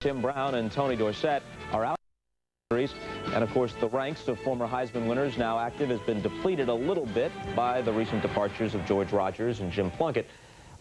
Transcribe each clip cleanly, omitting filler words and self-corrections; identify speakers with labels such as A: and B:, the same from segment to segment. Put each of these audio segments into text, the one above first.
A: Tim Brown and Tony Dorsett are out. And of course, the ranks of former Heisman winners now active has been depleted a little bit by the recent departures of George Rogers and Jim Plunkett.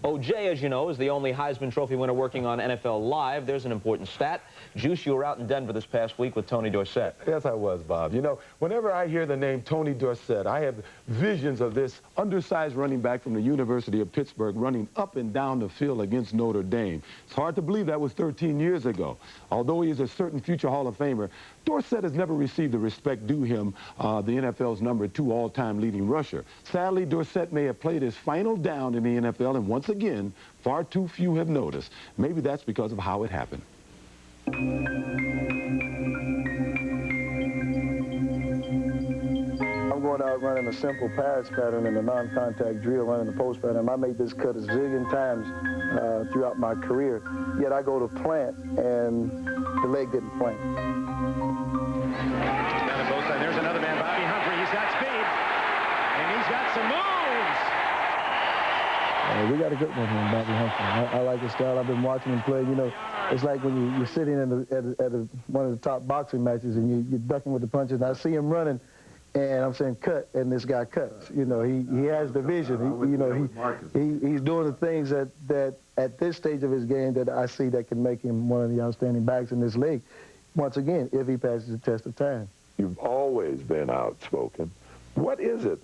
A: O.J., as you know, is the only Heisman Trophy winner working on NFL Live. There's an important stat. Juice, you were out in Denver this past week with Tony Dorsett.
B: Yes, I was, Bob. You know, whenever I hear the name Tony Dorsett, I have visions of this undersized running back from the University of Pittsburgh running up and down the field against Notre Dame. It's hard to believe that was 13 years ago. Although he is a certain future Hall of Famer, Dorsett has never received the respect due him, the NFL's #2 all-time leading rusher. Sadly, Dorsett may have played his final down in the NFL, and once again, far too few have noticed. Maybe that's because of how it happened.
C: I'm going out running a simple pass pattern and a non-contact drill, running the post pattern. I made this cut a zillion times throughout my career, yet I go to plant and the leg didn't plant.
D: Down the both sides, there's another man, Bobby Humphrey. He's got speed, and he's got some moves.
C: We got a good one here, Bobby Humphrey. I like his style. I've been watching him play. You know, it's like when you're sitting in one of the top boxing matches and you're ducking with the punches. And I see him running, and I'm saying cut, and this guy cuts. You know, he has the vision. He's doing the things that at this stage of his game that I see that can make him one of the outstanding backs in this league. Once again, if he passes the test of time.
E: You've always been outspoken. What is it,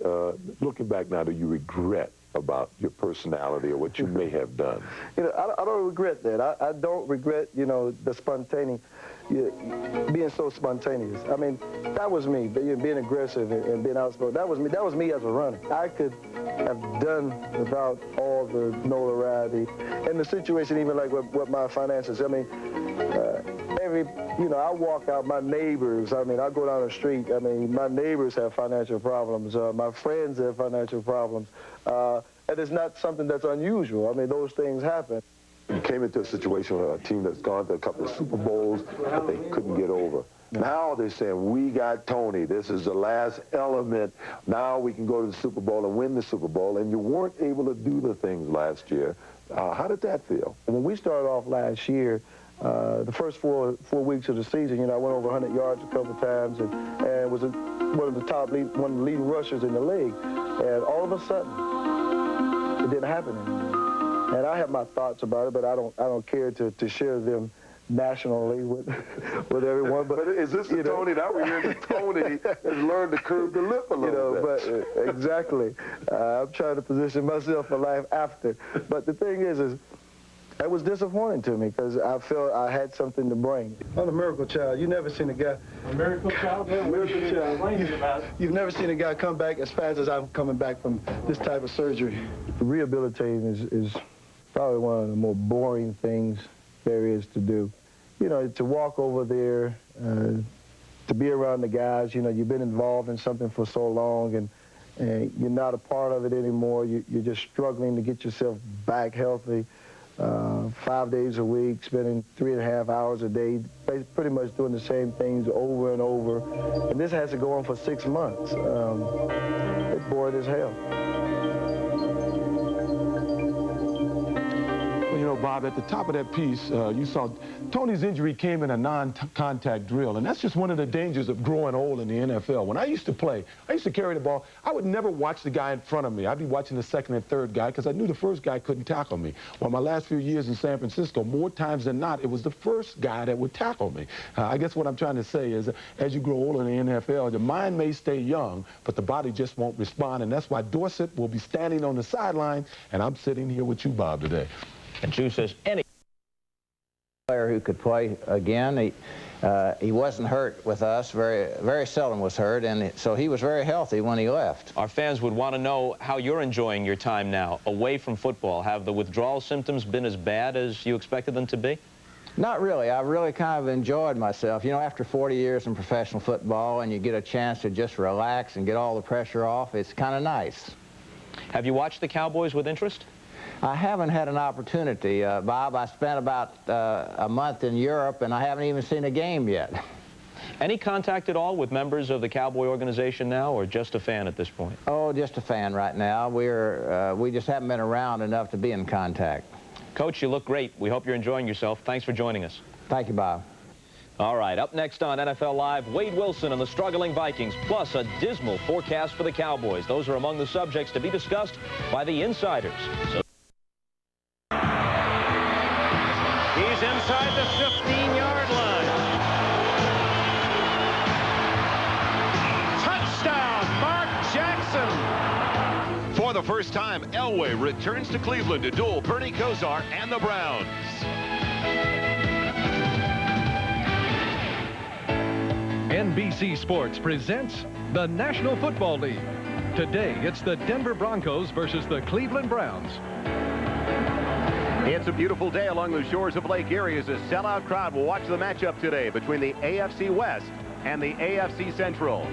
E: looking back now, do you regret about your personality or what you may have done?
C: You know, I don't regret that. I don't regret, you know, the spontaneous, being so spontaneous. I mean, that was me, being aggressive and being outspoken. That was me. That was me as a runner. I could have done without all the notoriety and the situation, even like with my finances. I mean, you know, I walk out, my neighbors, I mean, I go down the street, I mean, my neighbors have financial problems, my friends have financial problems, and it's not something that's unusual. I mean, those things happen.
E: You came into a situation with a team that's gone to a couple of Super Bowls that they couldn't get over. Now they're saying, we got Tony. This is the last element. Now we can go to the Super Bowl and win the Super Bowl, and you weren't able to do the things last year. How did that feel?
C: When we started off last year, the first four weeks of the season, you know, I went over 100 yards a couple times and was one of the leading rushers in the league. And all of a sudden, it didn't happen anymore. And I have my thoughts about it, but I don't care to share them nationally with everyone. But
E: is this the Tony? Now we're hearing that Tony has learned to curb the lip a little bit.
C: But exactly. I'm trying to position myself for life after. But the thing is it was disappointing to me because I felt I had something to bring. I'm a miracle child. You've never seen a guy...
D: A miracle child? Yeah, miracle child. Thinking about it.
C: You've never seen a guy come back as fast as I'm coming back from this type of surgery. Rehabilitating is probably one of the more boring things there is to do. You know, to walk over there, to be around the guys, you know, you've been involved in something for so long and you're not a part of it anymore. You're just struggling to get yourself back healthy. 5 days a week, spending 3.5 hours a day, pretty much doing the same things over and over. And this has to go on for 6 months. It's boring as hell.
B: Well, you know, Bob, at the top of that piece, you saw Tony's injury came in a non-contact drill, and that's just one of the dangers of growing old in the NFL. When I used to play, I used to carry the ball. I would never watch the guy in front of me. I'd be watching the second and third guy because I knew the first guy couldn't tackle me. Well, my last few years in San Francisco, more times than not, it was the first guy that would tackle me. I guess what I'm trying to say is, as you grow older in the NFL, the mind may stay young, but the body just won't respond, and that's why Dorsett will be standing on the sideline, and I'm sitting here with you, Bob, today.
A: And Juice says any
F: player who could play again. He wasn't hurt with us, very seldom was hurt, and so he was very healthy when he left.
A: Our fans would want to know how you're enjoying your time now away from football. Have the withdrawal symptoms been as bad as you expected them to be?
F: Not really. I really kind of enjoyed myself. You know, after 40 years in professional football and you get a chance to just relax and get all the pressure off, it's kind of nice.
A: Have you watched the Cowboys with interest?
F: I haven't had an opportunity, Bob. I spent about a month in Europe, and I haven't even seen a game yet.
A: Any contact at all with members of the Cowboy organization now, or just a fan at this point?
F: Oh, just a fan right now. We just haven't been around enough to be in contact.
A: Coach, you look great. We hope you're enjoying yourself. Thanks for joining us.
F: Thank you, Bob.
A: All right, up next on NFL Live, Wade Wilson and the struggling Vikings, plus a dismal forecast for the Cowboys. Those are among the subjects to be discussed by the insiders. So
D: He's inside the 15-yard line. Touchdown, Mark Jackson.
G: For the first time, Elway returns to Cleveland to duel Bernie Kosar and the Browns.
H: NBC Sports presents the National Football League. Today, it's the Denver Broncos versus the Cleveland Browns.
D: It's a beautiful day along the shores of Lake Erie as a sellout crowd will watch the matchup today between the AFC West and the AFC Central.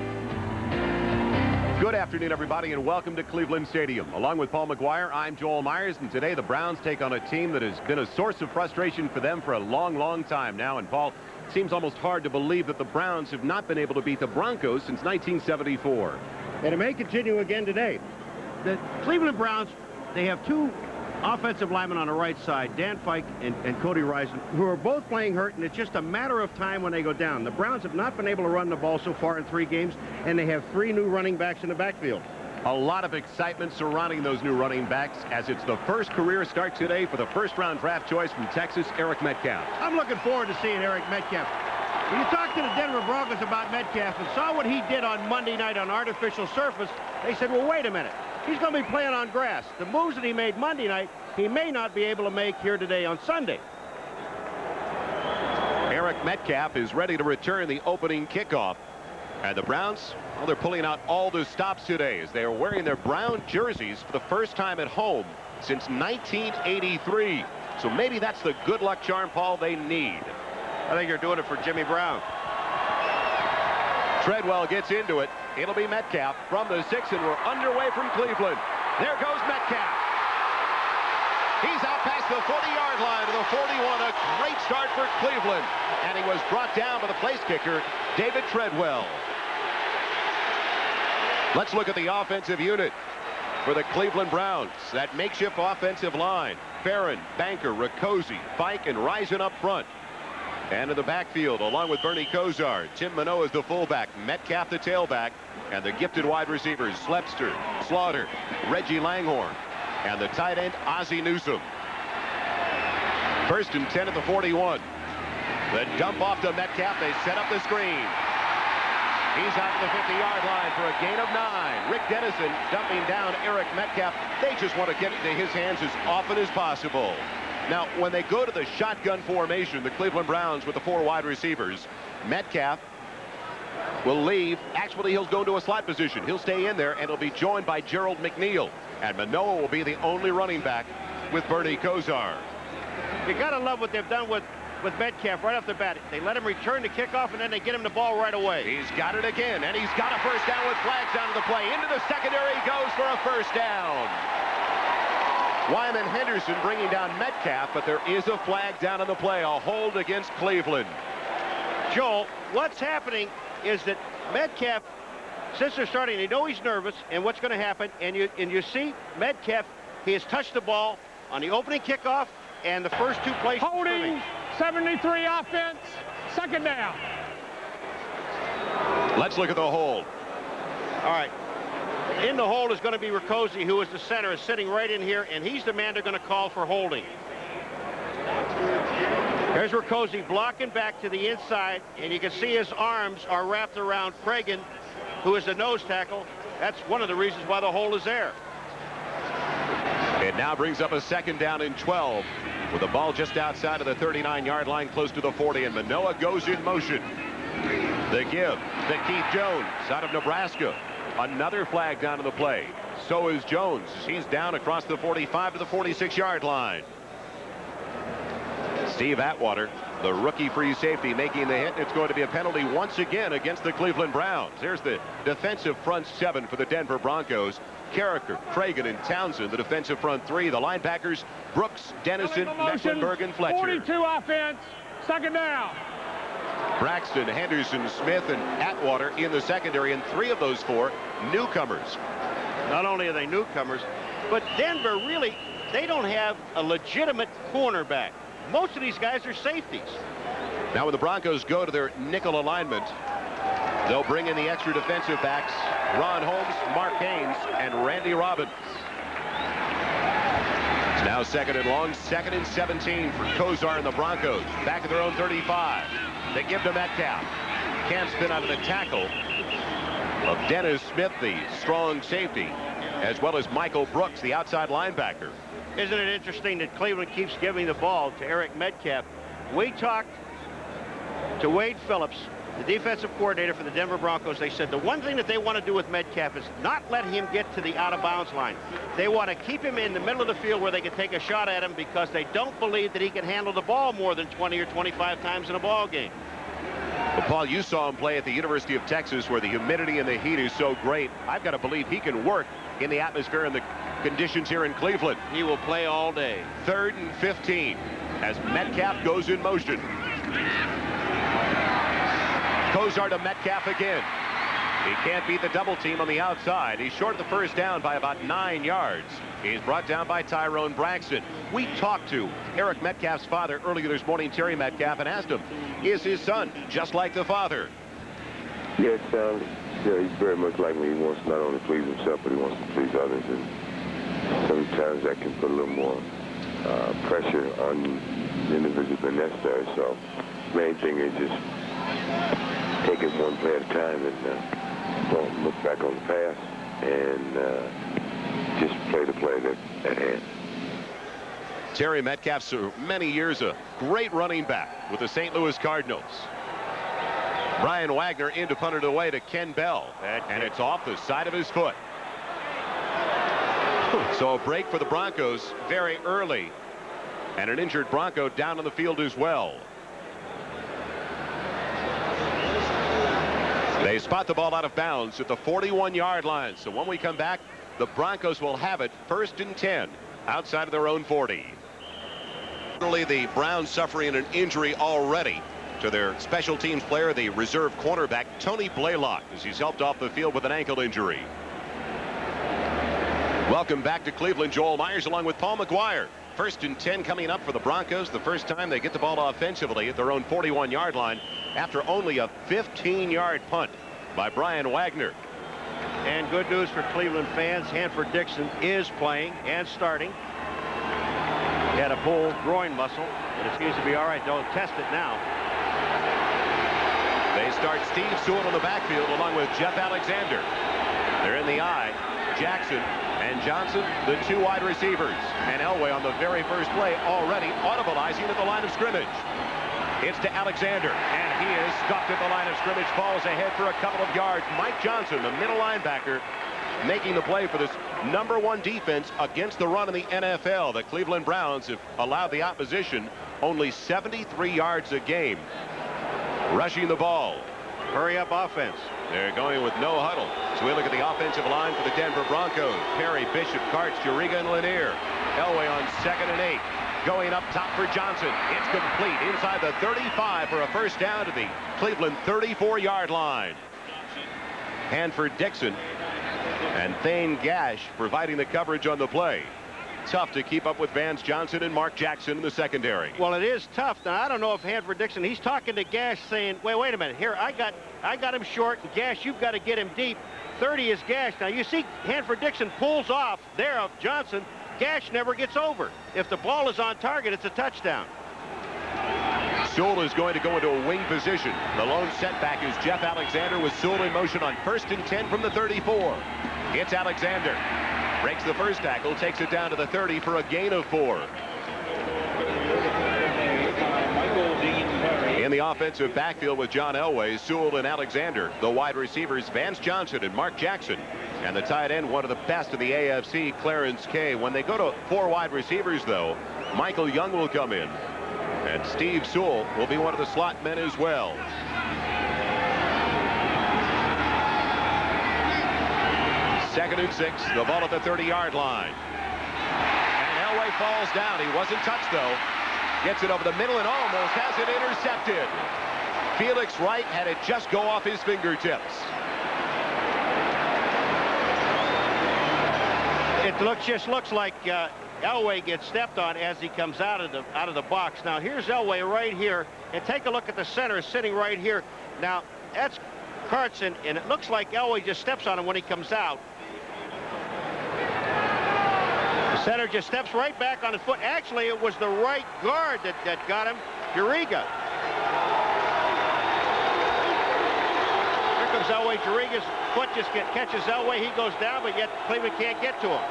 D: Good afternoon, everybody, and welcome to Cleveland Stadium. Along with Paul McGuire, I'm Joel Myers, and today the Browns take on a team that has been a source of frustration for them for a long, long time now. And Paul, it seems almost hard to believe that the Browns have not been able to beat the Broncos since 1974.
I: And it may continue again today. The Cleveland Browns, they have two offensive linemen on the right side, Dan Fike and Cody Rison, who are both playing hurt, and it's just a matter of time when they go down. The Browns have not been able to run the ball so far in 3 games, and they have 3 new running backs in the backfield.
D: A lot of excitement surrounding those new running backs as it's the first career start today for the first-round draft choice from Texas, Eric Metcalf.
I: I'm looking forward to seeing Eric Metcalf. When you talk to the Denver Broncos about Metcalf and saw what he did on Monday night on artificial surface, they said, well, wait a minute. He's going to be playing on grass. The moves that he made Monday night, he may not be able to make here today on Sunday.
D: Eric Metcalf is ready to return the opening kickoff. And the Browns, well, they're pulling out all the stops today as they are wearing their brown jerseys for the first time at home since 1983. So maybe that's the good luck charm, Paul, they need.
I: I think they're doing it for Jimmy Brown.
D: Treadwell gets into it. It'll be Metcalf from the 6, and we're underway from Cleveland. There goes Metcalf. He's out past the 40-yard line to the 41. A great start for Cleveland. And he was brought down by the place kicker, David Treadwell. Let's look at the offensive unit for the Cleveland Browns. That makeshift offensive line. Barron, Banker, Rakosi, Fike, and Rison up front. And in the backfield, along with Bernie Kosar, Tim Manoa is the fullback, Metcalf the tailback, and the gifted wide receivers, Slepster, Slaughter, Reggie Langhorne, and the tight end, Ozzie Newsome. 1st and 10 at the 41. The dump off to Metcalf. They set up the screen. He's out to the 50-yard line for a gain of 9. Rick Dennison dumping down Eric Metcalf. They just want to get into his hands as often as possible. Now, when they go to the shotgun formation, the Cleveland Browns with the 4 wide receivers, Metcalf will leave. Actually, he'll go to a slot position. He'll stay in there, and he'll be joined by Gerald McNeil. And Manoa will be the only running back with Bernie Kosar.
I: You got to love what they've done with Metcalf right off the bat. They let him return the kickoff, and then they get him the ball right away.
D: He's got it again, and he's got a first down with flags down to the play. Into the secondary he goes for a first down. Wyman Henderson bringing down Metcalf, but there is a flag down on the play, a hold against Cleveland.
I: Joel, what's happening is that Metcalf, since they're starting, they know he's nervous, and what's going to happen, and you see Metcalf, he has touched the ball on the opening kickoff and the first 2 plays.
J: Holding, 73 offense, 2nd down.
D: Let's look at the hold.
I: All right. In the hold is going to be Rakosi, who is the center, is sitting right in here, and he's the man they're going to call for holding. There's Rakosi blocking back to the inside, and you can see his arms are wrapped around Cragen, who is the nose tackle. That's one of the reasons why the hold is there.
D: It now brings up a 2nd down and 12 with the ball just outside of the 39-yard line, close to the 40, and Manoa goes in motion. The give to Keith Jones out of Nebraska. Another flag down to the play. So is Jones. He's down across the 45 to the 46-yard line. Steve Atwater, the rookie free safety, making the hit. It's going to be a penalty once again against the Cleveland Browns. There's the defensive front 7 for the Denver Broncos. Carricker, Cragen, and Townsend, the defensive front 3. The linebackers, Brooks, Dennison, Mecklenburg, and Fletcher.
J: 42 offense, 2nd down.
D: Braxton, Henderson, Smith, and Atwater in the secondary, and 3 of those 4 newcomers.
I: Not only are they newcomers, but Denver really, they don't have a legitimate cornerback. Most of these guys are safeties.
D: Now when the Broncos go to their nickel alignment, they'll bring in the extra defensive backs, Ron Holmes, Mark Haynes, and Randy Robbins. It's now 2nd and long, 2nd and 17 for Kosar and the Broncos. Back at their own 35. They give to Metcalf. Can't spin out of the tackle of Dennis Smith, the strong safety, as well as Michael Brooks, the outside linebacker.
I: Isn't it interesting that Cleveland keeps giving the ball to Eric Metcalf? We talked to Wade Phillips, the defensive coordinator for the Denver Broncos. They said the one thing that they want to do with Metcalf is not let him get to the out-of-bounds line. They want to keep him in the middle of the field where they can take a shot at him because they don't believe that he can handle the ball more than 20 or 25 times in a ball game.
D: Well, Paul, you saw him play at the University of Texas where the humidity and the heat is so great. I've got to believe he can work in the atmosphere and the conditions here in Cleveland.
I: He will play all day.
D: 3rd and 15 as Metcalf goes in motion. Kosar to Metcalf again. He can't beat the double team on the outside. He's short of the first down by about 9 yards. He's brought down by Tyrone Braxton. We talked to Eric Metcalf's father earlier this morning, Terry Metcalf, and asked him, is his son just like the father?
E: Yes, yeah, he's very much like me. He wants not only to please himself, but he wants to please others. And sometimes that can put a little more pressure on the individual than necessary. So main thing is just take it one play at a time and don't look back on the past and just play the play at hand.
D: Terry Metcalf's many years a great running back with the St. Louis Cardinals. Brian Wagner in to punt it away to Ken Bell, and it's off the side of his foot. So a break for the Broncos very early, and an injured Bronco down on the field as well. They spot the ball out of bounds at the 41-yard line. So when we come back, the Broncos will have it 1st and 10 outside of their own 40. The Browns suffering an injury already to their special teams player, the reserve cornerback Tony Blaylock, as he's helped off the field with an ankle injury. Welcome back to Cleveland. Joel Myers along with Paul McGuire. 1st and 10 coming up for the Broncos. The first time they get the ball offensively at their own 41-yard line after only a 15-yard punt by Brian Wagner.
I: And good news for Cleveland fans. Hanford Dixon is playing and starting. He had a pulled groin muscle, but it seems to be all right. Don't test it now.
D: They start Steve Sewell in the backfield along with Jeff Alexander. They're in the eye. Jackson and Johnson, the 2 wide receivers. And Elway on the very first play already audibilizing at the line of scrimmage. It's to Alexander, and he is stuck at the line of scrimmage, falls ahead for a couple of yards. Mike Johnson, the middle linebacker, making the play for this #1 defense against the run in the NFL. The Cleveland Browns have allowed the opposition only 73 yards a game rushing the ball.
I: Hurry up offense.
D: They're going with no huddle. So we look at the offensive line for the Denver Broncos. Perry, Bishop, Karts, Juriga, and Lanier. Elway on 2nd and 8. Going up top for Johnson. It's complete inside the 35 for a first down to the Cleveland 34-yard line. Hanford Dixon and Thane Gash providing the coverage on the play. Tough to keep up with Vance Johnson and Mark Jackson in the secondary.
I: Well, it is tough. Now, I don't know if Hanford Dixon, he's talking to Gash saying, wait a minute. Here, I got him short. Gash, you've got to get him deep. 30 is Gash. Now, you see Hanford Dixon pulls off there of Johnson. Gash never gets over. If the ball is on target, it's a touchdown.
D: Sewell is going to go into a wing position. The lone setback is Jeff Alexander with Sewell in motion on 1st and 10 from the 34. It's Alexander. Breaks the first tackle, takes it down to the 30 for a gain of 4. In the offensive backfield with John Elway, Sewell, and Alexander. The wide receivers, Vance Johnson and Mark Jackson. And the tight end, one of the best of the AFC, Clarence Kay. When they go to 4 wide receivers, though, Michael Young will come in. And Steve Sewell will be one of the slot men as well. Second and 6, the ball at the 30-yard line. And Elway falls down. He wasn't touched, though. Gets it over the middle and almost has it intercepted. Felix Wright had it just go off his fingertips.
I: It just looks like Elway gets stepped on as he comes out of the box. Now here's Elway right here, and take a look at the center sitting right here. Now that's Carson, and it looks like Elway just steps on him when he comes out. The center just steps right back on his foot. Actually, it was the right guard that got him, Juriga. Here comes Elway. Juriga's foot just catches Elway. He goes down, but yet Cleveland can't get to him.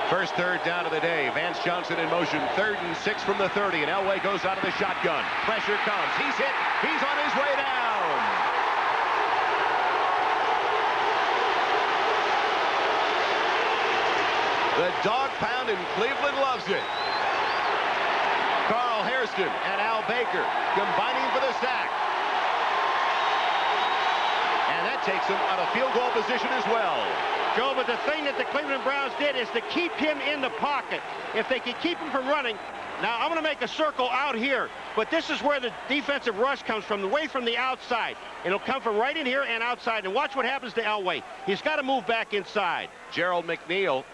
D: First third down of the day. Vance Johnson in motion. 3rd and 6 from the 30, and Elway goes out of the shotgun. Pressure comes. He's hit. He's on his way down. The Dawg Pound in Cleveland loves it. Carl Hairston and Al Baker combining for the sack. And that takes him out of field goal position as well.
I: Joe, but the thing that the Cleveland Browns did is to keep him in the pocket. If they can keep him from running, now I'm going to make a circle out here, but this is where the defensive rush comes from, away from the outside. It'll come from right in here and outside, and watch what happens to Elway. He's got to move back inside.
D: Gerald McNeil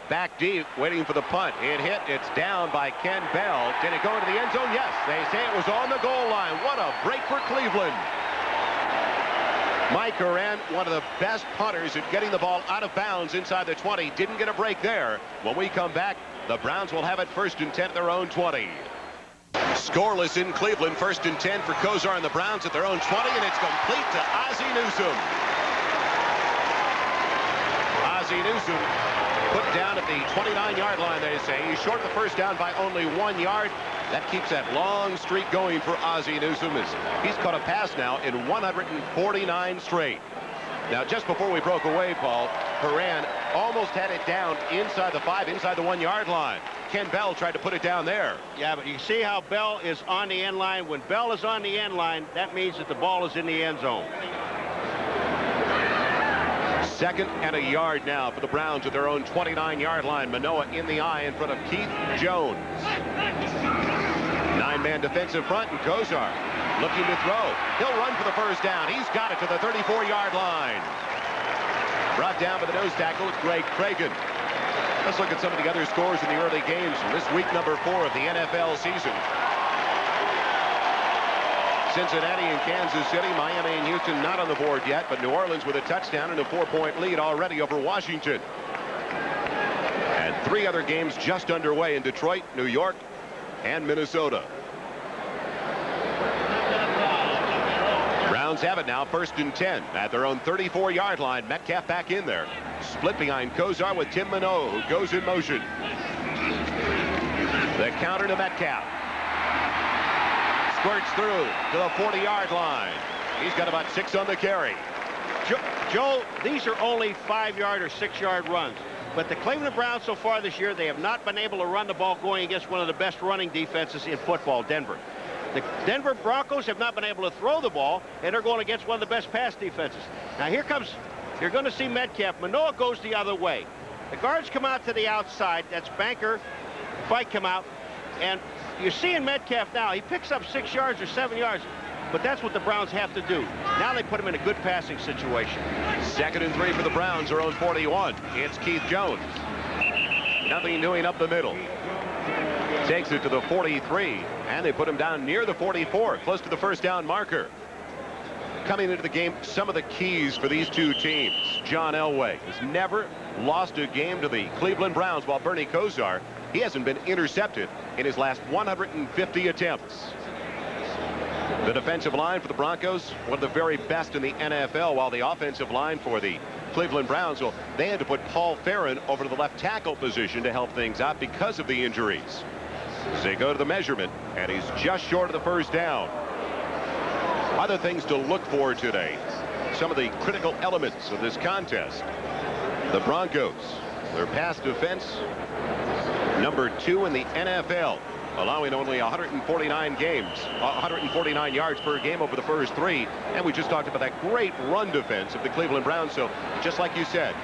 D: back deep, waiting for the punt. It hit. It's down by Ken Bell. Did it go into the end zone? Yes. They say it was on the goal line. What a break for Cleveland. Mike Horan, one of the best punters at getting the ball out of bounds inside the 20. Didn't get a break there. When we come back, the Browns will have it 1st and 10 at their own 20. Scoreless in Cleveland. 1st and 10 for Kosar and the Browns at their own 20, and it's complete to Ozzie Newsome. Ozzie Newsome put down at the 29-yard line, they say. He's short of the first down by only 1 yard. That keeps that long streak going for Ozzie Newsome. He's caught a pass now in 149 straight. Now, just before we broke away, Paul, Horan almost had it down inside the 5, inside the 1 yard line. Ken Bell tried to put it down there.
I: Yeah, but you see how Bell is on the end line. When Bell is on the end line, that means that the ball is in the end zone.
D: 2nd and a yard now for the Browns at their own 29-yard line. Manoa in the eye in front of Keith Jones. 9-man defensive front, and Kosar looking to throw. He'll run for the first down. He's got it to the 34-yard line. Brought down by the nose tackle, it's Greg Cragen. Let's look at some of the other scores in the early games from this week number 4 of the NFL season. Cincinnati and Kansas City, Miami and Houston not on the board yet, but New Orleans with a touchdown and a 4-point lead already over Washington. And 3 other games just underway in Detroit, New York, and Minnesota. Browns have it now, 1st and 10 at their own 34-yard line. Metcalf back in there. Split behind Kosar with Tim Manoa, who goes in motion. The counter to Metcalf. Squirts through to the 40-yard line. He's got about 6 on the carry.
I: Joe, these are only 5-yard or 6-yard runs. But the Cleveland Browns so far this year, they have not been able to run the ball going against one of the best running defenses in football, Denver. The Denver Broncos have not been able to throw the ball, and they're going against one of the best pass defenses. Now here comes, you're going to see Metcalf. Manoa goes the other way. The guards come out to the outside. That's Banker. Fike come out. And you're seeing Metcalf now. He picks up 6 yards or 7 yards. But that's what the Browns have to do. Now they put him in a good passing situation.
D: 2nd and 3 for the Browns, their own 41. It's Keith Jones. Nothing doing up the middle. Takes it to the 43, and they put him down near the 44, close to the first down marker. Coming into the game, some of the keys for these two teams. John Elway has never lost a game to the Cleveland Browns, while Bernie Kosar, he hasn't been intercepted in his last 150 attempts. The defensive line for the Broncos, one of the very best in the NFL, while the offensive line for the Cleveland Browns, well, they had to put Paul Farron over to the left tackle position to help things out because of the injuries. So they go to the measurement, and he's just short of the first down. Other things to look for today. Some of the critical elements of this contest. The Broncos, their pass defense, number 2 in the NFL, allowing only 149 yards per game over the first 3. And we just talked about that great run defense of the Cleveland Browns. So just like you said,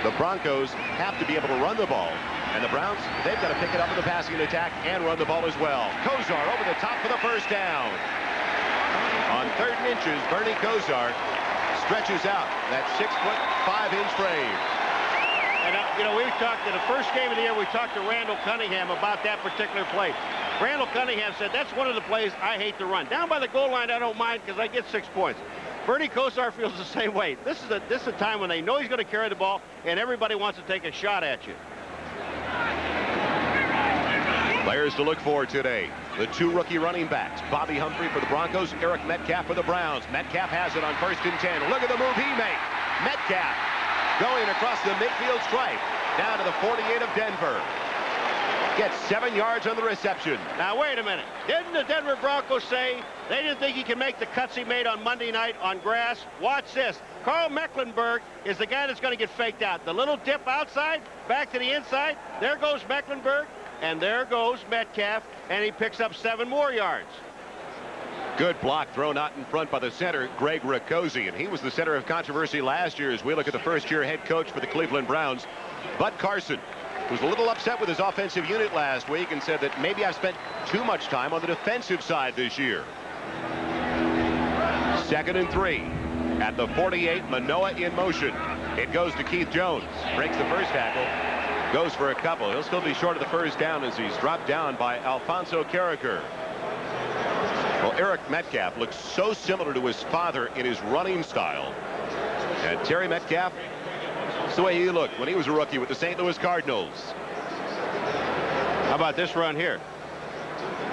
D: the Broncos have to be able to run the ball. And the Browns, they've got to pick it up in the passing attack and run the ball as well. Kosar over the top for the first down. On 3rd and inches, Bernie Kosar stretches out that 6'5" frame.
I: And, you know, we talked in the first game of the year, we talked to Randall Cunningham about that particular play. Randall Cunningham said, that's one of the plays I hate to run. Down by the goal line, I don't mind because I get 6 points. Bernie Kosar feels the same way. This is a time when they know he's going to carry the ball, and everybody wants to take a shot at you.
D: Players to look for today. The 2 rookie running backs. Bobby Humphrey for the Broncos. Eric Metcalf for the Browns. Metcalf has it on 1st and 10. Look at the move he makes. Metcalf going across the midfield stripe down to the 48 of Denver. Gets 7 yards on the reception.
I: Now, wait a minute. Didn't the Denver Broncos say they didn't think he could make the cuts he made on Monday night on grass? Watch this. Carl Mecklenburg is the guy that's going to get faked out. The little dip outside, back to the inside. There goes Mecklenburg, and there goes Metcalf, and he picks up 7 more yards.
D: Good block thrown out in front by the center, Greg Riccozzi, and he was the center of controversy last year as we look at the first-year head coach for the Cleveland Browns. Bud Carson was a little upset with his offensive unit last week and said that maybe I've spent too much time on the defensive side this year. 2nd and 3 at the 48. Manoa in motion. It goes to Keith Jones. Breaks the first tackle. Goes for a couple. He'll still be short of the first down as he's dropped down by Alfonso Carricker. Well, Eric Metcalf looks so similar to his father in his running style. And Terry Metcalf, it's the way he looked when he was a rookie with the St. Louis Cardinals.
I: How about this run here?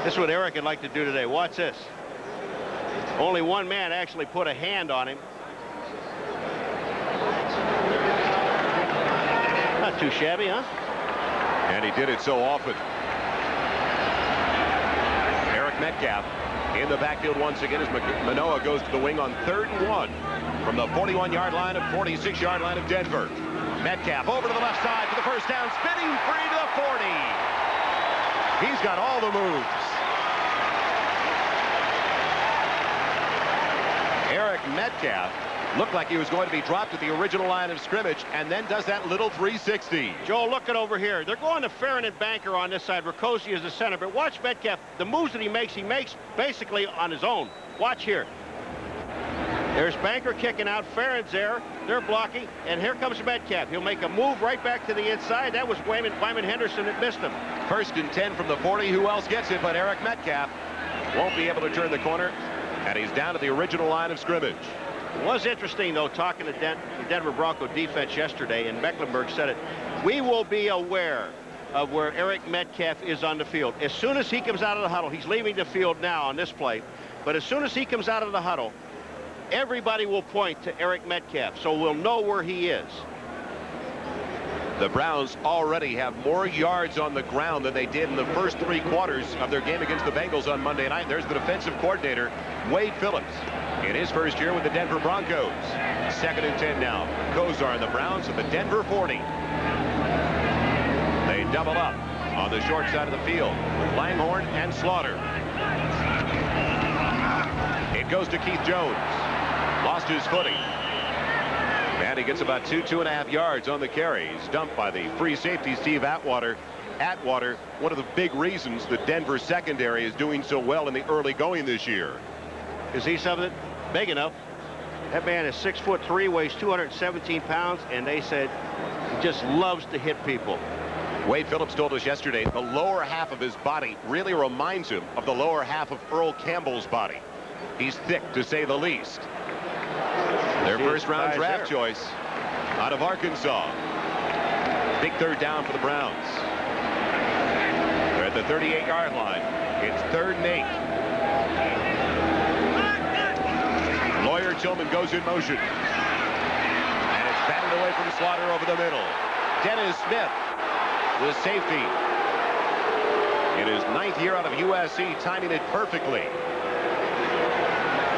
I: This is what Eric would like to do today. Watch this. Only one man actually put a hand on him. Not too shabby, huh?
D: And he did it so often. Eric Metcalf in the backfield once again as Manoa goes to the wing on 3rd and 1 from the 41-yard line of 46-yard line of Denver. Metcalf over to the left side for the first down, spinning free to the 40. He's got all the moves. Eric Metcalf looked like he was going to be dropped at the original line of scrimmage and then does that little 360.
I: Joe, look at over here. They're going to Farron and Banker on this side. Riccozzi is the center, but watch Metcalf. The moves that he makes basically on his own. Watch here. There's Banker kicking out. Farron's there. They're blocking, and here comes Metcalf. He'll make a move right back to the inside. That was Wyman Henderson that missed him.
D: 1st and 10 from the 40. Who else gets it but Eric Metcalf? Won't be able to turn the corner, and he's down to the original line of scrimmage.
I: It was interesting, though, talking to the Denver Bronco defense yesterday, and Mecklenburg said it. We will be aware of where Eric Metcalf is on the field. As soon as he comes out of the huddle, he's leaving the field now on this play, but as soon as he comes out of the huddle, everybody will point to Eric Metcalf, so we'll know where he is.
D: The Browns already have more yards on the ground than they did in the first 3 quarters of their game against the Bengals on Monday night. There's the defensive coordinator, Wade Phillips, in his first year with the Denver Broncos. 2nd and 10 now. Kosar and the Browns at the Denver 40. They double up on the short side of the field with Langhorne and Slaughter. It goes to Keith Jones. Lost his footing. And he gets about 2.5 yards on the carry. He's dumped by the free safety, Steve Atwater. Atwater, one of the big reasons the Denver secondary is doing so well in the early going this year.
I: Is he something big enough? That man is 6'3", weighs 217 pounds, and they said he just loves to hit people.
D: Wade Phillips told us yesterday the lower half of his body really reminds him of the lower half of Earl Campbell's body. He's thick, to say the least. Their first-round draft choice out of Arkansas. Big 3rd down for the Browns. They're at the 38-yard line. It's 3rd and 8. Lawyer Tillman goes in motion. And it's batted away from Slaughter over the middle. Dennis Smith, the safety. In his 9th year out of USC, timing it perfectly.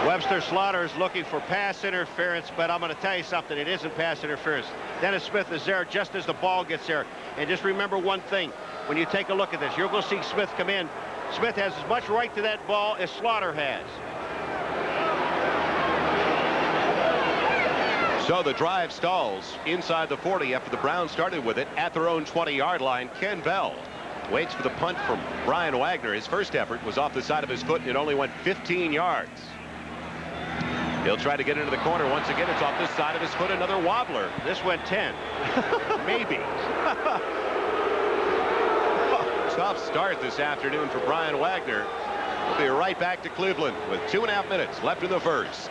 I: Webster Slaughter is looking for pass interference, but I'm going to tell you something. It isn't pass interference. Dennis Smith is there just as the ball gets there. And just remember one thing. When you take a look at this, you're going to see Smith come in. Smith has as much right to that ball as Slaughter has.
D: So the drive stalls inside the 40 after the Browns started with it at their own 20-yard line. Ken Bell waits for the punt from Brian Wagner. His first effort was off the side of his foot, and it only went 15 yards. He'll try to get into the corner. Once again, it's off this side of his foot. Another wobbler.
I: This went 10.
D: Maybe. Tough start this afternoon for Brian Wagner. We'll be right back to Cleveland with 2.5 minutes left in the first.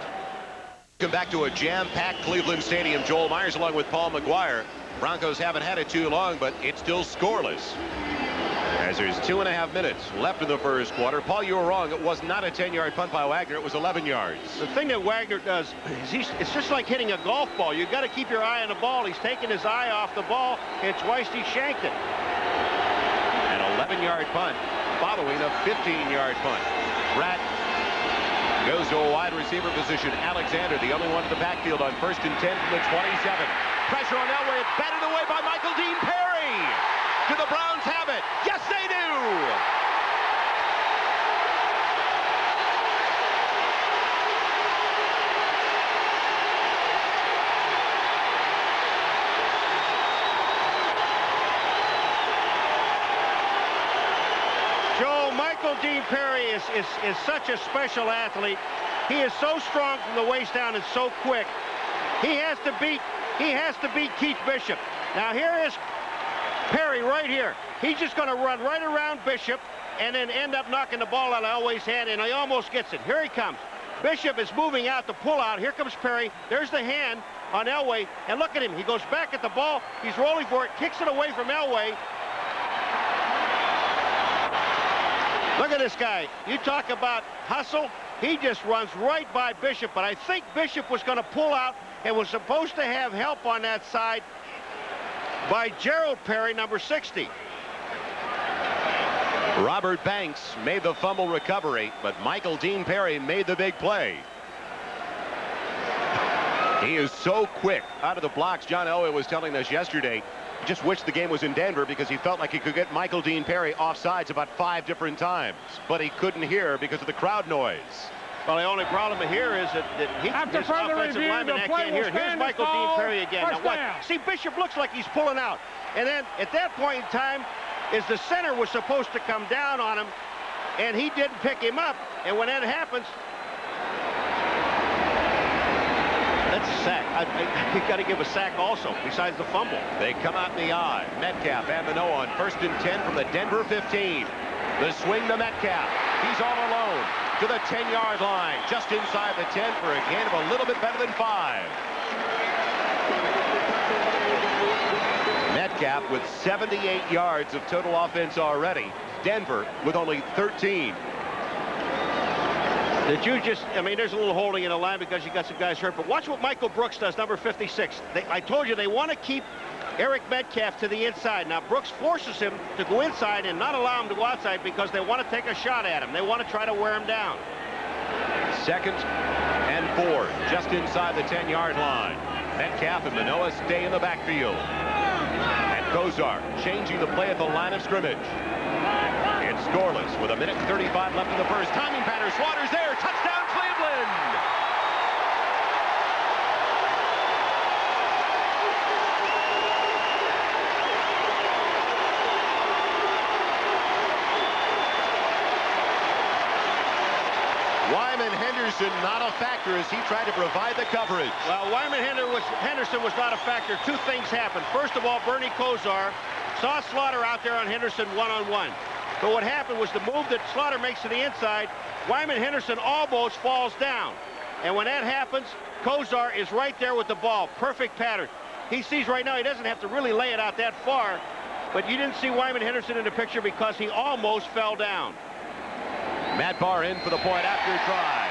D: Welcome back to a jam-packed Cleveland Stadium. Joel Myers along with Paul McGuire. Broncos haven't had it too long, but it's still scoreless. As there's 2.5 minutes left in the first quarter. Paul, you were wrong. It was not a 10-yard punt by Wagner. It was 11 yards.
I: The thing that Wagner does is it's just like hitting a golf ball. You've got to keep your eye on the ball. He's taken his eye off the ball, and twice he shanked it.
D: An 11-yard punt following a 15-yard punt. Pratt goes to a wide receiver position. Alexander, the only one in the backfield on 1st and 10 from the 27. Pressure on Elway. It's batted away by Michael Dean Perry. Do the Browns have it? Yes, they do.
I: Michael Dean Perry is such a special athlete. He is so strong from the waist down and so quick. He has to beat Keith Bishop. Now here is Perry right here. He's just going to run right around Bishop and then end up knocking the ball out of Elway's hand, and he almost gets it. Here he comes. Bishop is moving out to pull out. Here comes Perry. There's the hand on Elway, and look at him. He goes back at the ball. He's rolling for it, kicks it away from Elway. Look at this guy. You talk about hustle. He just runs right by Bishop, but I think Bishop was going to pull out and was supposed to have help on that side by Gerald Perry, number 60.
D: Robert Banks made the fumble recovery, but Michael Dean Perry made the big play. He is so quick out of the blocks. John Elway was telling us yesterday, he just wished the game was in Denver because he felt like he could get Michael Dean Perry offsides about 5 different times, but he couldn't hear because of the crowd noise.
I: Well, the only problem here is that his offensive lineman can't hear. Here's Michael Dean Perry again. Now what? See, Bishop looks like he's pulling out. And then at that point in time, is the center was supposed to come down on him, and he didn't pick him up. And when that happens, that's a sack. You've got to give a sack also, besides the fumble.
D: They come out in the eye. Metcalf and Manoah on 1st and 10 from the Denver 15. The swing to Metcalf. He's all alone to the 10-yard line, just inside the 10 for a gain of a little bit better than 5. Metcalf with 78 yards of total offense already. Denver with only 13.
I: Did you just, I mean, there's a little holding in the line because you got some guys hurt, but watch what Michael Brooks does, number 56. I told you they want to keep Eric Metcalf to the inside. Now, Brooks forces him to go inside and not allow him to go outside because they want to take a shot at him. They want to try to wear him down.
D: 2nd and 4, just inside the 10-yard line. Metcalf and Manoah stay in the backfield. And Kosar changing the play at the line of scrimmage. It's scoreless with 1:35 left in the first. Timing pattern. Slaughter's there. Touchdown, Cleveland! Wyman Henderson not a factor as he tried to provide the coverage.
I: Well, Wyman Henderson was not a factor. 2 things happened. First of all, Bernie Kosar saw Slaughter out there on Henderson one-on-one. But what happened was the move that Slaughter makes to the inside, Wyman Henderson almost falls down. And when that happens, Kosar is right there with the ball. Perfect pattern. He sees right now he doesn't have to really lay it out that far. But you didn't see Wyman Henderson in the picture because he almost fell down.
D: Matt Barr in for the point after try.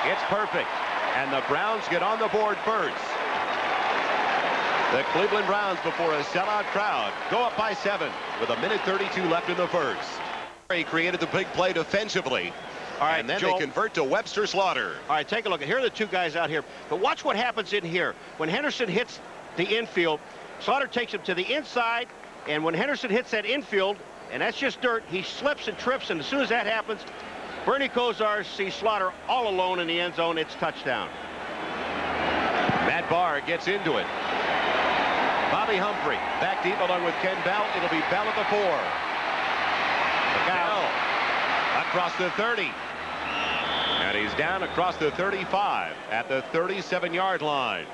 D: It's perfect. And the Browns get on the board first. The Cleveland Browns, before a sellout crowd, go up by 7 with 1:32 left in the first. He created the big play defensively.
I: All right,
D: and then
I: Joel,
D: they convert to Webster Slaughter.
I: All right, take a look. Here are the 2 guys out here. But watch what happens in here. When Henderson hits the infield, Slaughter takes him to the inside. And when Henderson hits that infield, and that's just dirt, he slips and trips. And as soon as that happens, Bernie Kosar sees Slaughter all alone in the end zone. It's touchdown.
D: Matt Barr gets into it. Bobby Humphrey back deep along with Ken Bell. It'll be Bell at the 4. Bell across the 30. And And he's down across the 35 at the 37-yard line.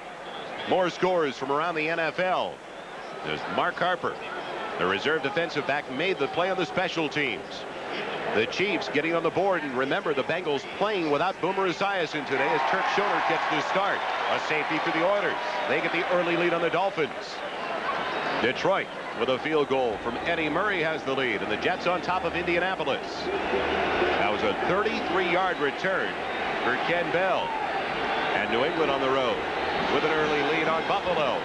D: More scores from around the NFL. There's Mark Harper, the reserve defensive back, made the play on the special teams. The Chiefs getting on the board, and remember the Bengals playing without Boomer Esiason today as Turk Schonert gets the start. A safety for the Oilers. They get the early lead on the Dolphins. Detroit with a field goal from Eddie Murray has the lead, and the Jets on top of Indianapolis. That was a 33-yard return for Ken Bell. And New England on the road with an early lead on Buffalo.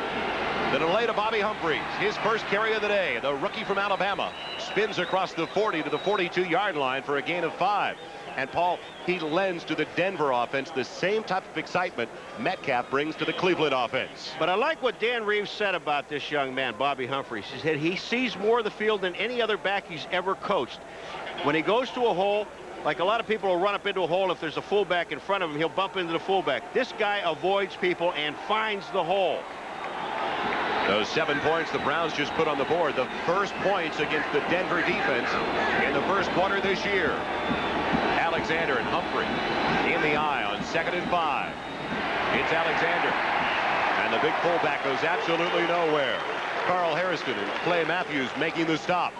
D: The delay to Bobby Humphries, his first carry of the day. The rookie from Alabama spins across the 40 to the 42-yard line for a gain of 5. And Paul, he lends to the Denver offense the same type of excitement Metcalf brings to the Cleveland offense.
I: But I like what Dan Reeves said about this young man, Bobby Humphries. He said he sees more of the field than any other back he's ever coached. When he goes to a hole, like a lot of people will run up into a hole, if there's a fullback in front of him, he'll bump into the fullback. This guy avoids people and finds the hole.
D: Those 7 points the Browns just put on the board. The first points against the Denver defense in the first quarter this year. Alexander and Humphrey in the eye on 2nd and 5. It's Alexander. And the big fullback goes absolutely nowhere. Carl Harrison and Clay Matthews making the stop.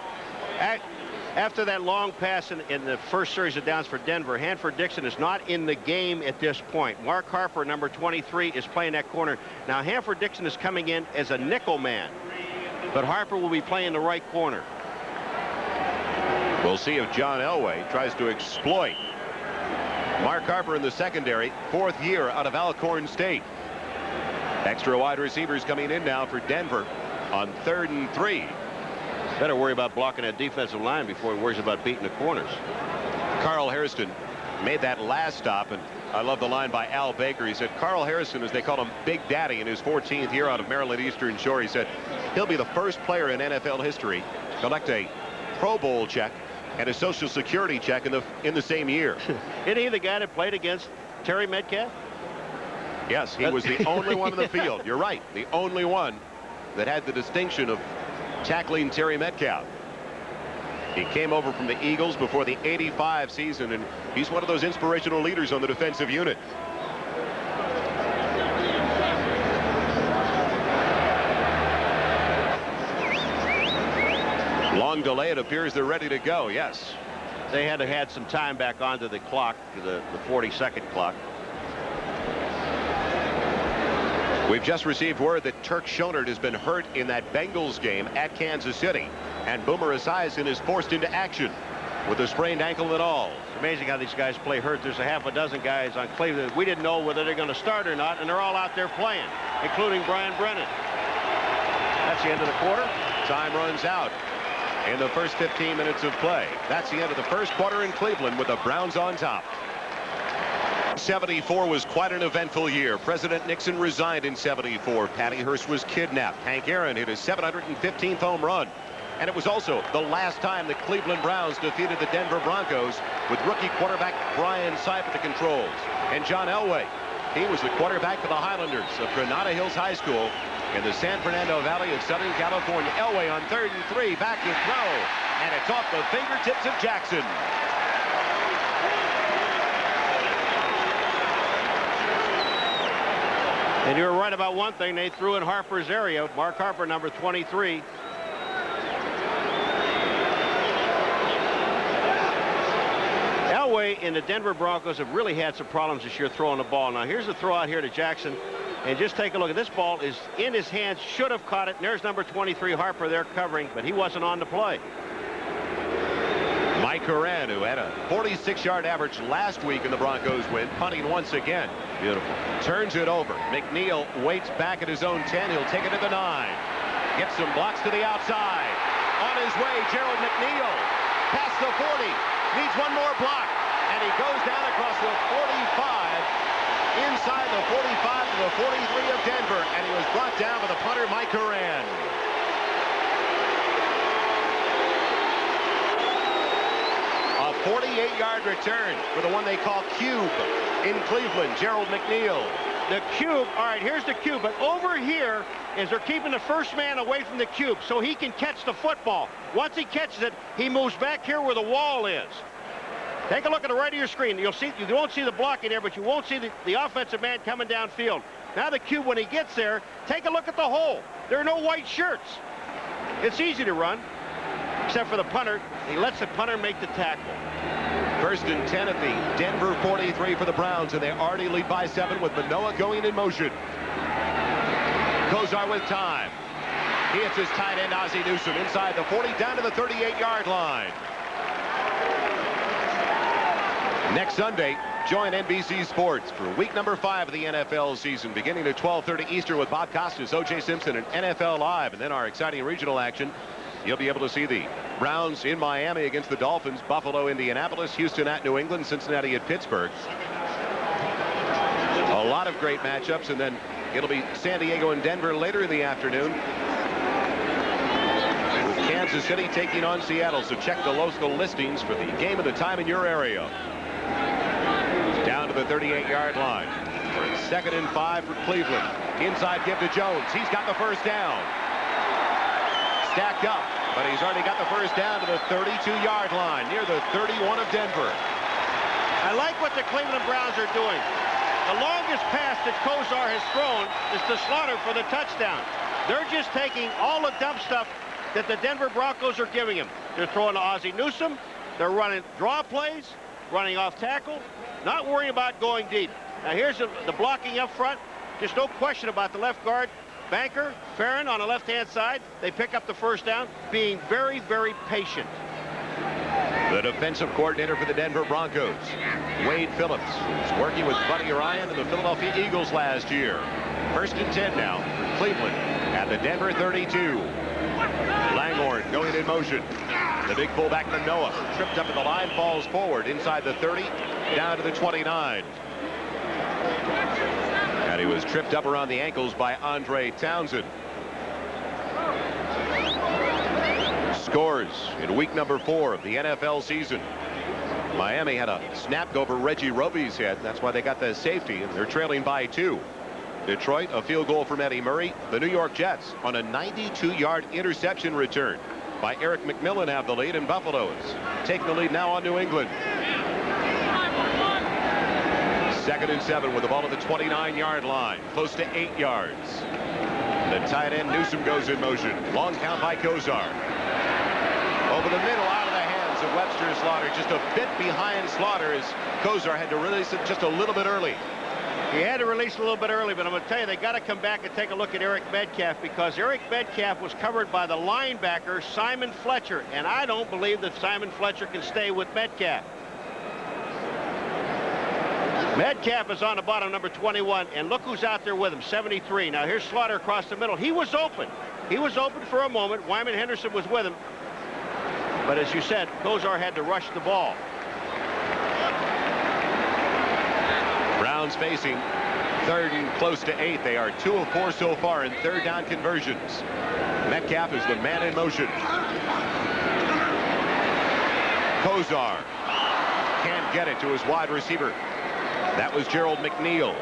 I: After that long pass in the first series of downs for Denver, Hanford Dixon is not in the game at this point. Mark Harper, number 23, is playing that corner. Now, Hanford Dixon is coming in as a nickel man, but Harper will be playing the right corner.
D: We'll see if John Elway tries to exploit Mark Harper in the secondary, 4th year out of Alcorn State. Extra wide receivers coming in now for Denver on 3rd and 3.
I: Better worry about blocking that defensive line before he worries about beating the corners.
D: Carl Harrison made that last stop, and I love the line by Al Baker. He said Carl Harrison, as they call him, Big Daddy, in his 14th year out of Maryland Eastern Shore. He said he'll be the first player in NFL history to collect a Pro Bowl check and a Social Security check in the same year.
I: Isn't he the guy that played against Terry Metcalf?
D: Yes, he was the only one in the field. You're right, the only one that had the distinction of tackling Terry Metcalf. He came over from the Eagles before the '85 season, and he's one of those inspirational leaders on the defensive unit. Long delay. It appears they're ready to go. Yes.
I: They had to add some time back onto the clock, the 40-second clock. We've just received word that Turk Schonert has been hurt in that Bengals game at Kansas City, and Boomer Esiason is forced into action with a sprained ankle and all. It's amazing how these guys play hurt. There's a half a dozen guys on Cleveland. We didn't know whether they're going to start or not, and they're all out there playing, including Brian Brennan. That's the end of the quarter.
D: Time runs out in the first 15 minutes of play. That's the end of the first quarter in Cleveland with the Browns on top. 74 was quite an eventful year. President Nixon resigned in 74. Patty Hearst was kidnapped. Hank Aaron hit his 715th home run. And it was also the last time the Cleveland Browns defeated the Denver Broncos with rookie quarterback Brian Sipe at the controls. And John Elway, he was the quarterback for the Highlanders of Granada Hills High School in the San Fernando Valley of Southern California. Elway on 3rd and 3, back to throw. And it's off the fingertips of Jackson.
I: And you were right about one thing. They threw in Harper's area. Mark Harper, number 23. Elway and the Denver Broncos have really had some problems this year throwing the ball. Now, here's the throw out here to Jackson. And just take a look at this ball is in his hands. Should have caught it. And there's number 23, Harper, there covering. But he wasn't on the play.
D: Mike Horan, who had a 46-yard average last week in the Broncos win, punting once again.
I: Beautiful.
D: Turns it over. McNeil waits back at his own 10. He'll take it to the 9. Gets some blocks to the outside. On his way, Gerald McNeil. Past the 40. Needs one more block. And he goes down across the 45. Inside the 45 to the 43 of Denver. And he was brought down by the punter, Mike Horan. A 48-yard return for the one they call Cube in Cleveland, Gerald McNeil.
I: The cube, all right, here's the cube, but over here is they're keeping the first man away from the cube so he can catch the football. Once he catches it, he moves back here where the wall is. Take a look at the right of your screen. You won't see the blocking there, but you won't see the offensive man coming downfield. Now the cube, when he gets there, take a look at the hole. There are no white shirts. It's easy to run, except for the punter. He lets the punter make the tackle.
D: 1st and 10 at the Denver 43 for the Browns, and they already lead by 7 with Manoah going in motion. Kosar with time. He hits his tight end, Ozzie Newsome, inside the 40, down to the 38-yard line. Next Sunday, join NBC Sports for week number 5 of the NFL season, beginning at 12:30 Eastern with Bob Costas, O.J. Simpson, and NFL Live. And then our exciting regional action. You'll be able to see the Browns in Miami against the Dolphins, Buffalo, Indianapolis, Houston at New England, Cincinnati at Pittsburgh. A lot of great matchups, and then it'll be San Diego and Denver later in the afternoon, with Kansas City taking on Seattle. So check the local listings for the game and the time in your area. Down to the 38-yard line. For 2nd and 5 for Cleveland. Inside give to Jones. He's got the first down. Stacked up, but he's already got the first down to the 32-yard line, near the 31 of Denver.
I: I like what the Cleveland Browns are doing. The longest pass that Kosar has thrown is to Slaughter for the touchdown. They're just taking all the dump stuff that the Denver Broncos are giving him. They're throwing to Ozzie Newsome. They're running draw plays, running off tackle, not worrying about going deep. Now here's the blocking up front. Just no question about the left guard. Banker, Farron on the left-hand side. They pick up the first down, being very, very patient.
D: The defensive coordinator for the Denver Broncos, Wade Phillips, is working with Buddy Ryan and the Philadelphia Eagles last year. 1st and 10 now for Cleveland at the Denver 32. Langhorne going in motion. The big fullback Manoah tripped up at the line, falls forward inside the 30, down to the 29. And he was tripped up around the ankles by Andre Townsend. Scores in week number 4 of the NFL season. Miami had a snap go over Reggie Roby's head. That's why they got the safety, and they're trailing by 2. Detroit, a field goal from Eddie Murray. The New York Jets on a 92-yard interception return by Eric McMillan have the lead, and Buffalo is taking the lead now on New England. 2nd and 7 with the ball at the 29-yard line, close to 8 yards. The tight end Newsome goes in motion. Long count by Kosar. Over the middle, out of the hands of Webster Slaughter. Just a bit behind Slaughter as Kosar had to release it just a little bit early.
I: He had to release a little bit early, but I'm going to tell you, they got to come back and take a look at Eric Metcalf, because Eric Metcalf was covered by the linebacker Simon Fletcher, and I don't believe that Simon Fletcher can stay with Metcalf. Metcalf is on the bottom, number 21, and look who's out there with him, 73. Now here's Slaughter across the middle. He was open. He was open for a moment. Wyman Henderson was with him. But as you said, Kosar had to rush the ball.
D: Browns facing 3rd and close to 8. They are 2 of 4 so far in 3rd down conversions. Metcalf is the man in motion. Kosar can't get it to his wide receiver. That was Gerald McNeil.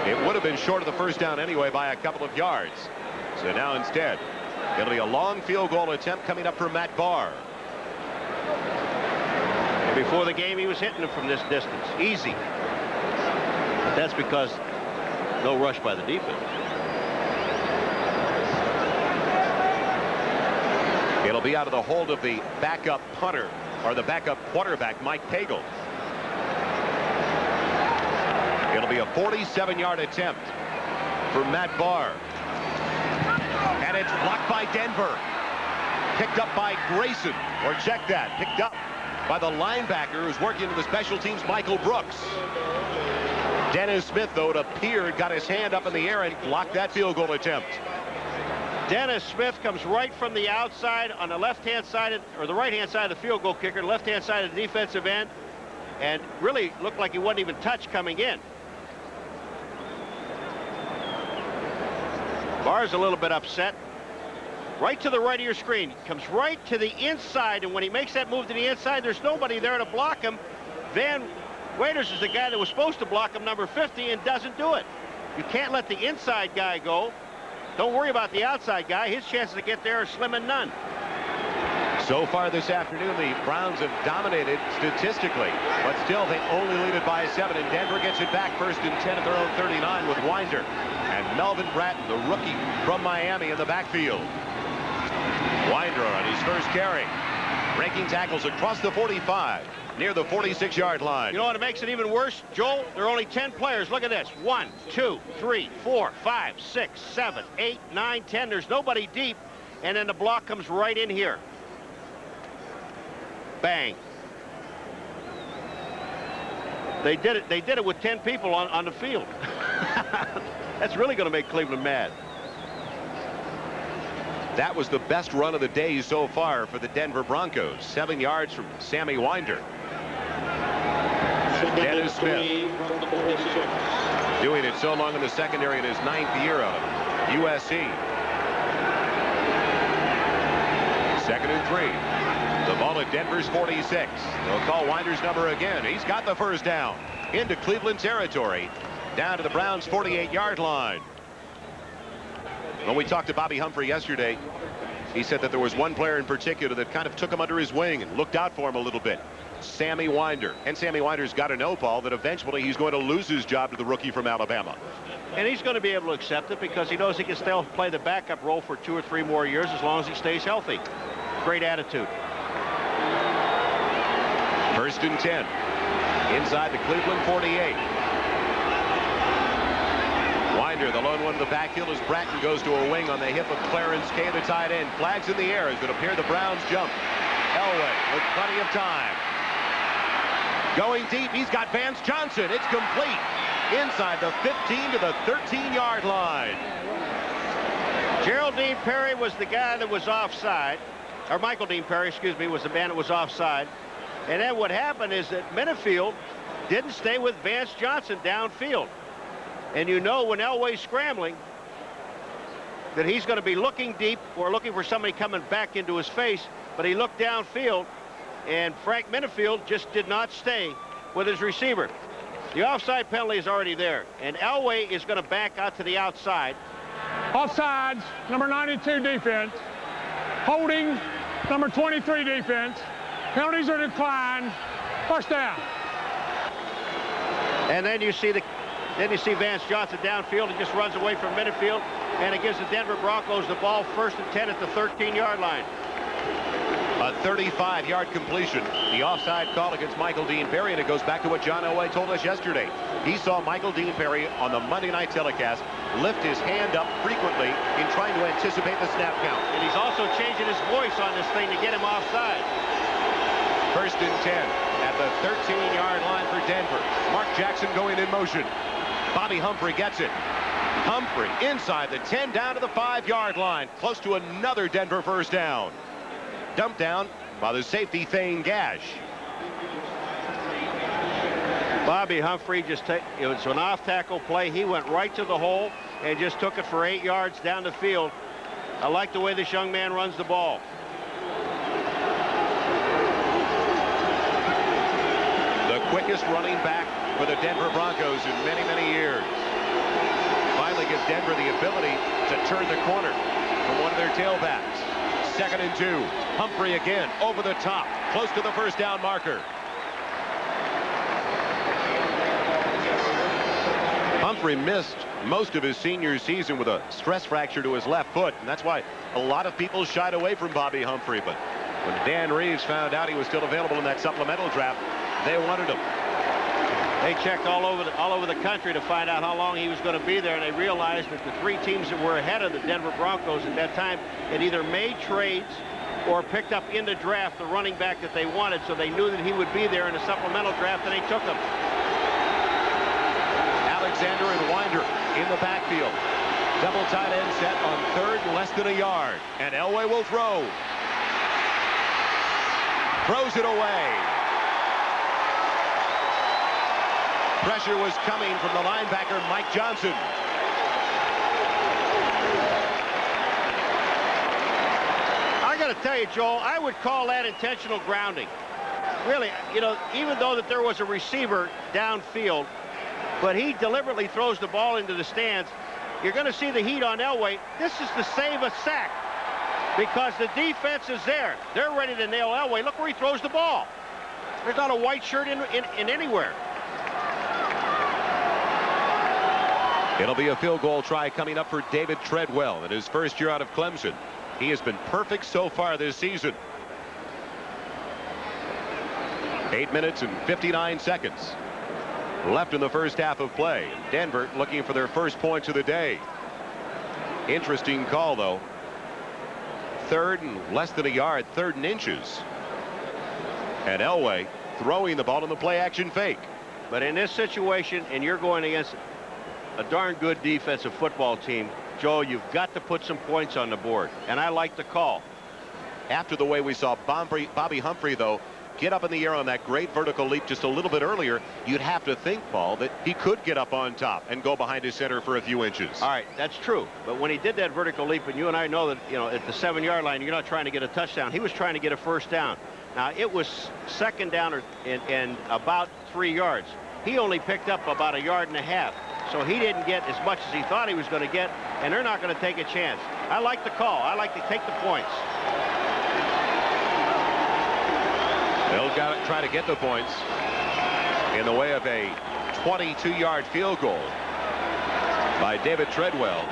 D: It would have been short of the first down anyway by a couple of yards. So now instead, it'll be a long field goal attempt coming up for Matt Barr.
I: And before the game, he was hitting them from this distance. Easy. But that's because no rush by the defense.
D: It'll be out of the hold of the backup punter, or the backup quarterback, Mike Pagel. It'll be a 47-yard attempt for Matt Barr. And it's blocked by Denver. Picked up by Grayson, or check that, picked up by the linebacker who's working in the special teams, Michael Brooks. Dennis Smith, though, it appeared, got his hand up in the air and blocked that field goal attempt.
I: Dennis Smith comes right from the outside on the left-hand side, or the right-hand side of the field goal kicker, left-hand side of the defensive end, and really looked like he wasn't even touched coming in. Barr's a little bit upset. Right to the right of your screen. Comes right to the inside, and when he makes that move to the inside, there's nobody there to block him. Van Waiters is the guy that was supposed to block him, number 50, and doesn't do it. You can't let the inside guy go. Don't worry about the outside guy. His chances to get there are slim and none.
D: So far this afternoon, the Browns have dominated statistically, but still they only lead it by 7, and Denver gets it back 1st and 10 at their own 39 with Winder and Melvin Bratton, the rookie from Miami, in the backfield. Winder on his first carry, breaking tackles across the 45, near the 46-yard line.
I: You know what makes it even worse, Joel? There are only 10 players. Look at this. 1, 2, 3, 4, 5, 6, 7, 8, 9, 10. There's nobody deep, and then the block comes right in here. Bang. They did it with 10 people on the field. That's really going to make Cleveland mad.
D: That was the best run of the day so far for the Denver Broncos. 7 yards from Sammy Winder. And Dennis Smith doing it so long in the secondary in his 9th year out of USC. 2nd and 3. The ball at Denver's 46. They'll call Winder's number again. He's got the first down into Cleveland territory, down to the Browns' 48-yard line. When we talked to Bobby Humphrey yesterday, he said that there was one player in particular that kind of took him under his wing and looked out for him a little bit. Sammy Winder. And Sammy Winder's got to know, Paul, that eventually he's going to lose his job to the rookie from Alabama.
I: And he's going to be able to accept it because he knows he can still play the backup role for 2 or 3 more years as long as he stays healthy. Great attitude.
D: 1st and 10. Inside the Cleveland 48. Winder, the lone one in the backfield, as Bratton goes to a wing on the hip of Clarence Kay, the tight end. Flags in the air as it appeared the Browns jump. Elway with plenty of time. Going deep, he's got Vance Johnson. It's complete. Inside the 15 to the 13-yard line.
I: Geraldine Perry was the guy that was offside. Or Michael Dean Perry, excuse me, was the man that was offside. And then what happened is that Minifield didn't stay with Vance Johnson downfield. And you know when Elway's scrambling that he's going to be looking deep or looking for somebody coming back into his face, but he looked downfield, and Frank Minifield just did not stay with his receiver. The offside penalty is already there, and Elway is going to back out to the outside.
J: Offsides, number 92 defense. Holding, number 23 defense. Penalties are declined. First down.
I: And then you see Vance Johnson downfield and just runs away from midfield, and it gives the Denver Broncos the ball 1st and 10 at the 13-yard line.
D: A 35-yard completion. The offside call against Michael Dean Perry, and it goes back to what John Elway told us yesterday. He saw Michael Dean Perry on the Monday night telecast lift his hand up frequently in trying to anticipate the snap count.
I: And he's also changing his voice on this thing to get him offside.
D: 1st and 10 at the 13-yard line for Denver. Mark Jackson going in motion. Bobby Humphrey gets it. Humphrey inside the 10 down to the 5-yard line. Close to another Denver first down. Dumped down by the safety Thane Gash.
I: Bobby Humphrey it was an off-tackle play. He went right to the hole and just took it for 8 yards down the field. I like the way this young man runs the ball.
D: The quickest running back for the Denver Broncos in many, many years. Finally gives Denver the ability to turn the corner from one of their tailbacks. 2nd and 2. Humphrey again over the top, close to the first down marker. Humphrey missed most of his senior season with a stress fracture to his left foot, and that's why a lot of people shied away from Bobby Humphrey. But when Dan Reeves found out he was still available in that supplemental draft, they wanted him.
I: They checked all over the country to find out how long he was going to be there, and they realized that the 3 teams that were ahead of the Denver Broncos at that time had either made trades or picked up in the draft the running back that they wanted, so they knew that he would be there in the supplemental draft, and they took him.
D: Alexander and Winder in the backfield. Double tight end set on 3rd and less than a yard, and Elway will throw. Throws it away. Pressure was coming from the linebacker, Mike Johnson.
I: I got to tell you, Joel, I would call that intentional grounding. Really, you know, even though that there was a receiver downfield, but he deliberately throws the ball into the stands. You're going to see the heat on Elway. This is to save a sack. because the defense is there. They're ready to nail Elway. Look where he throws the ball. There's not a white shirt in anywhere.
D: It'll be a field goal try coming up for David Treadwell in his first year out of Clemson. He has been perfect so far this season. 8 minutes and 59 seconds left in the first half of play. Denver looking for their first points of the day. Interesting call, though. Third and less than a yard, third and inches. And Elway throwing the ball in the play action fake.
I: But in this situation, and you're going against a darn good defensive football team, Joe, you've got to put some points on the board. And I like the call.
D: After the way we saw Bobby Humphrey, though, get up in the air on that great vertical leap just a little bit earlier, you'd have to think, Paul, that he could get up on top and go behind his center for a few inches.
I: All right, that's true. But when he did that vertical leap, and you and I know that, you know, at the 7-yard line, you're not trying to get a touchdown. He was trying to get a first down. Now, it was second down and about 3 yards. He only picked up about 1.5 yards. So he didn't get as much as he thought he was going to get, and they're not going to take a chance. I like the call. I like to take the points.
D: They'll try to get the points in the way of a 22-yard field goal by David Treadwell.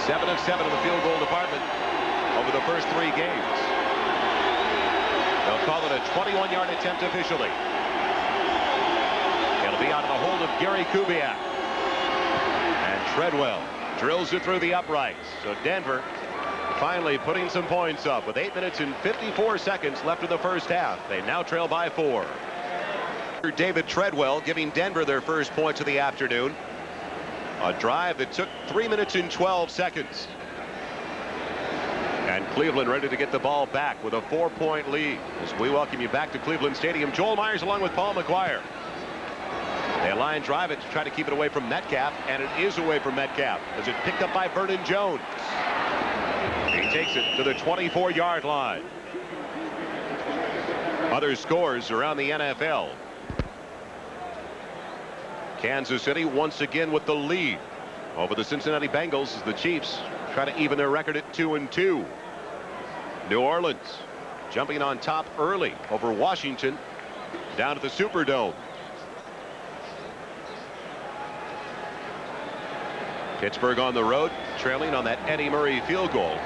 D: 7 of 7 in the field goal department over the first 3 games. They'll call it a 21-yard attempt officially. It'll be out of the hold of Gary Kubiak. And Treadwell drills it through the uprights. So Denver finally putting some points up with 8 minutes and 54 seconds left in the first half. They now trail by 4. David Treadwell giving Denver their first points of the afternoon. A drive that took 3 minutes and 12 seconds. And Cleveland ready to get the ball back with a 4-point lead. As we welcome you back to Cleveland Stadium, Joel Myers along with Paul McGuire. They line drive it to try to keep it away from Metcalf, and it is away from Metcalf as it picked up by Vernon Jones. He takes it to the 24-yard line. Other scores around the NFL. Kansas City once again with the lead over the Cincinnati Bengals as the Chiefs try to even their record at 2-2. New Orleans jumping on top early over Washington down at the Superdome. Pittsburgh on the road trailing on that Eddie Murray field goal.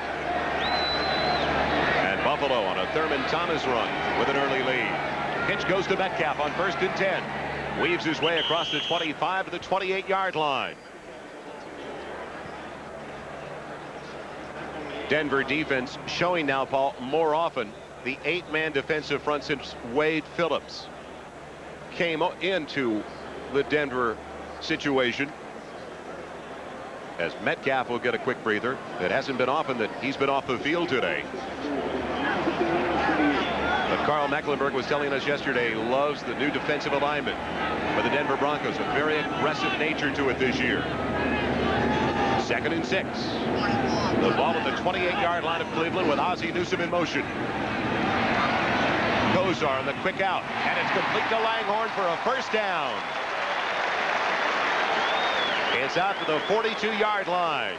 D: And Buffalo on a Thurman Thomas run with an early lead. Pitch goes to Metcalf on 1st and 10. Weaves his way across the 25 to the 28-yard line. Denver defense showing now, Paul, more often the 8-man defensive front since Wade Phillips came into the Denver situation. As Metcalf will get a quick breather. It hasn't been often that he's been off the field today. But Carl Mecklenburg was telling us yesterday he loves the new defensive alignment for the Denver Broncos. A very aggressive nature to it this year. 2nd and 6. The ball at the 28-yard line of Cleveland with Ozzie Newsome in motion. Kosar on the quick out, and it's complete to Langhorne for a first down. It's out to the 42-yard line.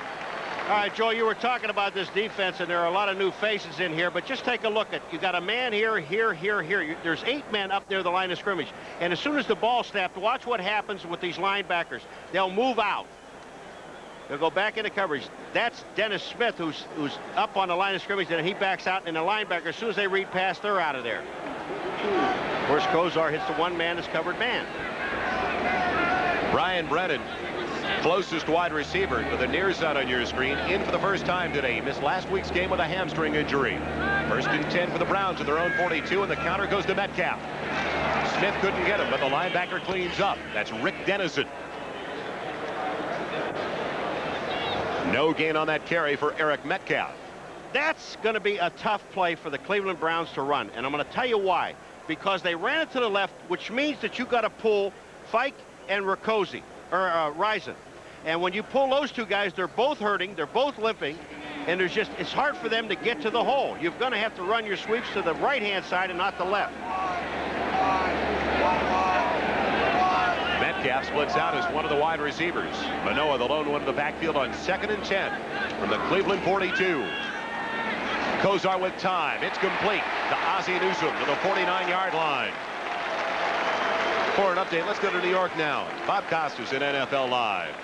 I: All right, Joe, you were talking about this defense, and there are a lot of new faces in here, but just take a look at, you got a man here, here. There's 8 men up near the line of scrimmage. And as soon as the ball snapped, watch what happens with these linebackers. They'll move out. They'll go back into coverage. That's Dennis Smith, who's up on the line of scrimmage, and he backs out, and the linebacker, as soon as they read past, they're out of there. Of course, Kosar hits the one man that's covered man.
D: Brian Brennan, closest wide receiver to the near side on your screen, in for the first time today. He missed last week's game with a hamstring injury. 1st and 10 for the Browns at their own 42, and the counter goes to Metcalf. Smith couldn't get him, but the linebacker cleans up. That's Rick Dennison. No gain on that carry for Eric Metcalf.
I: That's going to be a tough play for the Cleveland Browns to run, and I'm going to tell you why. Because they ran it to the left, which means that you got to pull Fike and Ricozzi, or Rison. And when you pull those 2 guys, they're both hurting, they're both limping, and it's hard for them to get to the hole. You're going to have to run your sweeps to the right-hand side and not the left.
D: Metcalf splits out as one of the wide receivers. Manoa, the lone one in the backfield on 2nd and 10 from the Cleveland 42. Kosar with time. It's complete to Ozzie Newsome to the 49-yard line. For an update, let's go to New York now. Bob Costas in NFL Live.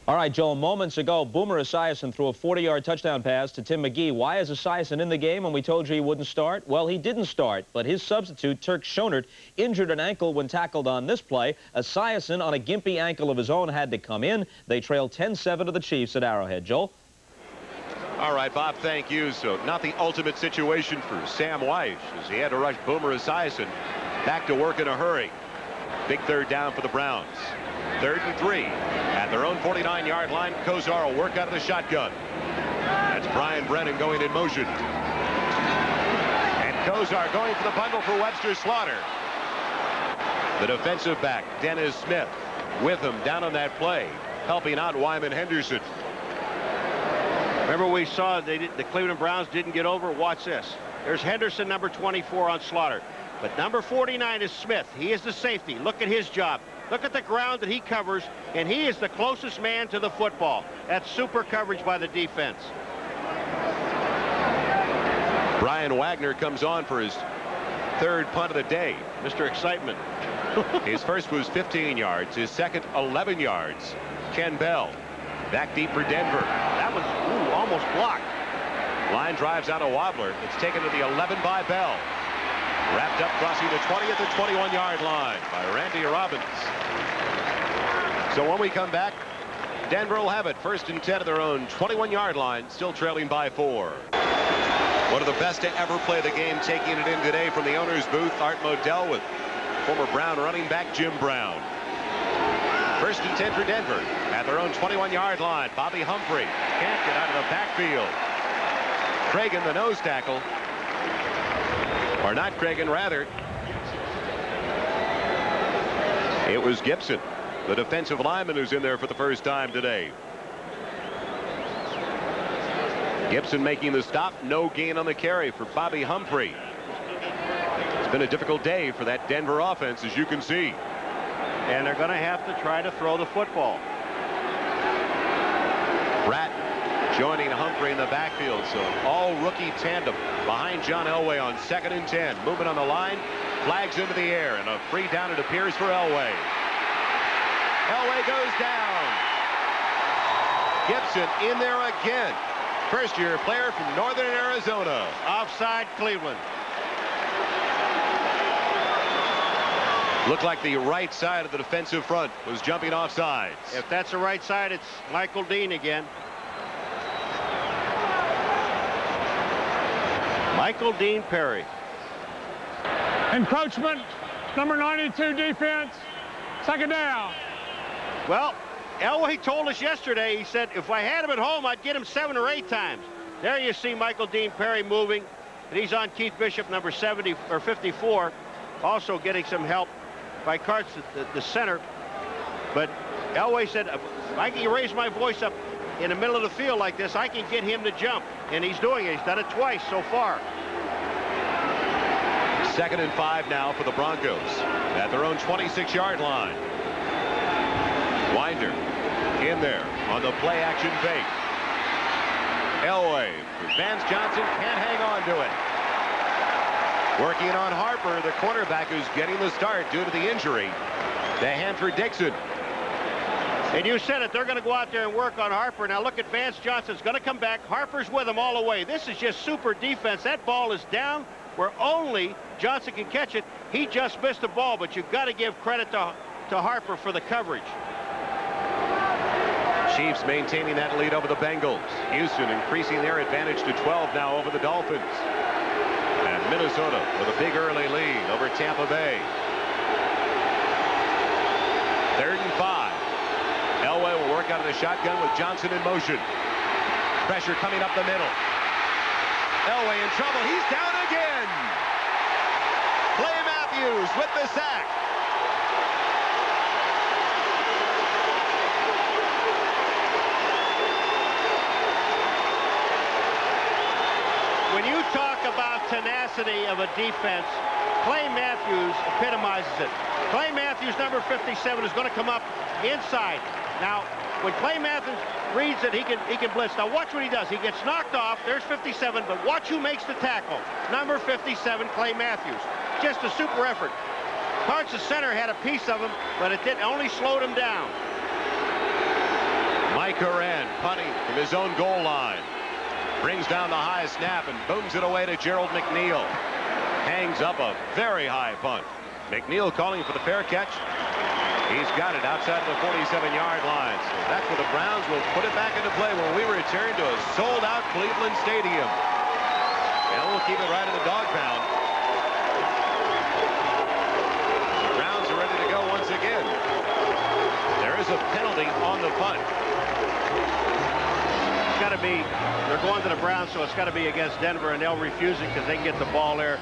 A: All right, Joel, moments ago, Boomer Esiason threw a 40-yard touchdown pass to Tim McGee. Why is Esiason in the game when we told you he wouldn't start? Well, he didn't start, but his substitute, Turk Schonert, injured an ankle when tackled on this play. Esiason, on a gimpy ankle of his own, had to come in. They trailed 10-7 to the Chiefs at Arrowhead. Joel?
D: All right, Bob, thank you. So not the ultimate situation for Sam Weiss, as he had to rush Boomer Esiason back to work in a hurry. Big third down for the Browns. 3rd and 3 at their own 49-yard line. Kosar will work out of the shotgun. That's Brian Brennan going in motion. And Kosar going for the bundle for Webster Slaughter. The defensive back, Dennis Smith, with him down on that play, helping out Wyman Henderson.
I: Remember we saw the Cleveland Browns didn't get over? Watch this. There's Henderson, number 24 on Slaughter. But number 49 is Smith. He is the safety. Look at his job. Look at the ground that he covers, and he is the closest man to the football. That's super coverage by the defense.
D: Brian Wagner comes on for his 3rd punt of the day.
I: Mr. Excitement.
D: His first was 15 yards. His second, 11 yards. Ken Bell back deep for Denver.
I: That was almost blocked.
D: Line drives out a wobbler. It's taken to the 11 by Bell. Wrapped up crossing the 20 at the 21-yard line by Randy Robbins. So when we come back, Denver will have it 1st and 10 at their own 21-yard line, still trailing by 4. One of the best to ever play the game, taking it in today from the owner's booth, Art Modell, with former Brown running back Jim Brown. 1st and 10 for Denver at their own 21-yard line. Bobby Humphrey can't get out of the backfield. Cragen, the nose tackle. Or not Cragen, rather. It was Gibson, the defensive lineman, who's in there for the first time today. Gibson making the stop. No gain on the carry for Bobby Humphrey. It's been a difficult day for that Denver offense, as you can see.
I: And they're going to have to try to throw the football.
D: Bratton joining Humphrey in the backfield. So all rookie tandem behind John Elway on 2nd and 10. Movement on the line. Flags into the air. And a free down, it appears, for Elway. Elway goes down. Gibson in there again. First-year player from Northern Arizona.
I: Offside, Cleveland.
D: Looked like the right side of the defensive front was jumping off sides.
I: If that's the right side, it's Michael Dean again. Michael Dean Perry.
J: Encroachment, number 92 defense, 2nd down.
I: Well, Elway told us yesterday, he said, if I had him at home, I'd get him 7 or 8 times. There you see Michael Dean Perry moving, and he's on Keith Bishop, number 70 or 54, also getting some help by Karts at the center. But Elway said, if I can raise my voice up in the middle of the field like this, I can get him to jump. And he's doing it. He's done it twice so far.
D: 2nd and 5 now for the Broncos at their own 26-yard line. Winder in there on the play action fake. Elway, Vance Johnson can't hang on to it. Working on Harper, the cornerback, who's getting the start due to the injury. The hand for Dixon.
I: And you said it, they're going to go out there and work on Harper. Now look at Vance Johnson's going to come back. Harper's with him all the way. This is just super defense. That ball is down where only Johnson can catch it. He just missed the ball, but you've got to give credit to Harper for the coverage.
D: Chiefs maintaining that lead over the Bengals. Houston increasing their advantage to 12 now over the Dolphins. And Minnesota with a big early lead over Tampa Bay. 3rd and 5. Elway will work out of the shotgun with Johnson in motion. Pressure coming up the middle. Elway in trouble. He's down again. Clay Matthews with the sack.
I: When you talk about tenacity of a defense, Clay Matthews epitomizes it. Clay Matthews, number 57, is going to come up inside. Now, when Clay Matthews reads it, he can blitz. Now, watch what he does. He gets knocked off. There's 57, but watch who makes the tackle. Number 57, Clay Matthews. Just a super effort. Parts of center had a piece of him, but it only slowed him down.
D: Mike Horan punting from his own goal line. Brings down the high snap and booms it away to Gerald McNeil. Hangs up a very high punt. McNeil calling for the fair catch. He's got it outside the 47-yard line. So that's where the Browns will put it back into play when we return to a sold-out Cleveland Stadium. And we'll keep it right in the Dawg Pound. The Browns are ready to go once again. There is a penalty on the punt.
I: It's got to be, they're going to the Browns, so it's got to be against Denver, and they'll refuse it because they can get the ball there.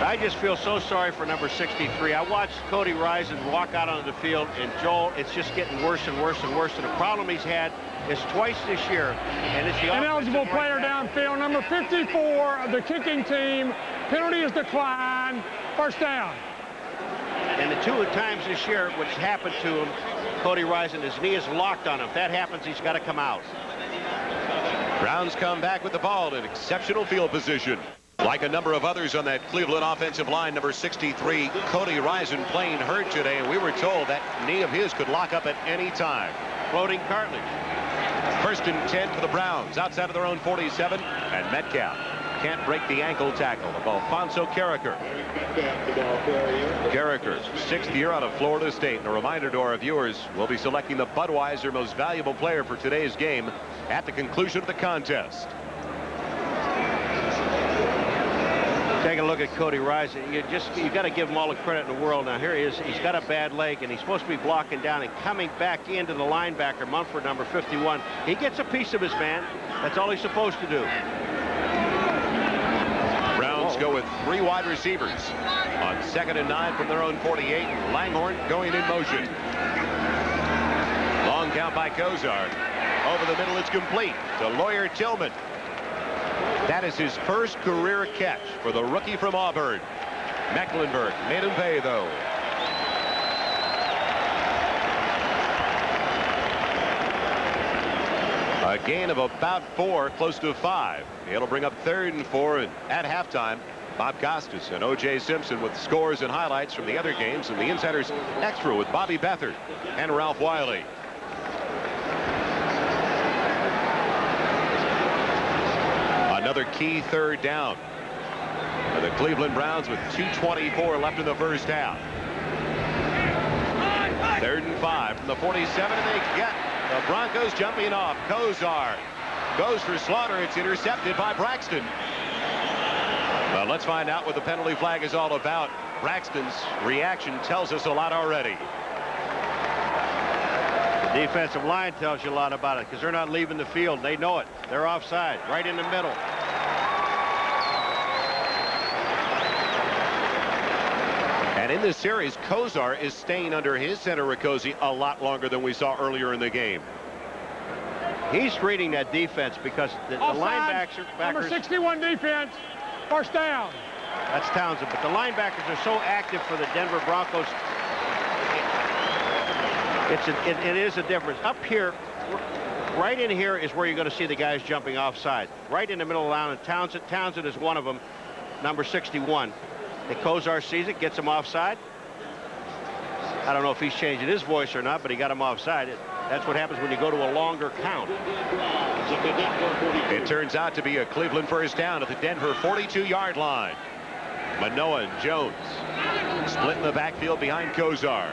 I: I just feel so sorry for number 63. I watched Cody Rison walk out onto the field, and Joel, it's just getting worse and worse and worse. And the problem he's had is twice this year, and it's the
J: ineligible player downfield, number 54 of the kicking team. Penalty is declined. First down.
I: And the 2 times this year, which happened to him, Cody Rison, his knee is locked on him. If that happens, he's got to come out.
D: Browns come back with the ball in exceptional field position. Like a number of others on that Cleveland offensive line, number 63, Cody Rison, playing hurt today, and we were told that knee of his could lock up at any time.
I: Floating cartilage.
D: 1st and 10 for the Browns, outside of their own 47, and Metcalf can't break the ankle tackle of Alfonso Carricker. Carricker, 6th year out of Florida State. And a reminder to our viewers, we'll be selecting the Budweiser most valuable player for today's game at the conclusion of the contest.
I: Take a look at Cody Rison. You got to give him all the credit in the world. Now here he is. He's got a bad leg, and he's supposed to be blocking down and coming back into the linebacker, Mumford, number 51. He gets a piece of his man. That's all he's supposed to do.
D: Browns go with 3 wide receivers on 2nd and 9 from their own 48. Langhorn going in motion. Long count by Kosar. Over the middle, it's complete to Lawyer Tillman. That is his first career catch for the rookie from Auburn. Mecklenburg made him pay, though. A gain of about 4, close to 5. It'll bring up 3rd and 4, and at halftime, Bob Costas and O.J. Simpson with scores and highlights from the other games, and the Insiders Extra with Bobby Beathard and Ralph Wiley. Another key 3rd down for the Cleveland Browns with 2:24 left in the first half. 3rd and 5 from the 47, and they get the Broncos jumping off. Kosar goes for Slaughter. It's intercepted by Braxton. Well, let's find out what the penalty flag is all about. Braxton's reaction tells us a lot already.
I: The defensive line tells you a lot about it because they're not leaving the field. They know it. They're offside, right in the middle.
D: And in this series, Kosar is staying under his center, Riccozzi, a lot longer than we saw earlier in the game.
I: He's reading that defense because the linebackers...
J: Number 61 defense. First down.
I: That's Townsend. But the linebackers are so active for the Denver Broncos. It is a difference. Up here, right in here is where you're going to see the guys jumping offside. Right in the middle of the line. And Townsend is one of them, number 61. The Kosar sees it, gets him offside. I don't know if he's changing his voice or not, but he got him offside. That's what happens when you go to a longer count.
D: It turns out to be a Cleveland first down at the Denver 42-yard line. Manoa and Jones split in the backfield behind Kosar.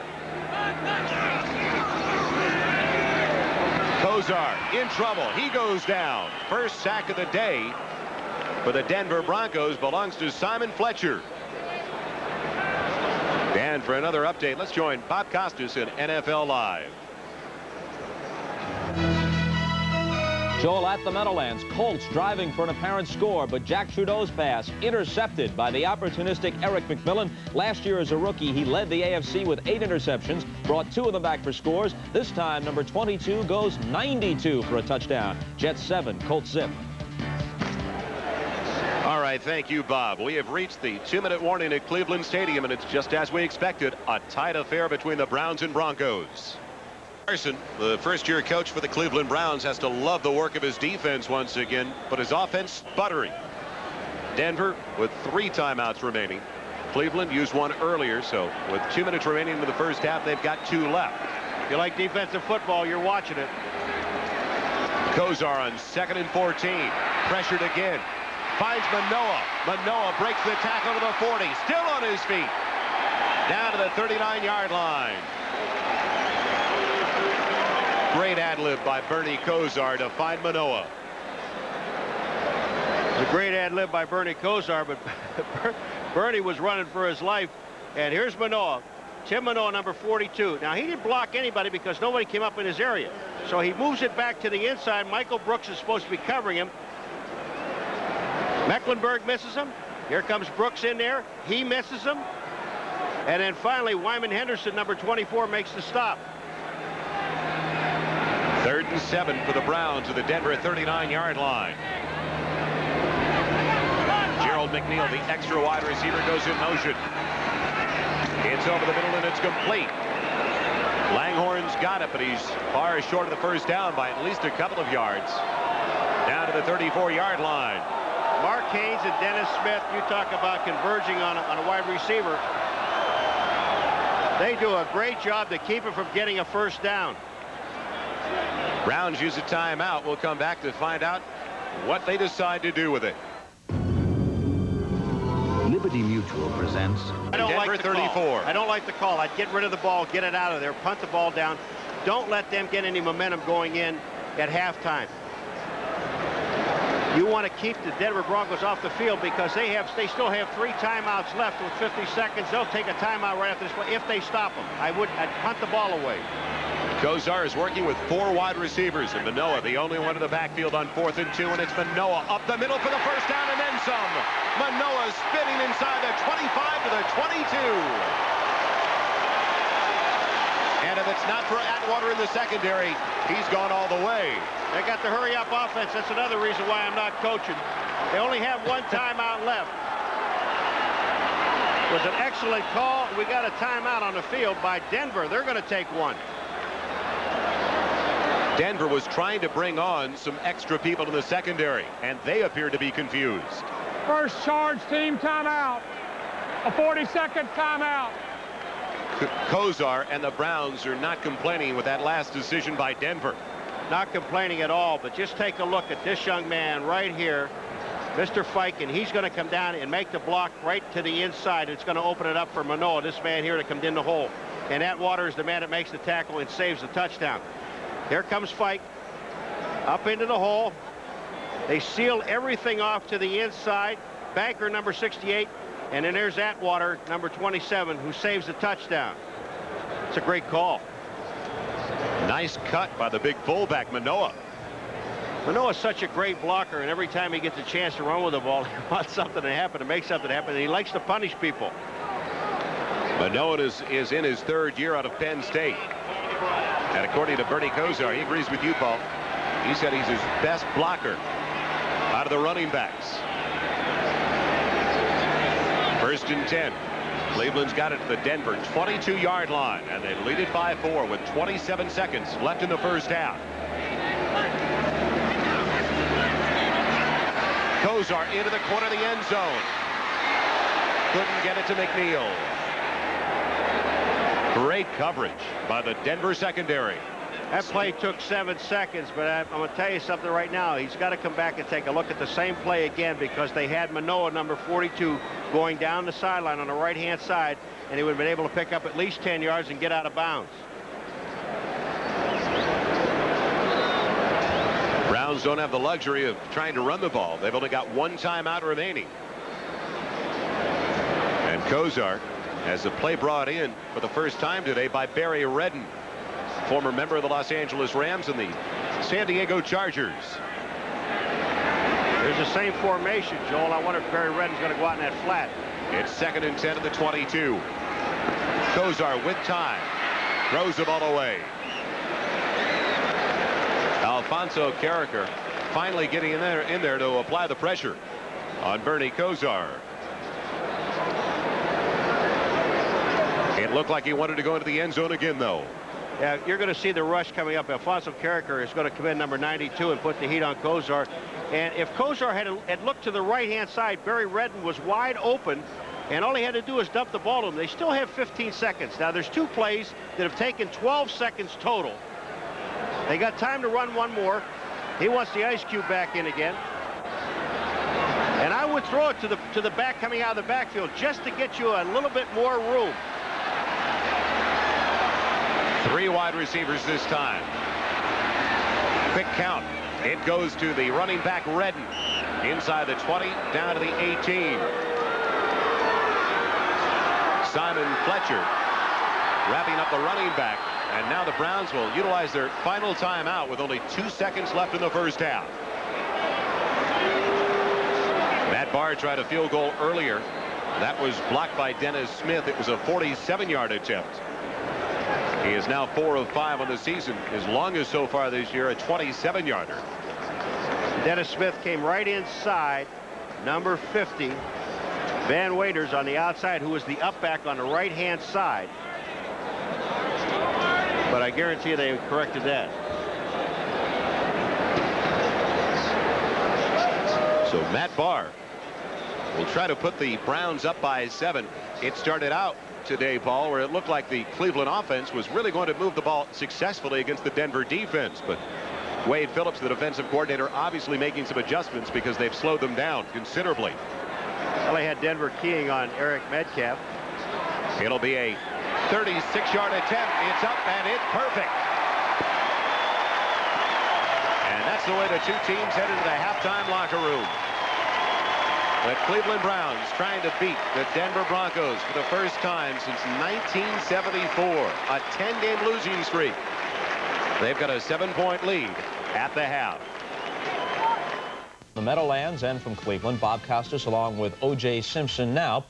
D: Kosar in trouble. He goes down. First sack of the day for the Denver Broncos belongs to Simon Fletcher. And for another update, let's join Bob Costas in NFL Live.
A: Joel, at the Meadowlands, Colts driving for an apparent score, but Jack Trudeau's pass intercepted by the opportunistic Eric McMillan. Last year as a rookie, he led the AFC with 8 interceptions, brought 2 of them back for scores. This time, number 22 goes 92 for a touchdown. Jets 7, Colts zip.
D: All right. right, thank you, Bob. We have reached the 2-minute warning at Cleveland Stadium, and it's just as we expected, a tight affair between the Browns and Broncos. Carson, the first-year coach for the Cleveland Browns, has to love the work of his defense once again, but his offense sputtering. Denver with 3 timeouts remaining. Cleveland used 1 earlier, so with 2 minutes remaining in the first half, they've got 2 left.
I: If you like defensive football, you're watching it.
D: Kosar on 2nd and 14. Pressured again. Finds Manoah. Manoah breaks the tackle to the 40. Still on his feet. Down to the 39-yard line. Great ad-lib by Bernie Kosar to find Manoah.
I: It's a great ad-lib by Bernie Kosar, but Bernie was running for his life. And here's Manoah. Tim Manoah, number 42. Now, he didn't block anybody because nobody came up in his area. So he moves it back to the inside. Michael Brooks is supposed to be covering him. Mecklenburg misses him. Here comes Brooks in there. He misses him. And then finally, Wyman Henderson, number 24, makes the stop.
D: 3rd and 7 for the Browns at the Denver 39-yard line. Gerald McNeil, the extra wide receiver, goes in motion. It's over the middle and it's complete. Langhorn's got it, but he's far short of the first down by at least a couple of yards. Down to the 34-yard line.
I: Mark Haynes and Dennis Smith, you talk about converging on a wide receiver. They do a great job to keep him from getting a first down.
D: Browns use a timeout. We'll come back to find out what they decide to do with it.
K: Liberty Mutual presents
D: Denver 34.
I: I don't like the call. I'd get rid of the ball, get it out of there, punt the ball down. Don't let them get any momentum going in at halftime. You want to keep the Denver Broncos off the field because they still have 3 timeouts left with 50 seconds. They'll take a timeout right after this play if they stop them. I'd punt the ball away.
D: Kosar is working with 4 wide receivers, and Manoah the only one in the backfield on 4th and 2, and it's Manoah up the middle for the first down and then some. Manoah spinning inside the 25 to the 22. And if it's not for Atwater in the secondary, he's gone all the way.
I: They got the hurry-up offense. That's another reason why I'm not coaching. They only have 1 timeout left. It was an excellent call. We got a timeout on the field by Denver. They're going to take 1.
D: Denver was trying to bring on some extra people in the secondary, and they appear to be confused.
J: First charge team timeout. A 40-second timeout.
D: Kosar and the Browns are not complaining with that last decision by Denver.
I: Not complaining at all, but just take a look at this young man right here, Mr. Fike, and he's going to come down and make the block right to the inside. It's going to open it up for Manoah, this man here, to come in the hole. And Atwater is the man that makes the tackle and saves the touchdown. Here comes Fike up into the hole. They seal everything off to the inside. Banker, number 68, and then there's Atwater, number 27, who saves the touchdown. It's a great call.
D: Nice cut by the big fullback, Manoah.
I: Manoah's such a great blocker, and every time he gets a chance to run with the ball, he wants something to happen, to make something happen, and he likes to punish people.
D: Manoah is in his 3rd year out of Penn State. And according to Bernie Kosar, he agrees with you, Paul. He said he's his best blocker out of the running backs. 1st and 10. Cleveland's got it at the Denver 22-yard line, and they lead it by 4 with 27 seconds left in the first half. Kosar into the corner of the end zone. Couldn't get it to McNeil. Great coverage by the Denver secondary.
I: That play took 7 seconds, but I'm going to tell you something right now. He's got to come back and take a look at the same play again, because they had Manoah, number 42, going down the sideline on the right-hand side, and he would have been able to pick up at least 10 yards and get out of bounds.
D: Browns don't have the luxury of trying to run the ball. They've only got 1 timeout remaining. And Kosar has a play brought in for the first time today by Barry Redden, former member of the Los Angeles Rams and the San Diego Chargers.
I: There's the same formation, Joel. I wonder if Barry Redden's going to go out in that flat.
D: It's 2nd and 10 at the 22. Kosar with time. Throws the ball away. Alfonso Carricker finally getting in there to apply the pressure. on Bernie Kosar. It looked like he wanted to go into the end zone again, though.
I: Yeah, you're going to see the rush coming up. Alfonso Carricker is going to come in number 92 and put the heat on Kosar. And if Kosar had looked to the right-hand side, Barry Redden was wide open, and all he had to do was dump the ball to him. They still have 15 seconds. Now, there's 2 plays that have taken 12 seconds total. They got time to run one more. He wants the ice cube back in again. And I would throw it to the back coming out of the backfield just to get you a little bit more room.
D: 3 wide receivers this time. Quick count. It goes to the running back Redden. Inside the 20, down to the 18. Simon Fletcher wrapping up the running back. And now the Browns will utilize their final timeout with only 2 seconds left in the first half. Matt Barr tried a field goal earlier. That was blocked by Dennis Smith. It was a 47-yard attempt. He is now 4 of 5 on the season. His longest so far this year, a 27-yarder.
I: Dennis Smith came right inside number 50. Van Waiters on the outside, who was the up back on the right-hand side. But I guarantee you they corrected that.
D: So Matt Barr will try to put the Browns up by 7. It started out today, Paul, where it looked like the Cleveland offense was really going to move the ball successfully against the Denver defense. But Wade Phillips, the defensive coordinator, obviously making some adjustments because they've slowed them down considerably.
I: Well, they had Denver keying on Eric Metcalf.
D: It'll be a 36-yard attempt. It's up and it's perfect. And that's the way the 2 teams head into the halftime locker room. The Cleveland Browns trying to beat the Denver Broncos for the first time since 1974. A 10-game losing streak. They've got a 7-point lead at the half.
A: The Meadowlands and from Cleveland, Bob Costas along with O.J. Simpson. Now,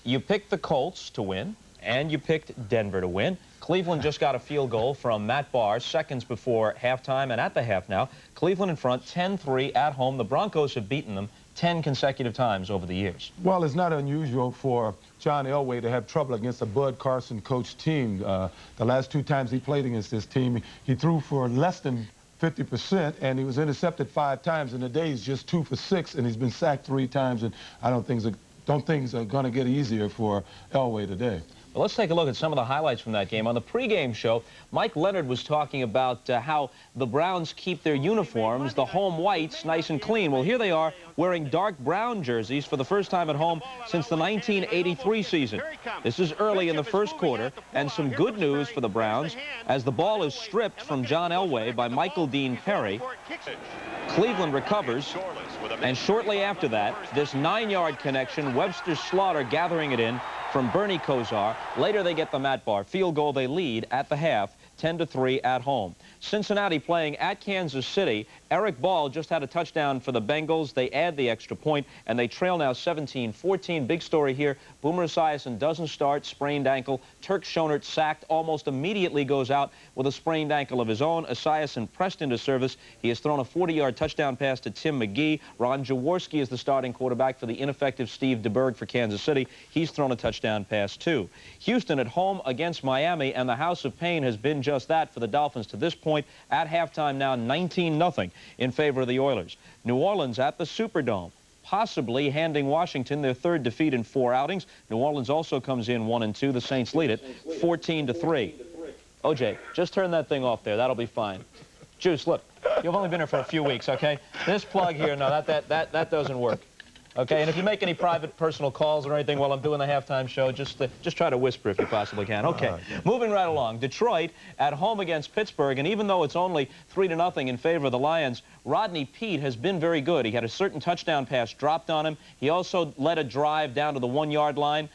A: you picked the Colts to win, and you picked Denver to win. Cleveland just got a field goal from Matt Barr seconds before halftime, and at the half now, Cleveland in front 10-3 at home. The Broncos have beaten them 10 consecutive times over the years.
B: Well, it's not unusual for John Elway to have trouble against a Bud Carson coached team. The last 2 times he played against this team, he threw for less than 50%, and he was intercepted 5 times. In the day, he's just 2 for 6, and he's been sacked 3 times, and I don't think things are going to get easier for Elway today.
A: Well, let's take a look at some of the highlights from that game. On the pregame show, Mike Leonard was talking about how the Browns keep their uniforms, the home whites, nice and clean. Well, here they are wearing dark brown jerseys for the first time at home since the 1983 season. This is early in the first quarter, and some good news for the Browns as the ball is stripped from John Elway by Michael Dean Perry. Cleveland recovers, and shortly after that, this 9-yard connection, Webster Slaughter gathering it in from Bernie Kosar. Later they get the Matt Barr field goal. They lead at the half 10-3 at home. Cincinnati playing at Kansas City. Eric Ball just had a touchdown for the Bengals. They add the extra point, and they trail now 17-14. Big story here. Boomer Esiason doesn't start, sprained ankle. Turk Schonert sacked, almost immediately goes out with a sprained ankle of his own. Esiason pressed into service. He has thrown a 40-yard touchdown pass to Tim McGee. Ron Jaworski is the starting quarterback for the ineffective Steve DeBerg for Kansas City. He's thrown a touchdown pass, too. Houston at home against Miami, and the House of Pain has been just that for the Dolphins to this point. At halftime now, 19-0 in favor of the Oilers. New Orleans at the Superdome, possibly handing Washington their 3rd defeat in 4 outings. New Orleans also comes in 1-2. The Saints lead it 14-3. OJ, just turn that thing off there. That'll be fine. Juice, look, you've only been here for a few weeks, okay? This plug here, no, that doesn't work. Okay, and if you make any private personal calls or anything while I'm doing the halftime show, just try to whisper if you possibly can. Okay, moving right along. Detroit at home against Pittsburgh, and even though it's only 3-0 in favor of the Lions, Rodney Peete has been very good. He had a certain touchdown pass dropped on him. He also led a drive down to the 1-yard line.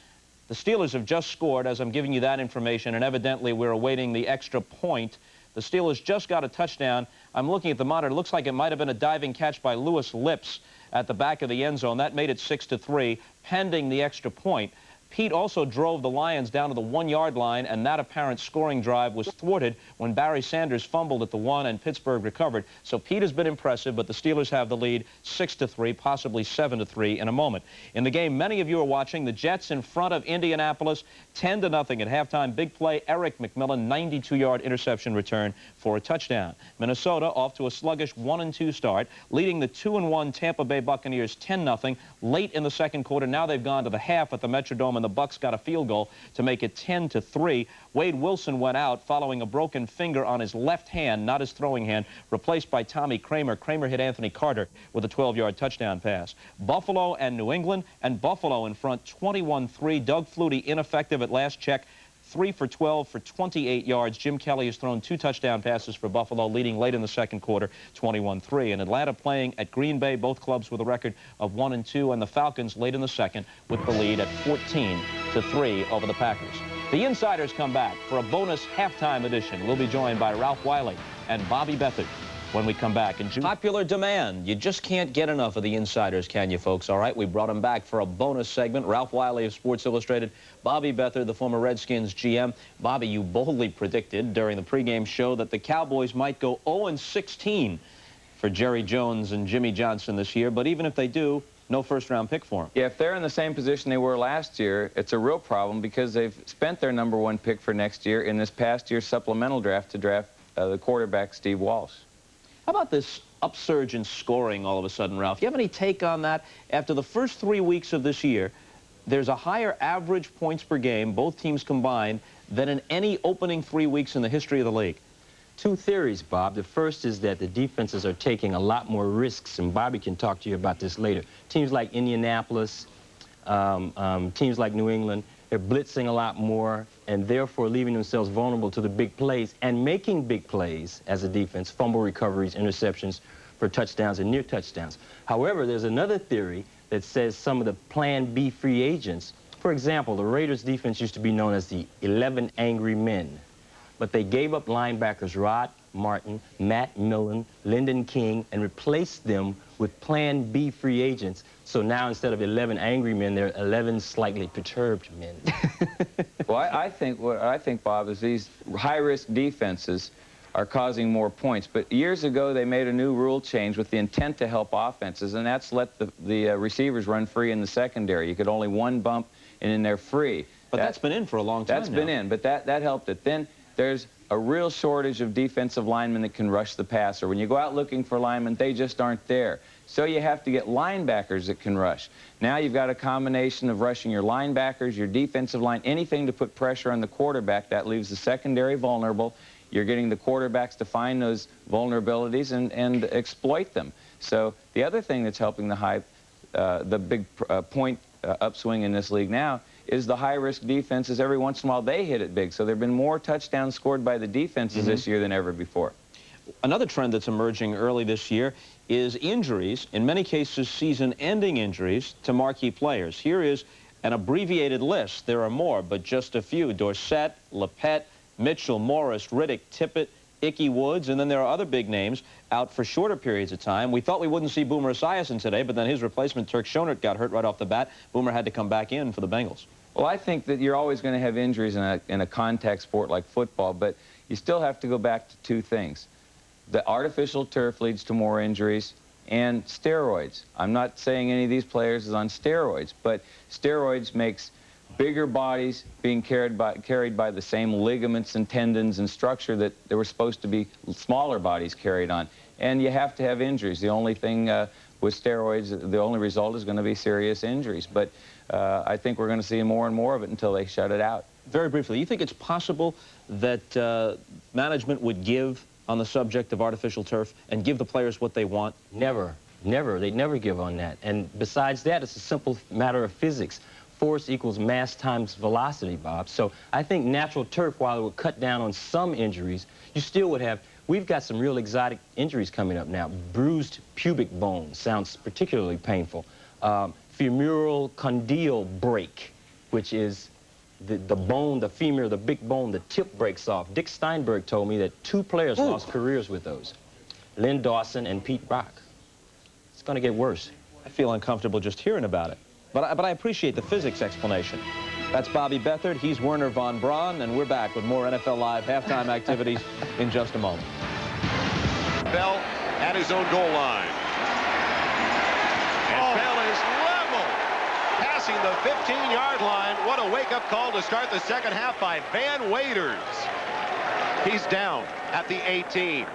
A: The Steelers have just scored, as I'm giving you that information, and evidently we're awaiting the extra point. The Steelers just got a touchdown. I'm looking at the monitor. It looks like it might have been a diving catch by Lewis Lips at the back of the end zone. That made it 6-3, pending the extra point. Pete also drove the Lions down to the 1-yard line, and that apparent scoring drive was thwarted when Barry Sanders fumbled at the 1 and Pittsburgh recovered. So Pete has been impressive, but the Steelers have the lead 6-3, possibly 7-3 in a moment. In the game many of you are watching, the Jets in front of Indianapolis 10-0 at halftime. Big play, Eric McMillan, 92-yard interception return for a touchdown. Minnesota off to a sluggish 1-2 start, leading the 2-1 Tampa Bay Buccaneers 10-0 late in the second quarter. Now they've gone to the half at the Metrodome, and the Bucs got a field goal to make it 10-3. Wade Wilson went out following a broken finger on his left hand, not his throwing hand, replaced by Tommy Kramer. Kramer hit Anthony Carter with a 12-yard touchdown pass. Buffalo and New England, and Buffalo in front 21-3. Doug Flutie ineffective at last check. 3 for 12 for 28 yards. Jim Kelly has thrown 2 touchdown passes for Buffalo, leading late in the second quarter, 21-3. And Atlanta playing at Green Bay, both clubs with a record of 1-2, and the Falcons late in the second with the lead at 14-3 over the Packers. The Insiders come back for a bonus halftime edition. We'll be joined by Ralph Wiley and Bobby Beathard when we come back. And popular demand. You just can't get enough of the Insiders, can you, folks? All right, we brought them back for a bonus segment. Ralph Wiley of Sports Illustrated, Bobby Beathard, the former Redskins GM. Bobby, you boldly predicted during the pregame show that the Cowboys might go 0-16 for Jerry Jones and Jimmy Johnson this year, but even if they do, no first-round pick for them.
L: Yeah, if they're in the same position they were last year, it's a real problem because they've spent their #1 pick for next year in this past year's supplemental draft to draft the quarterback Steve Walsh.
A: How about this upsurge in scoring all of a sudden, Ralph? You have any take on that? After the first 3 weeks of this year, there's a higher average points per game, both teams combined, than in any opening 3 weeks in the history of the league.
M: Two theories, Bob. The first is that the defenses are taking a lot more risks, and Bobby can talk to you about this later. Teams like Indianapolis, teams like New England, they're blitzing a lot more and therefore leaving themselves vulnerable to the big plays and making big plays as a defense, fumble recoveries, interceptions for touchdowns and near touchdowns. However, there's another theory that says some of the Plan B free agents, for example, the Raiders defense used to be known as the 11 Angry Men, but they gave up linebackers Rod Martin, Matt Millen, Lyndon King, and replaced them with Plan B free agents. So now instead of 11 angry men, there are 11 slightly perturbed men.
L: Well, what I think, Bob, is these high-risk defenses are causing more points. But years ago, they made a new rule change with the intent to help offenses, and that's let the receivers run free in the secondary. You could only one bump, and then they're free.
A: But that's been in for a long time
L: That's been in, but that helped it. Then there's a real shortage of defensive linemen that can rush the passer. When you go out looking for linemen, they just aren't there. So you have to get linebackers that can rush. Now you've got a combination of rushing your linebackers, your defensive line, anything to put pressure on the quarterback. That leaves the secondary vulnerable. You're getting the quarterbacks to find those vulnerabilities and exploit them. So the other thing that's helping the big point upswing in this league now is the high-risk defenses. Every once in a while, they hit it big. So there have been more touchdowns scored by the defenses this year than ever before.
A: Another trend that's emerging early this year is injuries, in many cases season-ending injuries, to marquee players. Here is an abbreviated list. There are more, but just a few. Dorsett, Lepet, Mitchell, Morris, Riddick, Tippett, Ickey Woods, and then there are other big names out for shorter periods of time. We thought we wouldn't see Boomer Esiason today, but then his replacement, Turk Schonert, got hurt right off the bat. Boomer had to come back in for the Bengals.
L: Well, I think that you're always going to have injuries in a contact sport like football, but you still have to go back to two things. The artificial turf leads to more injuries, and steroids. I'm not saying any of these players is on steroids, but steroids makes bigger bodies being carried by the same ligaments and tendons and structure that there were supposed to be smaller bodies carried on. And you have to have injuries. The only thing with steroids, the only result is going to be serious injuries. But I think we're going to see more and more of it until they shut it out.
A: Very briefly, you think it's possible that management would give on the subject of artificial turf and give the players what they want?
M: Never. Never. They'd never give on that. And besides that, it's a simple matter of physics. Force equals mass times velocity, Bob. So I think natural turf, while it would cut down on some injuries, you still would have. We've got some real exotic injuries coming up now. Bruised pubic bone sounds particularly painful. Femoral condyle break, which is the bone, the femur, the big bone, the tip breaks off. Dick Steinberg told me that 2 players lost careers with those. Lynn Dawson and Pete Rock. It's going to get worse.
A: I feel uncomfortable just hearing about it. But I appreciate the physics explanation. That's Bobby Beathard. He's Werner von Braun, and we're back with more NFL Live halftime activities in just a moment.
D: Bell at his own goal line. And Bell is level, passing the 15-yard line. What a wake-up call to start the second half by Van Waders. He's down at the 18.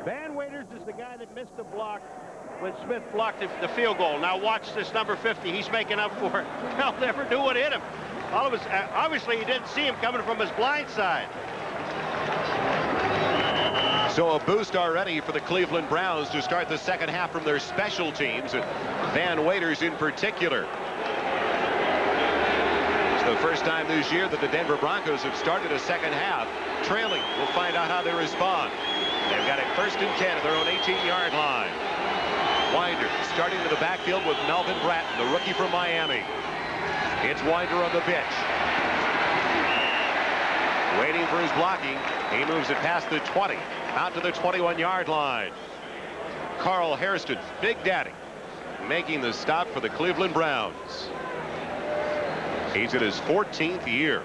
I: Van Waders is the guy that missed the block when Smith blocked the field goal. Now watch this number 50. He's making up for it. They'll never knew what hit him. All of us, obviously, he didn't see him coming from his blind side.
D: So a boost already for the Cleveland Browns to start the second half from their special teams, and Van Waders in particular. It's the first time this year that the Denver Broncos have started a second half trailing. We'll find out how they respond. They've got it 1st and 10 at their own 18-yard line. Winder starting to the backfield with Melvin Bratton, the rookie from Miami. It's Winder on the pitch. Waiting for his blocking. He moves it past the 20, out to the 21-yard line. Carl Hairston, Big Daddy, making the stop for the Cleveland Browns. He's in his 14th year.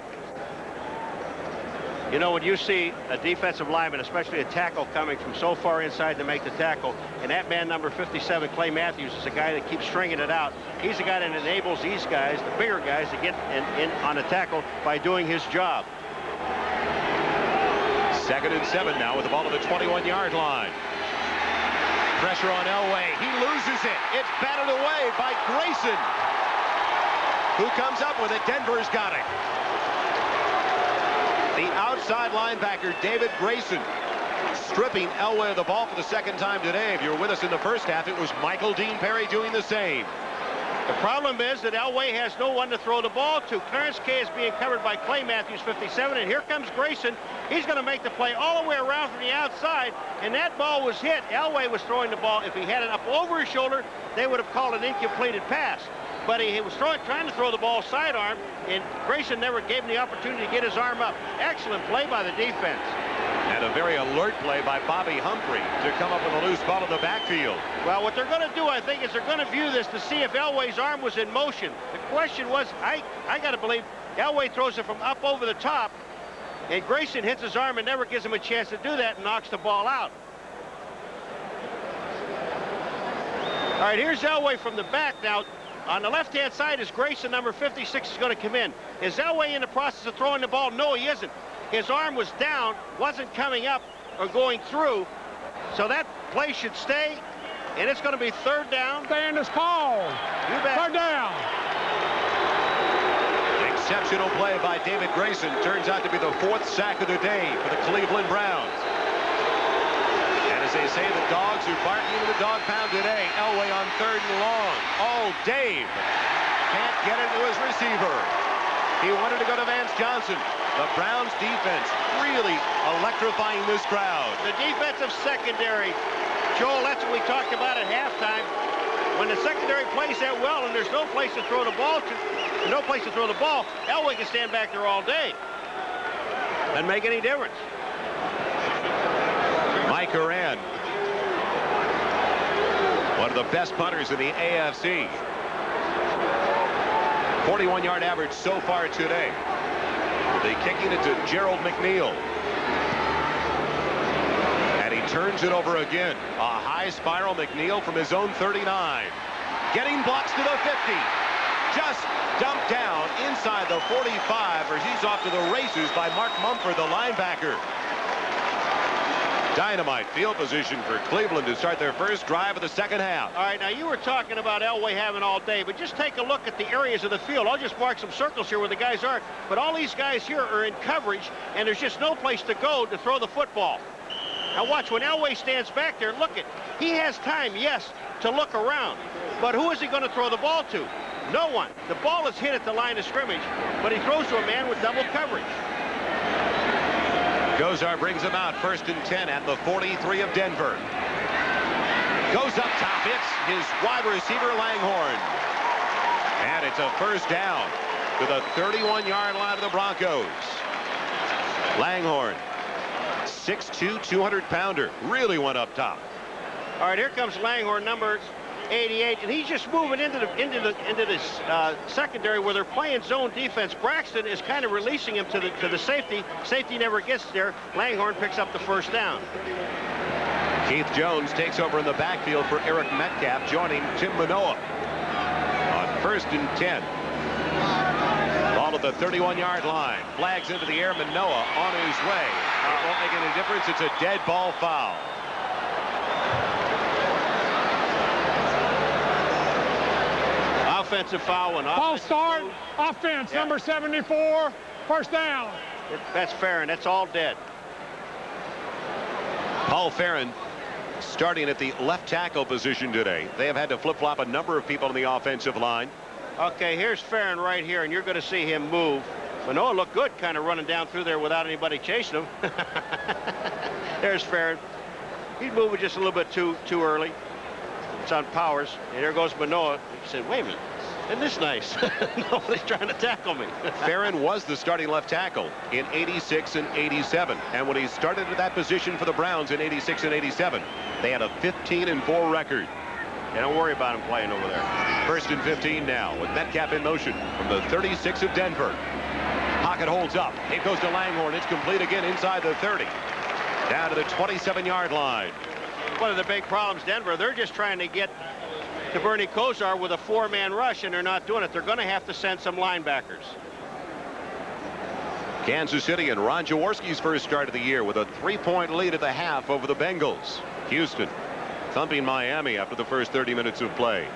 I: You know, when you see a defensive lineman, especially a tackle, coming from so far inside to make the tackle, and that man number 57, Clay Matthews, is a guy that keeps stringing it out. He's the guy that enables these guys, the bigger guys, to get in on a tackle by doing his job.
D: 2nd and 7 now with the ball at the 21-yard line. Pressure on Elway. He loses it. It's batted away by Grayson. Who comes up with it? Denver's got it. The outside linebacker, David Grayson, stripping Elway of the ball for the second time today. If you were with us in the first half, it was Michael Dean Perry doing the same.
I: The problem is that Elway has no one to throw the ball to. Clarence Kay is being covered by Clay Matthews, 57, and here comes Grayson. He's going to make the play all the way around from the outside, and that ball was hit. Elway was throwing the ball. If he had it up over his shoulder, they would have called an incompleted pass. But he was trying to throw the ball sidearm, and Grayson never gave him the opportunity to get his arm up. Excellent play by the defense.
D: And a very alert play by Bobby Humphrey to come up with a loose ball in the backfield.
I: Well, what they're going to do, I think, is they're going to view this to see if Elway's arm was in motion. The question was, I got to believe, Elway throws it from up over the top, and Grayson hits his arm and never gives him a chance to do that and knocks the ball out. All right, here's Elway from the back now. On the left-hand side is Grayson, number 56, is going to come in. Is Elway in the process of throwing the ball? No, he isn't. His arm was down, wasn't coming up or going through. So that play should stay, and it's going to be 3rd down.
J: Stand is called.
I: You bet.
J: 3rd down.
D: Exceptional play by David Grayson. Turns out to be the 4th sack of the day for the Cleveland Browns. And as they say, the dogs are barking into the dog pound today. Elway on 3rd and long. Oh, Dave can't get it to his receiver. He wanted to go to Vance Johnson. The Browns defense really electrifying this crowd.
I: The defensive secondary, Joel, that's what we talked about at halftime. When the secondary plays that well and there's no place to throw the ball Elway can stand back there all day. Doesn't make any difference.
D: Mike Horan, one of the best punters in the AFC. 41-yard average so far today. They kicking it to Gerald McNeil. And he turns it over again. A high spiral McNeil from his own 39. Getting blocks to the 50. Just dumped down inside the 45, or he's off to the races by Mark Mumford, the linebacker. Dynamite field position for Cleveland to start their first drive of the second half.
I: All right, now you were talking about Elway having all day, but just take a look at the areas of the field. I'll just mark some circles here where the guys are, but all these guys here are in coverage, and there's just no place to go to throw the football. Now watch, when Elway stands back there, look at, he has time, yes, to look around, but who is he going to throw the ball to? No one. The ball is hit at the line of scrimmage, but he throws to a man with double coverage.
D: Kosar brings him out, 1st and 10 at the 43 of Denver. Goes up top, hits his wide receiver Langhorne. And it's a 1st down to the 31-yard line of the Broncos. Langhorne, 6'2", 200-pounder, really went up top.
I: All right, here comes Langhorne, number 88, and he's just moving into this secondary where they're playing zone defense. Braxton is kind of releasing him to the safety. Safety never gets there. Langhorne picks up the first down.
D: Keith Jones takes over in the backfield for Eric Metcalf, joining Tim Manoa on 1st and 10. Ball at the 31-yard line. Flags into the air. Manoa on his way. Won't make any difference. It's a dead ball foul.
I: Offensive foul.
J: False start. Offense, number 74. First down.
I: That's Farron. That's all dead.
D: Paul Farron starting at the left tackle position today. They have had to flip-flop a number of people on the offensive line.
I: Okay, here's Farron right here, and you're going to see him move. Manoa looked good kind of running down through there without anybody chasing him. There's Farron. He's moving just a little bit too early. It's on Powers, and there goes Manoa. He said, wait a minute, isn't this nice? Nobody's trying to tackle me.
D: Farron was the starting left tackle in 86 and 87. And when he started at that position for the Browns in 86 and 87, they had a 15-4 record.
I: And don't worry about him playing over there.
D: 1st and 15 now with Metcalf in motion from the 36 of Denver. Pocket holds up. It goes to Langhorne. It's complete again inside the 30. Down to the 27-yard line.
I: One of the big problems, Denver, they're just trying to get to Bernie Kosar with a 4-man rush, and they're not doing it. They're going to have to send some linebackers.
D: Kansas City and Ron Jaworski's first start of the year with a 3-point lead at the half over the Bengals. Houston thumping Miami after the first 30 minutes of play.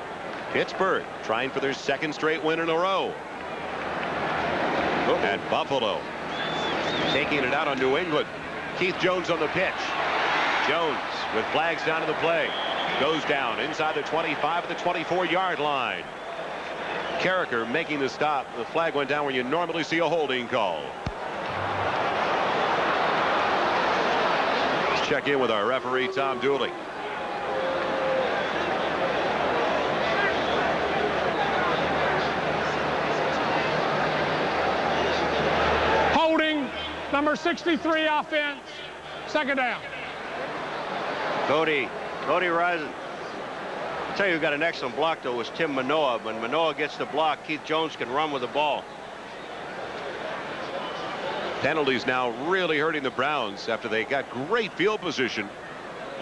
D: Pittsburgh trying for their 2nd straight win in a row. And Buffalo taking it out on New England. Keith Jones on the pitch. Jones with flags down to the play. Goes down inside the 25 at the 24-yard line. Carricker making the stop. The flag went down where you normally see a holding call. Let's check in with our referee, Tom Dooley.
J: Holding, number 63 offense. 2nd down.
I: Cody Rising. I'll tell you who got an excellent block, though, was Tim Manoa. When Manoa gets the block, Keith Jones can run with the ball.
D: Penalties now really hurting the Browns after they got great field position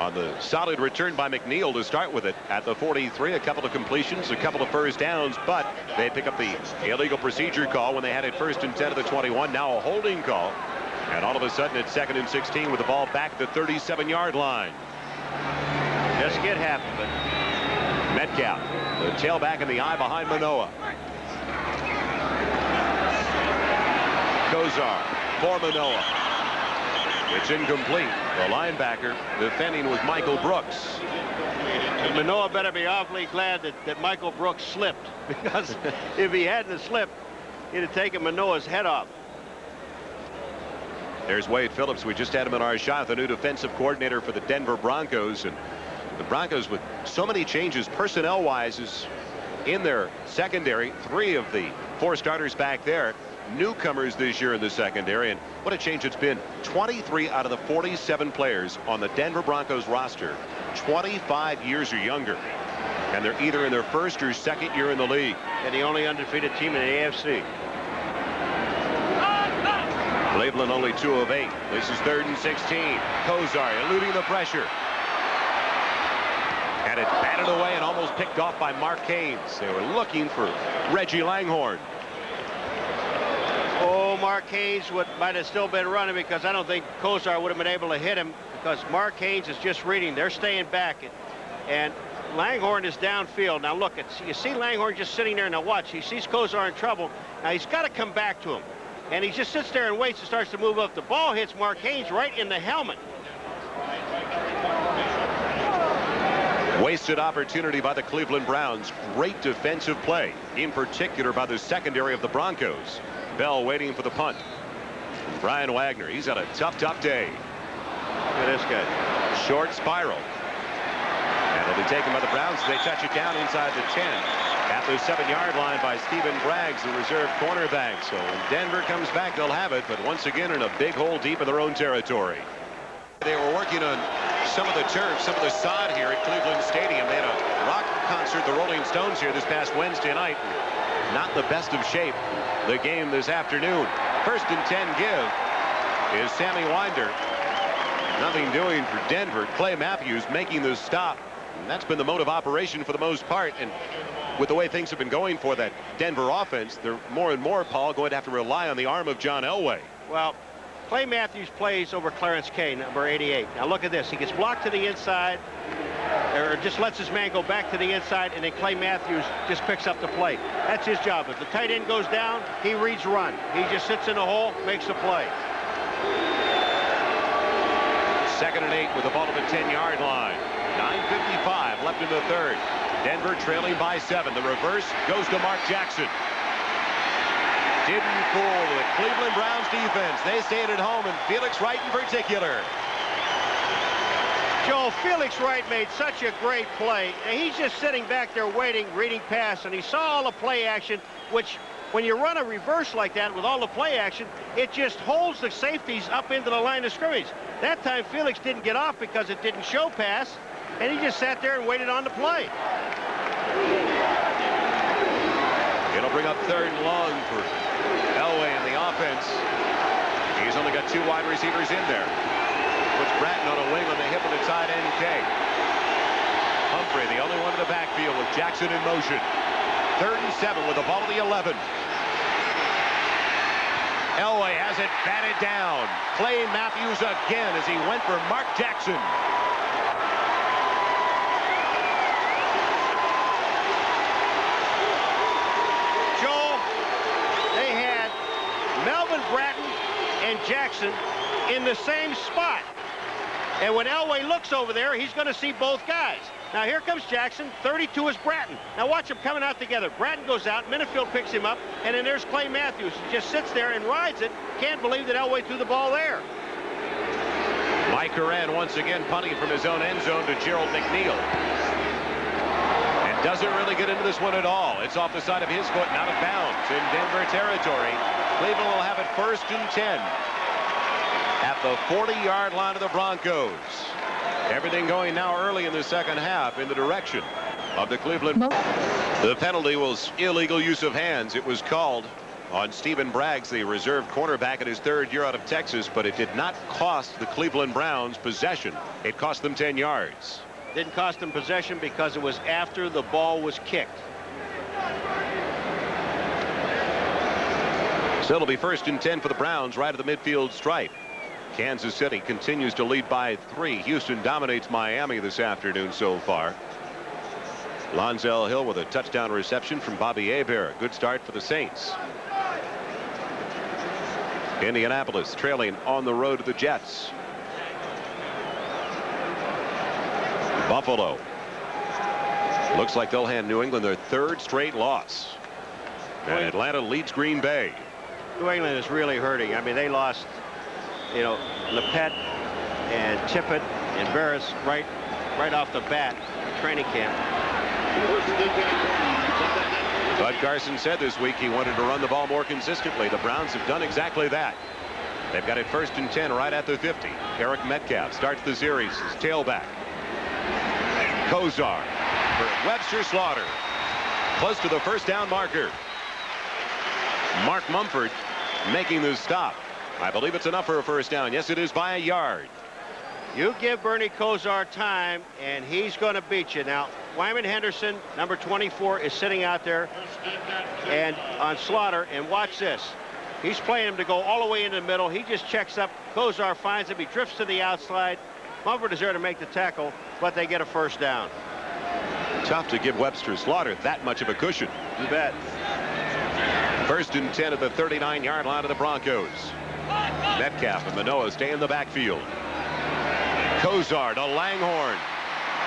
D: on the solid return by McNeil to start with it at the 43. A couple of completions, a couple of first downs, but they pick up the illegal procedure call when they had it 1st and 10 at the 21. Now a holding call. And all of a sudden it's 2nd and 16 with the ball back at the 37-yard line.
I: Just get happy, but
D: Metcalf, the tailback in the eye behind Manoa. Kosar for Manoa. It's incomplete. The linebacker defending was Michael Brooks.
I: And Manoa better be awfully glad that Michael Brooks slipped, because if he hadn't slipped, he'd have taken Manoa's head off.
D: There's Wade Phillips. We just had him in our shot, the new defensive coordinator for the Denver Broncos. And the Broncos, with so many changes personnel-wise, is in their secondary. 3 of the 4 starters back there, newcomers this year in the secondary. And what a change it's been. 23 out of the 47 players on the Denver Broncos roster, 25 years or younger. And they're either in their 1st or 2nd year in the league.
I: And the only undefeated team in the AFC.
D: Cleveland only 2 of 8. This is 3rd and 16. Kosar eluding the pressure. And it batted away and almost picked off by Mark Haynes. They were looking for Reggie Langhorne.
I: Oh, Mark Haynes might have still been running, because I don't think Kosar would have been able to hit him, because Mark Haynes is just reading. They're staying back. And Langhorne is downfield. Now look, you see Langhorne just sitting there. Now watch. He sees Kosar in trouble. Now he's got to come back to him. And he just sits there and waits and starts to move up. The ball hits Mark Haynes right in the helmet.
D: Wasted opportunity by the Cleveland Browns. Great defensive play, in particular by the secondary of the Broncos. Bell waiting for the punt. Brian Wagner, he's had a tough day.
I: Look at this guy.
D: Short spiral. And it'll be taken by the Browns as they touch it down inside the 10. At the 7-yard line by Stephen Braggs, the reserve cornerback. So when Denver comes back, they'll have it, but once again in a big hole deep in their own territory. They were working on some of the turf, some of the sod here at Cleveland Stadium. They had a rock concert, the Rolling Stones, here this past Wednesday night. Not the best of shape, the game this afternoon. 1st and 10 give is Sammy Winder. Nothing doing for Denver. Clay Matthews making the stop. And that's been the mode of operation for the most part. And with the way things have been going for that Denver offense, they're more and more, Paul, going to have to rely on the arm of John Elway.
I: Well, Clay Matthews plays over Clarence Kay, number 88. Now look at this. He gets blocked to the inside, or just lets his man go back to the inside, and then Clay Matthews just picks up the play. That's his job. If the tight end goes down, he reads run. He just sits in the hole, makes the play.
D: 2nd and 8 with the ball at the 10-yard line. 9:55 left in the 3rd. Denver trailing by 7. The reverse goes to Mark Jackson. Didn't fool the Cleveland Browns defense. They stayed at home, and Felix Wright in particular.
I: Joe, Felix Wright made such a great play. And he's just sitting back there waiting, reading pass, and he saw all the play action, which when you run a reverse like that with all the play action, it just holds the safeties up into the line of scrimmage. That time Felix didn't get off because it didn't show pass, and he just sat there and waited on the play.
D: It'll bring up 3rd and long for Elway and the offense. He's only got 2 wide receivers in there. Puts Bratton on a wing on the hip of the tight end, Kay. Humphrey, the only one in the backfield with Jackson in motion. 3rd and 7 with the ball at the 11. Elway has it batted down. Clay Matthews again as he went for Mark Jackson.
I: Joel, they had Melvin Bratton and Jackson in the same spot. And when Elway looks over there, he's going to see both guys. Now here comes Jackson. 32 is Bratton. Now watch them coming out together. Bratton goes out. Minifield picks him up. And then there's Clay Matthews. He just sits there and rides it. Can't believe that Elway threw the ball there.
D: Mike Horan once again punting from his own end zone to Gerald McNeil. And doesn't really get into this one at all. It's off the side of his foot and out of bounds in Denver territory. Cleveland will have it 1st and 10 at the 40-yard line of the Broncos. Everything going now early in the 2nd half in the direction of the Cleveland. The penalty was illegal use of hands. It was called on Stephen Braggs, the reserve cornerback in his 3rd year out of Texas, but it did not cost the Cleveland Browns possession. It cost them 10 yards.
I: Didn't cost them possession because it was after the ball was kicked.
D: So it'll be 1st and 10 for the Browns right at the midfield stripe. Kansas City continues to lead by 3. Houston dominates Miami this afternoon so far. Lonzel Hill with a touchdown reception from Bobby Hebert. Good start for the Saints. Indianapolis trailing on the road to the Jets. Buffalo. Looks like they'll hand New England their 3rd straight loss. And Atlanta leads Green Bay.
I: New England is really hurting. I mean, they lost, you know, Lepet and Tippett and Barris right off the bat in training camp.
D: Bud Carson said this week he wanted to run the ball more consistently. The Browns have done exactly that. They've got it 1st and 10 right at the 50. Eric Metcalf starts the series as tailback. Kosar for Webster Slaughter. Close to the 1st down marker. Mark Mumford making the stop. I believe it's enough for a 1st down. Yes, it is by a yard.
I: You give Bernie Kosar time, and he's going to beat you. Now, Wyman Henderson, number 24, is sitting out there and on Slaughter, and watch this. He's playing him to go all the way into the middle. He just checks up. Kosar finds him. He drifts to the outside. Mumford is there to make the tackle, but they get a 1st down.
D: Tough to give Webster Slaughter that much of a cushion.
I: You bet.
D: 1st and 10 at the 39-yard line of the Broncos. Metcalf and Manoah stay in the backfield. Kosar to Langhorne.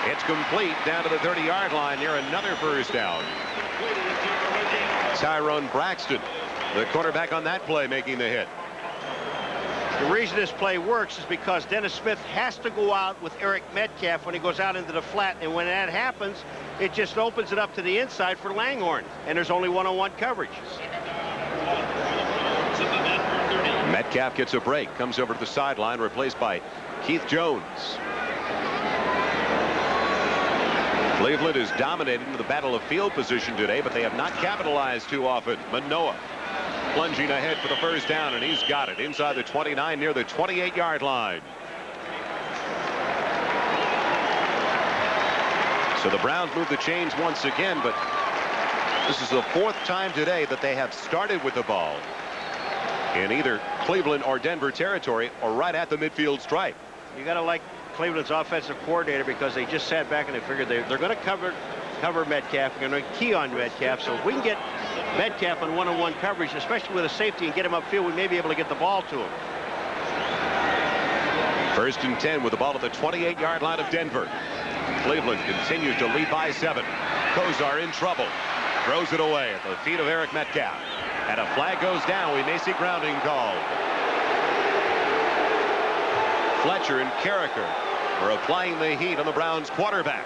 D: It's complete down to the 30-yard line near another 1st down. Tyrone Braxton, the quarterback on that play, making the hit.
I: The reason this play works is because Dennis Smith has to go out with Eric Metcalf when he goes out into the flat, and when that happens, it just opens it up to the inside for Langhorne, and there's only one-on-one coverage.
D: Metcalf gets a break, comes over to the sideline, replaced by Keith Jones. Cleveland is dominating the battle of field position today, but they have not capitalized too often. Manoah plunging ahead for the first down, and he's got it inside the 29 near the 28-yard line. So the Browns move the chains once again, but this is the 4th time today that they have started with the ball in either Cleveland or Denver territory or right at the midfield stripe.
I: You got to like Cleveland's offensive coordinator, because they just sat back and they figured they're going to cover Metcalf. They're going to key on Metcalf. So if we can get Metcalf on one-on-one coverage, especially with a safety, and get him upfield, we may be able to get the ball to him.
D: 1st and 10 with the ball at the 28-yard line of Denver. Cleveland continues to lead by 7. Kosar in trouble. Throws it away at the feet of Eric Metcalf. And a flag goes down. We may see grounding called. Fletcher and Carricker are applying the heat on the Browns quarterback.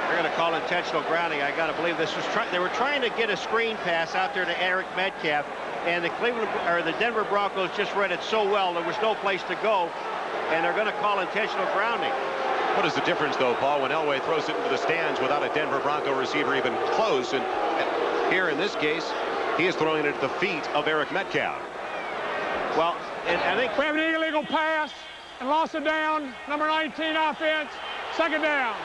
I: They're going to call intentional grounding. I got to believe this was they were trying to get a screen pass out there to Eric Metcalf, and the Denver Broncos just read it so well there was no place to go, and they're going to call intentional grounding.
D: What is the difference, though, Paul, when Elway throws it into the stands without a Denver Bronco receiver even close? And here in this case, he is throwing it at the feet of Eric Metcalf.
I: Well, and I think
J: we have an illegal pass and loss of down. Number 19 offense. 2nd down.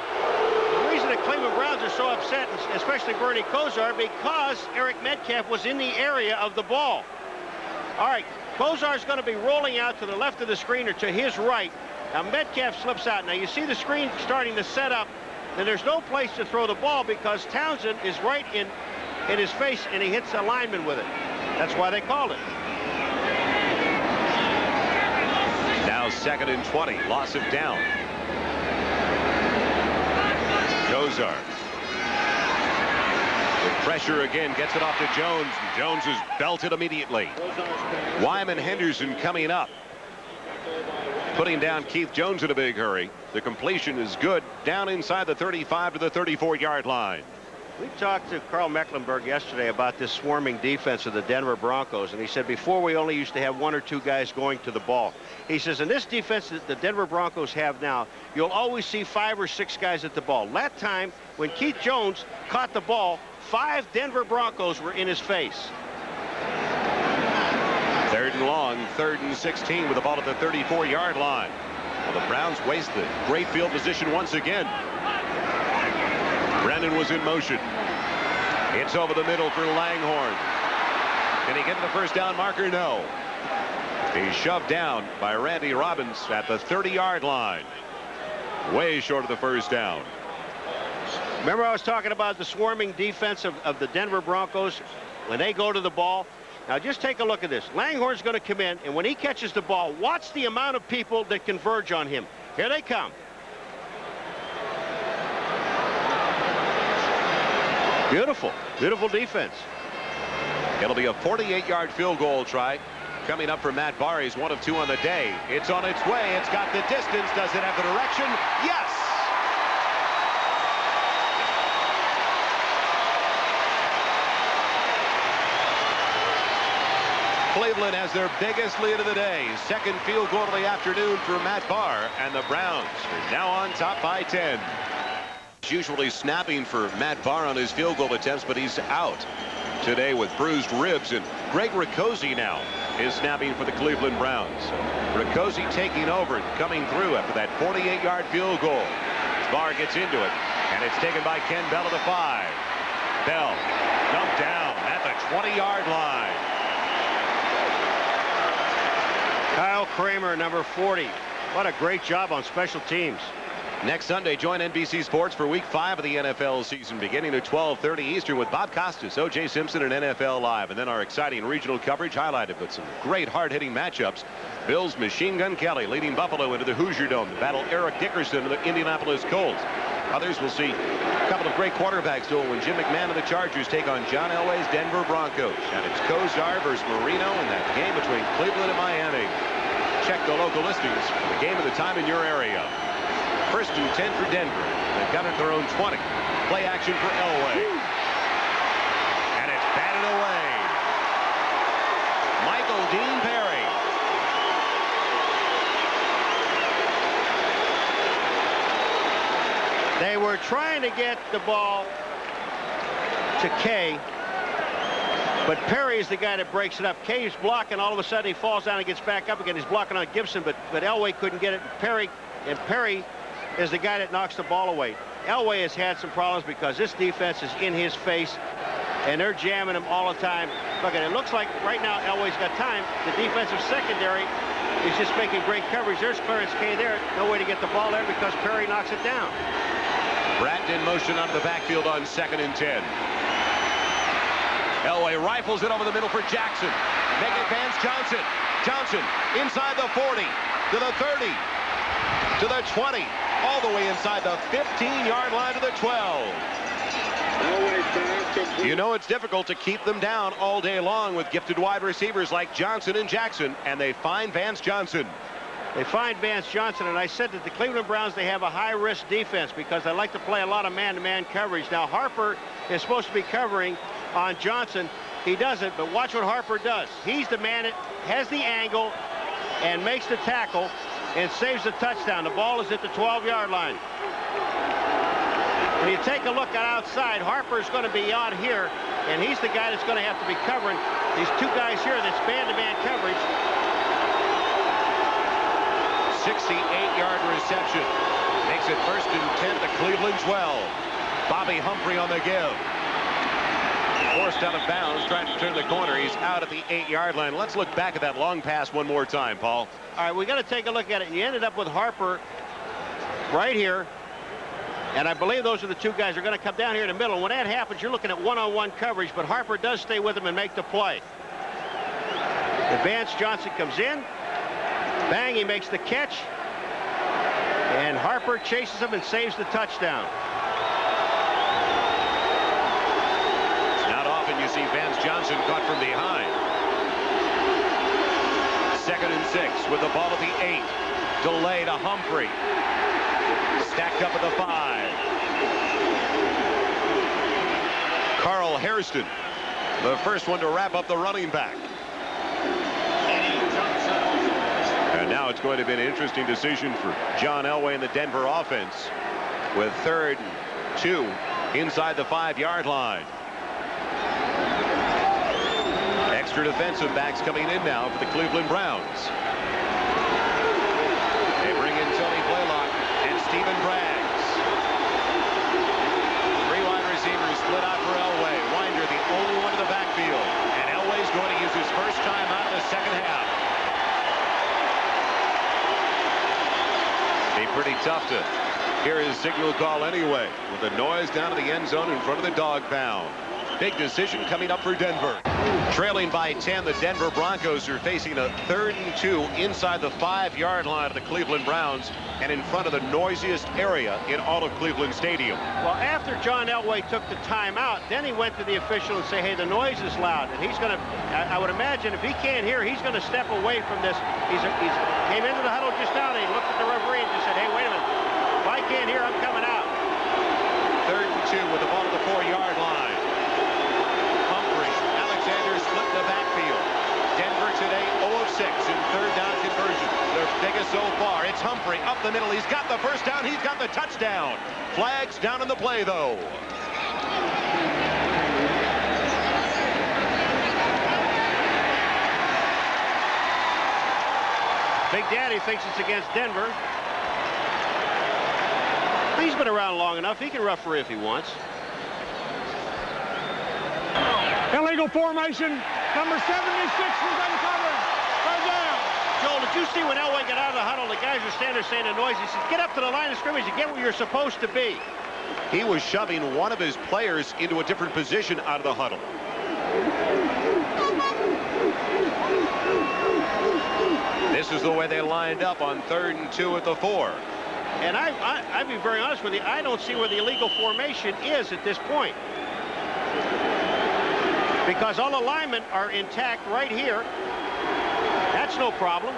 I: The reason the Cleveland Browns are so upset, especially Bernie Kosar, because Eric Metcalf was in the area of the ball. All right, Kosar's going to be rolling out to the left of the screen or to his right. Now Metcalf slips out. Now you see the screen starting to set up. Then there's no place to throw the ball because Townsend is right in his face, and he hits the lineman with it. That's why they called it.
D: Now 2nd and 20. Loss of down. Kosar. The pressure again, gets it off to Jones. Jones is belted immediately. Wyman Henderson coming up, putting down Keith Jones in a big hurry. The completion is good, down inside the 35 to the 34-yard line.
I: We talked to Carl Mecklenburg yesterday about this swarming defense of the Denver Broncos, and he said before we only used to have 1 or 2 guys going to the ball. He says in this defense that the Denver Broncos have now, you'll always see 5 or 6 guys at the ball. That time, when Keith Jones caught the ball, 5 Denver Broncos were in his face.
D: 3rd and long, 3rd and 16 with the ball at the 34-yard line. Well, the Browns waste the great field position once again. Brennan was in motion. It's over the middle for Langhorne. Can he get to the first down marker? No. He's shoved down by Randy Robbins at the 30-yard line. Way short of the first down.
I: Remember I was talking about the swarming defense of the Denver Broncos when they go to the ball? Now just take a look at this. Langhorne's going to come in, and when he catches the ball, watch the amount of people that converge on him. Here they come. Beautiful, beautiful defense.
D: It'll be a 48-yard field goal try coming up for Matt Barr. He's 1 of 2 on the day. It's on its way. It's got the distance. Does it have the direction? Yes! Cleveland has their biggest lead of the day. 2nd field goal of the afternoon for Matt Barr, and the Browns are now on top by 10. He's usually snapping for Matt Barr on his field goal attempts, but he's out today with bruised ribs, and Greg Riccozzi now is snapping for the Cleveland Browns. Riccozzi taking over and coming through after that 48-yard field goal. Barr gets into it, and it's taken by Ken Bell at the 5. Bell dumped down at the 20-yard line.
I: Kyle Kramer, number 40. What a great job on special teams.
D: Next Sunday, join NBC Sports for Week 5 of the NFL season, beginning at 12:30 Eastern with Bob Costas, O.J. Simpson, and NFL Live. And then our exciting regional coverage highlighted with some great hard-hitting matchups. Bills Machine Gun Kelly leading Buffalo into the Hoosier Dome to battle Eric Dickerson and the Indianapolis Colts. Others will see a couple of great quarterbacks duel when Jim McMahon and the Chargers take on John Elway's Denver Broncos. And it's Kosar versus Marino in that game between Cleveland and Miami. Check the local listings for the game of the time in your area. 1st and 10 for Denver. They've got it at their own 20. Play action for Elway. And it's batted away. Michael Dean Perry.
I: They were were trying to get the ball to Kay, but Perry is the guy that breaks it up. Kay's blocking. All of a sudden, he falls down and gets back up again. He's blocking on Gibson, but Elway couldn't get it. Perry is the guy that knocks the ball away. Elway has had some problems because this defense is in his face, and they're jamming him all the time. Look, it looks like right now Elway's got time. The defensive secondary is just making great coverage. There's Clarence Kay there. No way to get the ball there because Perry knocks it down.
D: Bratton in motion out of the backfield on 2nd and 10. Elway rifles it over the middle for Jackson. Making Vance Johnson. Johnson inside the 40, to the 30, to the 20, all the way inside the 15-yard line to the 12. You know it's difficult to keep them down all day long with gifted wide receivers like Johnson and Jackson, and they find Vance Johnson.
I: They find Vance Johnson, and I said that the Cleveland Browns, they have a high-risk defense because they like to play a lot of man-to-man coverage. Now, Harper is supposed to be covering on Johnson. He doesn't, but watch what Harper does. He's the man that has the angle and makes the tackle and saves the touchdown. The ball is at the 12-yard line. When you take a look outside, Harper's going to be out here, and he's the guy that's going to have to be covering these two guys here that's man-to-man coverage.
D: 68-yard reception. Makes it 1st and 10 to Cleveland 12. Bobby Humphrey on the give. Forced out of bounds, trying to turn the corner. He's out at the 8-yard line. Let's look back at that long pass one more time, Paul.
I: All right, we got to take a look at it. You ended up with Harper right here. And I believe those are the two guys that are going to come down here in the middle. When that happens, you're looking at one-on-one coverage, but Harper does stay with him and make the play. Vance Johnson comes in. Bang, he makes the catch. And Harper chases him and saves the touchdown.
D: It's not often you see Vance Johnson caught from behind. 2nd and 6 with the ball at the 8. Delay to Humphrey. Stacked up at the 5. Carl Hairston, the first one to wrap up the running back. And now it's going to be an interesting decision for John Elway and the Denver offense with 3rd and 2 inside the 5-yard line. Extra defensive backs coming in now for the Cleveland Browns. They bring in Tony Blaylock and Stephen Braggs. 3 wide receivers split out for Elway. Winder the only one in the backfield. And Elway's going to use his first time out in the second half. Be pretty tough to hear his signal call anyway, with the noise down to the end zone in front of the Dawg Pound. Big decision coming up for Denver. Trailing by 10, the Denver Broncos are facing a 3rd and 2 inside the 5-yard line of the Cleveland Browns and in front of the noisiest area in all of Cleveland Stadium.
I: Well, after John Elway took the timeout, then he went to the official and say, hey, the noise is loud. And he's going to, I would imagine, if he can't hear, he's going to step away from this. He's came into the huddle just now, and he looked at the referee and just said, hey, wait a minute. If I can't hear, I'm coming out.
D: 3rd and 2 with the ball at the 4-yard line. Split in the backfield. Denver today 0 of 6 in 3rd down conversion. Their biggest so far. It's Humphrey up the middle. He's got the first down. He's got the touchdown. Flags down in the play, though.
I: Big Daddy thinks it's against Denver. He's been around long enough. He can referee if he wants.
J: Illegal formation. Number 76 was uncovered. Third down.
I: Joel, did you see when Elway got out of the huddle, the guys were standing there saying the noise? He said, get up to the line of scrimmage and get where you're supposed to be.
D: He was shoving one of his players into a different position out of the huddle. This is the way they lined up on 3rd and 2 at the 4.
I: And I'd be very honest with you, I don't see where the illegal formation is at this point. Because all the linemen are intact right here. That's no problem.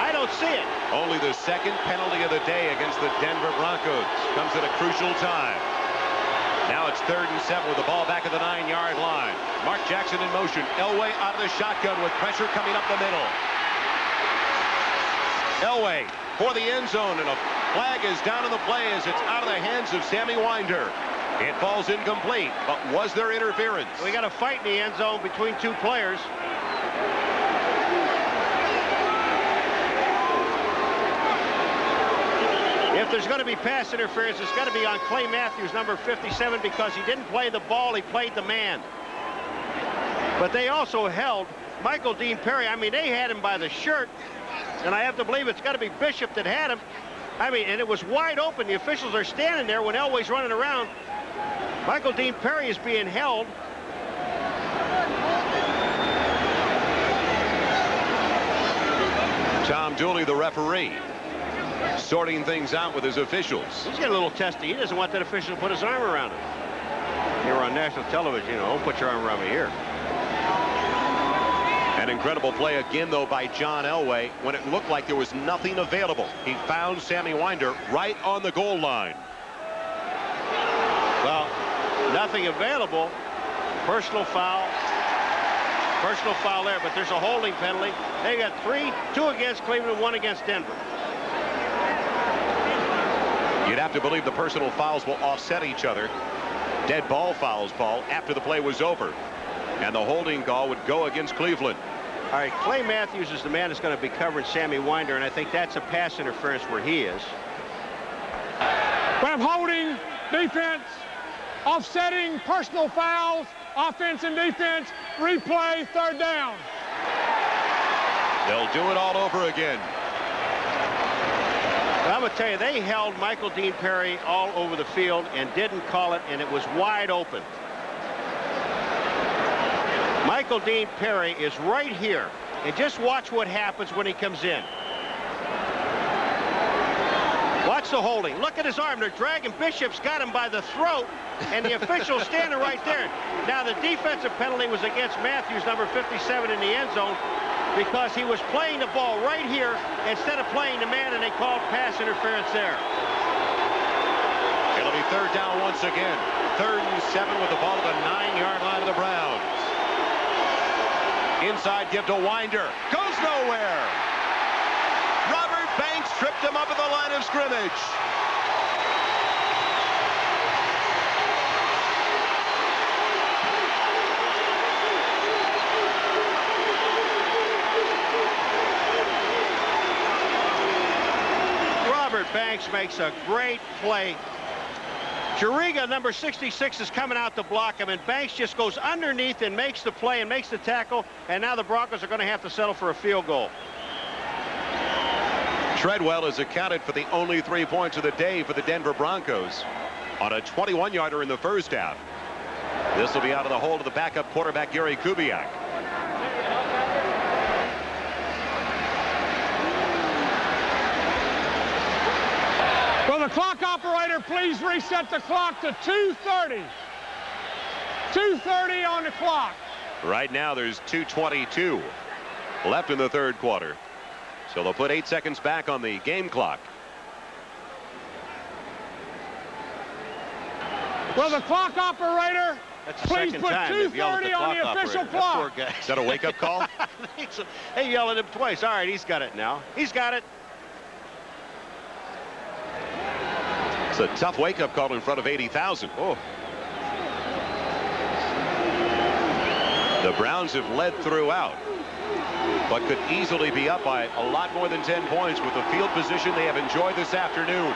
I: I don't see it.
D: Only the 2nd penalty of the day against the Denver Broncos comes at a crucial time. Now it's 3rd and 7 with the ball back at the 9-yard line. Mark Jackson in motion. Elway out of the shotgun with pressure coming up the middle. Elway for the end zone, and a flag is down in the play as it's out of the hands of Sammy Winder. It falls incomplete, but was there interference?
I: We got a fight in the end zone between two players. If there's going to be pass interference, it's got to be on Clay Matthews, number 57, because he didn't play the ball, he played the man. But they also held Michael Dean Perry. I mean, they had him by the shirt, and I have to believe it's got to be Bishop that had him. I mean, and it was wide open. The officials are standing there when Elway's running around. Michael Dean Perry is being held.
D: Tom Dooley, the referee, sorting things out with his officials.
I: He's getting a little testy. He doesn't want that official to put his arm around him. Here on national television, you know, don't put your arm around me here.
D: An incredible play again, though, by John Elway when it looked like there was nothing available. He found Sammy Winder right on the goal line.
I: Well, nothing available. Personal foul there, but there's a holding penalty. They got 2 against Cleveland, 1 against Denver.
D: You'd have to believe the personal fouls will offset each other. Dead ball fouls, Paul, after the play was over. And the holding call would go against Cleveland.
I: All right, Clay Matthews is the man that's going to be covering Sammy Winder, and I think that's a pass interference where he is.
J: We have holding, defense, offsetting, personal fouls, offense and defense, replay, 3rd down.
D: They'll do it all over again.
I: But I'm going to tell you, they held Michael Dean Perry all over the field and didn't call it, and it was wide open. Michael Dean Perry is right here, and just watch what happens when he comes in. Watch the holding. Look at his arm. They're dragging. Bishop's got him by the throat, and the official's standing right there. Now, the defensive penalty was against Matthews, number 57, in the end zone, because he was playing the ball right here instead of playing the man, and they called pass interference there.
D: It'll be 3rd down once again. 3rd and 7 with the ball at the 9-yard line of the Browns. Inside give to Winder. Goes nowhere. Robert Banks tripped him up at the line of scrimmage.
I: Robert Banks makes a great play. Juriga, number 66, is coming out to block him, and Banks just goes underneath and makes the play and makes the tackle, and now the Broncos are going to have to settle for a field goal.
D: Treadwell has accounted for the only 3 points of the day for the Denver Broncos on a 21-yarder in the first half. This will be out of the hold of the backup quarterback, Gary Kubiak.
J: Will the clock operator please reset the clock to 2:30? 2:30 on the clock.
D: Right now there's 2:22 left in the 3rd quarter. So they'll put 8 seconds back on the game clock.
J: Will the clock operator please put 2:30 on the official clock?
D: Is that a wake-up call?
I: They yelled at him twice. All right, he's got it now. He's got it.
D: It's a tough wake-up call in front of 80,000. Oh. The Browns have led throughout, but could easily be up by a lot more than 10 points with the field position they have enjoyed this afternoon.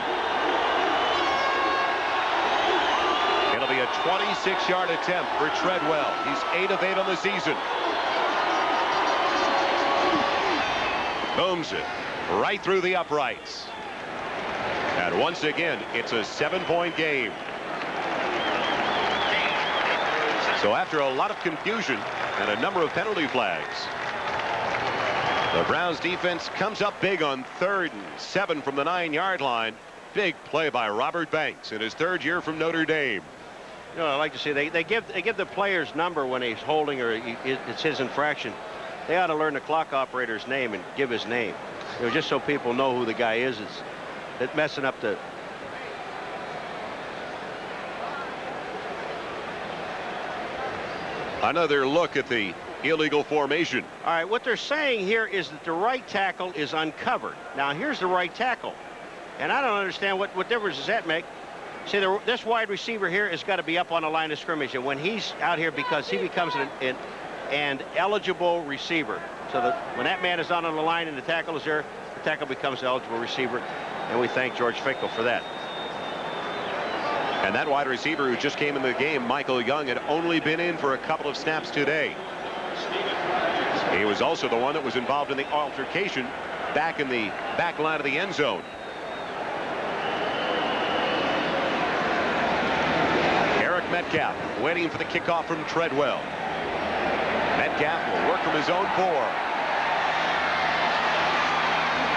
D: It'll be a 26-yard attempt for Treadwell. He's 8 of 8 on the season. Booms it right through the uprights. And once again, it's a 7-point game. So after a lot of confusion and a number of penalty flags, the Browns defense comes up big on 3rd and 7 from the 9-yard line. Big play by Robert Banks in his 3rd year from Notre Dame.
I: You know, I like to see they give the player's number when he's holding or it's his infraction. They ought to learn the clock operator's name and give his name. You know, just so people know who the guy is. It's messing up the.
D: Another look at the illegal formation.
I: All right, what they're saying here is that the right tackle is uncovered. Now, here's the right tackle. And I don't understand what difference does that make. See, this wide receiver here has got to be up on the line of scrimmage. And when he's out here, because he becomes an eligible receiver. So that when that man is on the line and the tackle is there, the tackle becomes an eligible receiver. And we thank George Finkel for that.
D: And that wide receiver who just came in the game, Michael Young, had only been in for a couple of snaps today. He was also the one that was involved in the altercation back in the back line of the end zone. Eric Metcalf waiting for the kickoff from Treadwell. Metcalf will work from his own 4.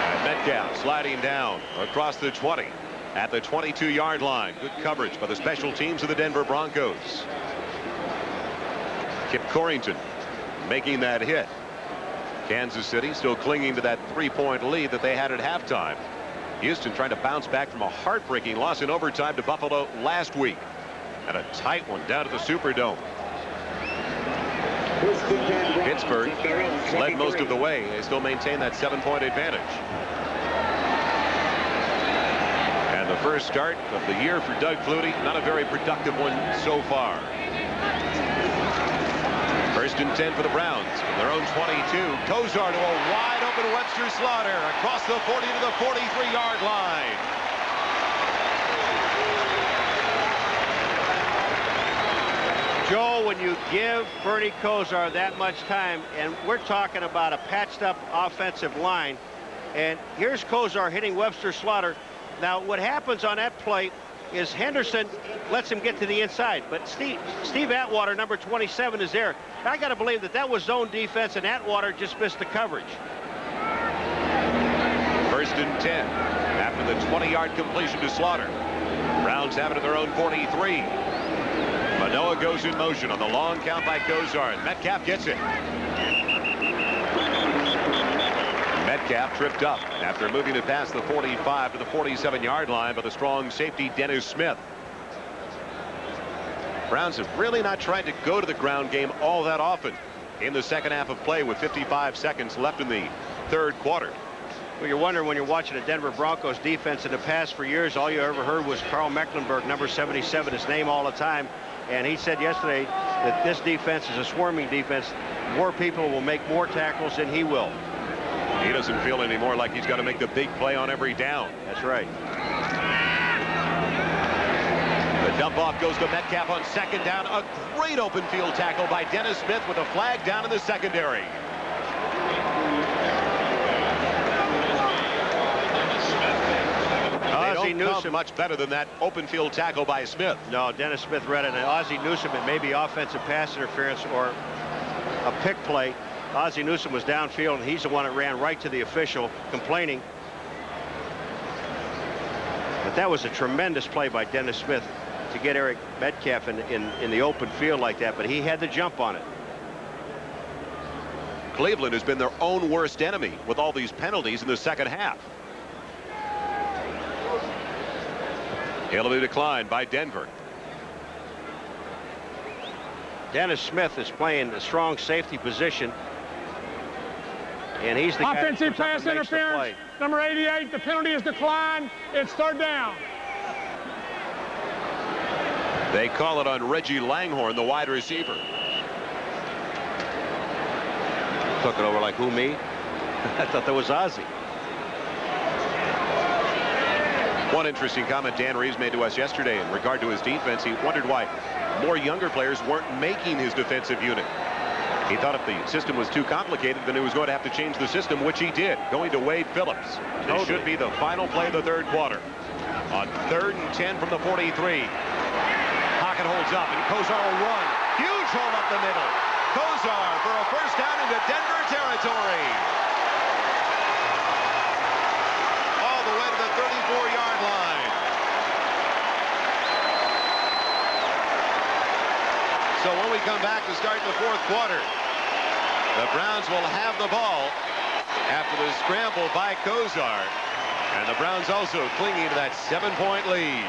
D: And Metcalf sliding down across the 20 at the 22-yard line. Good coverage by the special teams of the Denver Broncos. Kip Corrington making that hit. Kansas City still clinging to that 3-point lead that they had at halftime. Houston trying to bounce back from a heartbreaking loss in overtime to Buffalo last week. And a tight one down at the Superdome. Pittsburgh led most of the way. They still maintain that 7-point advantage. And the first start of the year for Doug Flutie, not a very productive one so far. First and 10 for the Browns from their own 22. Kosar to a wide open Webster Slaughter across the 40 to the 43-yard line.
I: Joe, when you give Bernie Kosar that much time, and we're talking about a patched up offensive line, and here's Kosar hitting Webster Slaughter. Now, what happens on that play is Henderson lets him get to the inside, but Steve Atwater, number 27, is there. I got to believe that that was zone defense, and Atwater just missed the coverage.
D: First and 10 after the 20-yard completion to Slaughter. Browns have it at their own 43. Manoa goes in motion on the long count by Kosar, and Metcalf gets it. Metcalf tripped up after moving it past the 45 to the 47-yard line by the strong safety Dennis Smith. Browns have really not tried to go to the ground game all that often in the second half of play with 55 seconds left in the third quarter.
I: Well, you're wondering when you're watching a Denver Broncos defense in the past for years, all you ever heard was Carl Mecklenburg, number 77, his name all the time. And he said yesterday that this defense is a swarming defense. More people will make more tackles than he will.
D: He doesn't feel anymore like he's got to make the big play on every down.
I: That's right.
D: The dump off goes to Metcalf on second down. A great open field tackle by Dennis Smith with a flag down in the secondary. They don't come much better than that open field tackle by Smith.
I: No, Dennis Smith read it. And Ozzie Newsome, it may be offensive pass interference or a pick play. Ozzie Newsome was downfield, and he's the one that ran right to the official complaining. But that was a tremendous play by Dennis Smith to get Eric Metcalf in the open field like that, but he had the jump on it.
D: Cleveland has been their own worst enemy with all these penalties in the second half. It'll be declined by Denver.
I: Dennis Smith is playing a strong safety position, and he's the
J: offensive
I: guy
J: pass interference. Number 88, the penalty is declined. It's third down.
D: They call it on Reggie Langhorne, the wide receiver.
I: Took it over like who, me? I thought that was Ozzie.
D: One interesting comment Dan Reeves made to us yesterday in regard to his defense. He wondered why more younger players weren't making his defensive unit. He thought if the system was too complicated, then he was going to have to change the system, which he did, going to Wade Phillips. This should be the final play of the third quarter. On 3rd and 10 from the 43. Pocket holds up, and Kosar will run. Huge hole up the middle. Kosar for a first down into Denver territory. All the way to the 34-yard line. So when we come back to start the fourth quarter, the Browns will have the ball after the scramble by Kosar. And the Browns also clinging to that 7-point lead.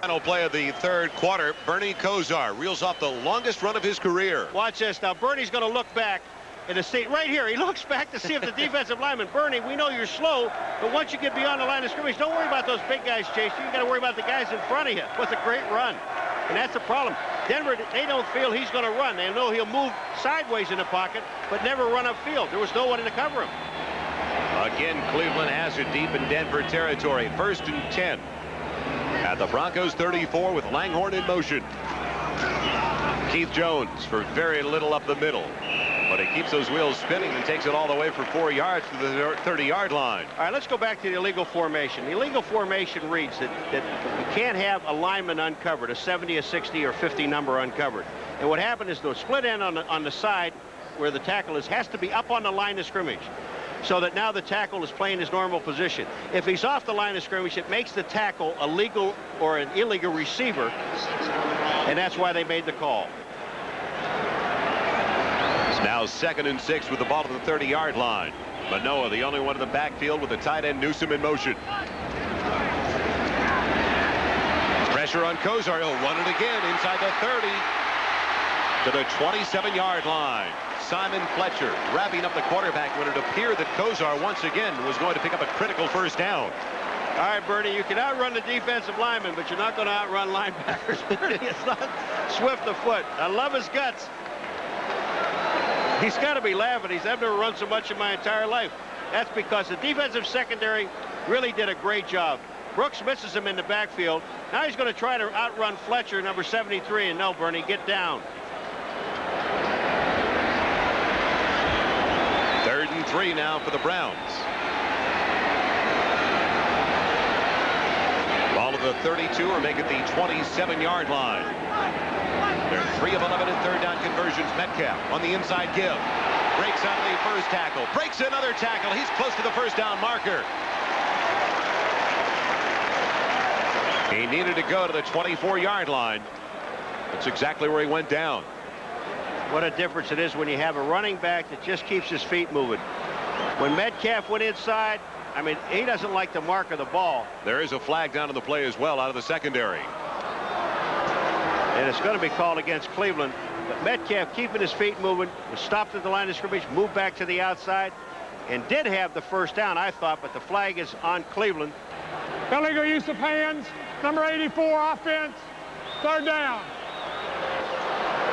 D: Final play of the third quarter. Bernie Kosar reels off the longest run of his career.
I: Watch this. Now, Bernie's going to look back. And right here, he looks back to see if the defensive lineman, Bernie, we know you're slow, but once you get beyond the line of scrimmage, don't worry about those big guys chasing you. You got to worry about the guys in front of you. What's a great run. And that's the problem. Denver, they don't feel he's going to run. They know he'll move sideways in the pocket, but never run upfield. There was no one to cover him.
D: Again, Cleveland has it deep in Denver territory. 1st and 10 at the Broncos 34 with Langhorne in motion. Keith Jones for very little up the middle. But he keeps those wheels spinning and takes it all the way for 4 yards to the 30-yard line.
I: All right, let's go back to the illegal formation. The illegal formation reads that you can't have a lineman uncovered, a 70, a 60, or 50 number uncovered. And what happened is the split end on the side where the tackle is has to be up on the line of scrimmage, so that now the tackle is playing his normal position. If he's off the line of scrimmage, it makes the tackle a legal or an illegal receiver, and that's why they made the call.
D: It's now 2nd and 6 with the ball to the 30-yard line. Manoa, the only one in the backfield with the tight end Newsome in motion. Pressure on Kosar. He'll run it again inside the 30 to the 27-yard line. Simon Fletcher wrapping up the quarterback when it appeared that Kosar once again was going to pick up a critical first down.
I: All right, Bernie, you can outrun the defensive lineman, but you're not going to outrun linebackers. Bernie is not swift of foot. I love his guts. He's got to be laughing. I've never run so much in my entire life. That's because the defensive secondary really did a great job. Brooks misses him in the backfield. Now he's going to try to outrun Fletcher, number 73, and no, Bernie, get down.
D: 3rd and 3 now for the Browns. Ball to the 32 or make it the 27-yard line. They're 3 of 11 in 3rd down conversions. Metcalf on the inside give. Breaks out of the first tackle. Breaks another tackle. He's close to the first down marker. He needed to go to the 24-yard line. That's exactly where he went down.
I: What a difference it is when you have a running back that just keeps his feet moving. When Metcalf went inside, I mean, he doesn't like the mark of the ball.
D: There is a flag down in the play as well out of the secondary.
I: And it's going to be called against Cleveland. But Metcalf keeping his feet moving, was stopped at the line of scrimmage, moved back to the outside, and did have the first down, I thought, but the flag is on Cleveland.
J: Illegal use of hands, number 84, offense, 3rd down.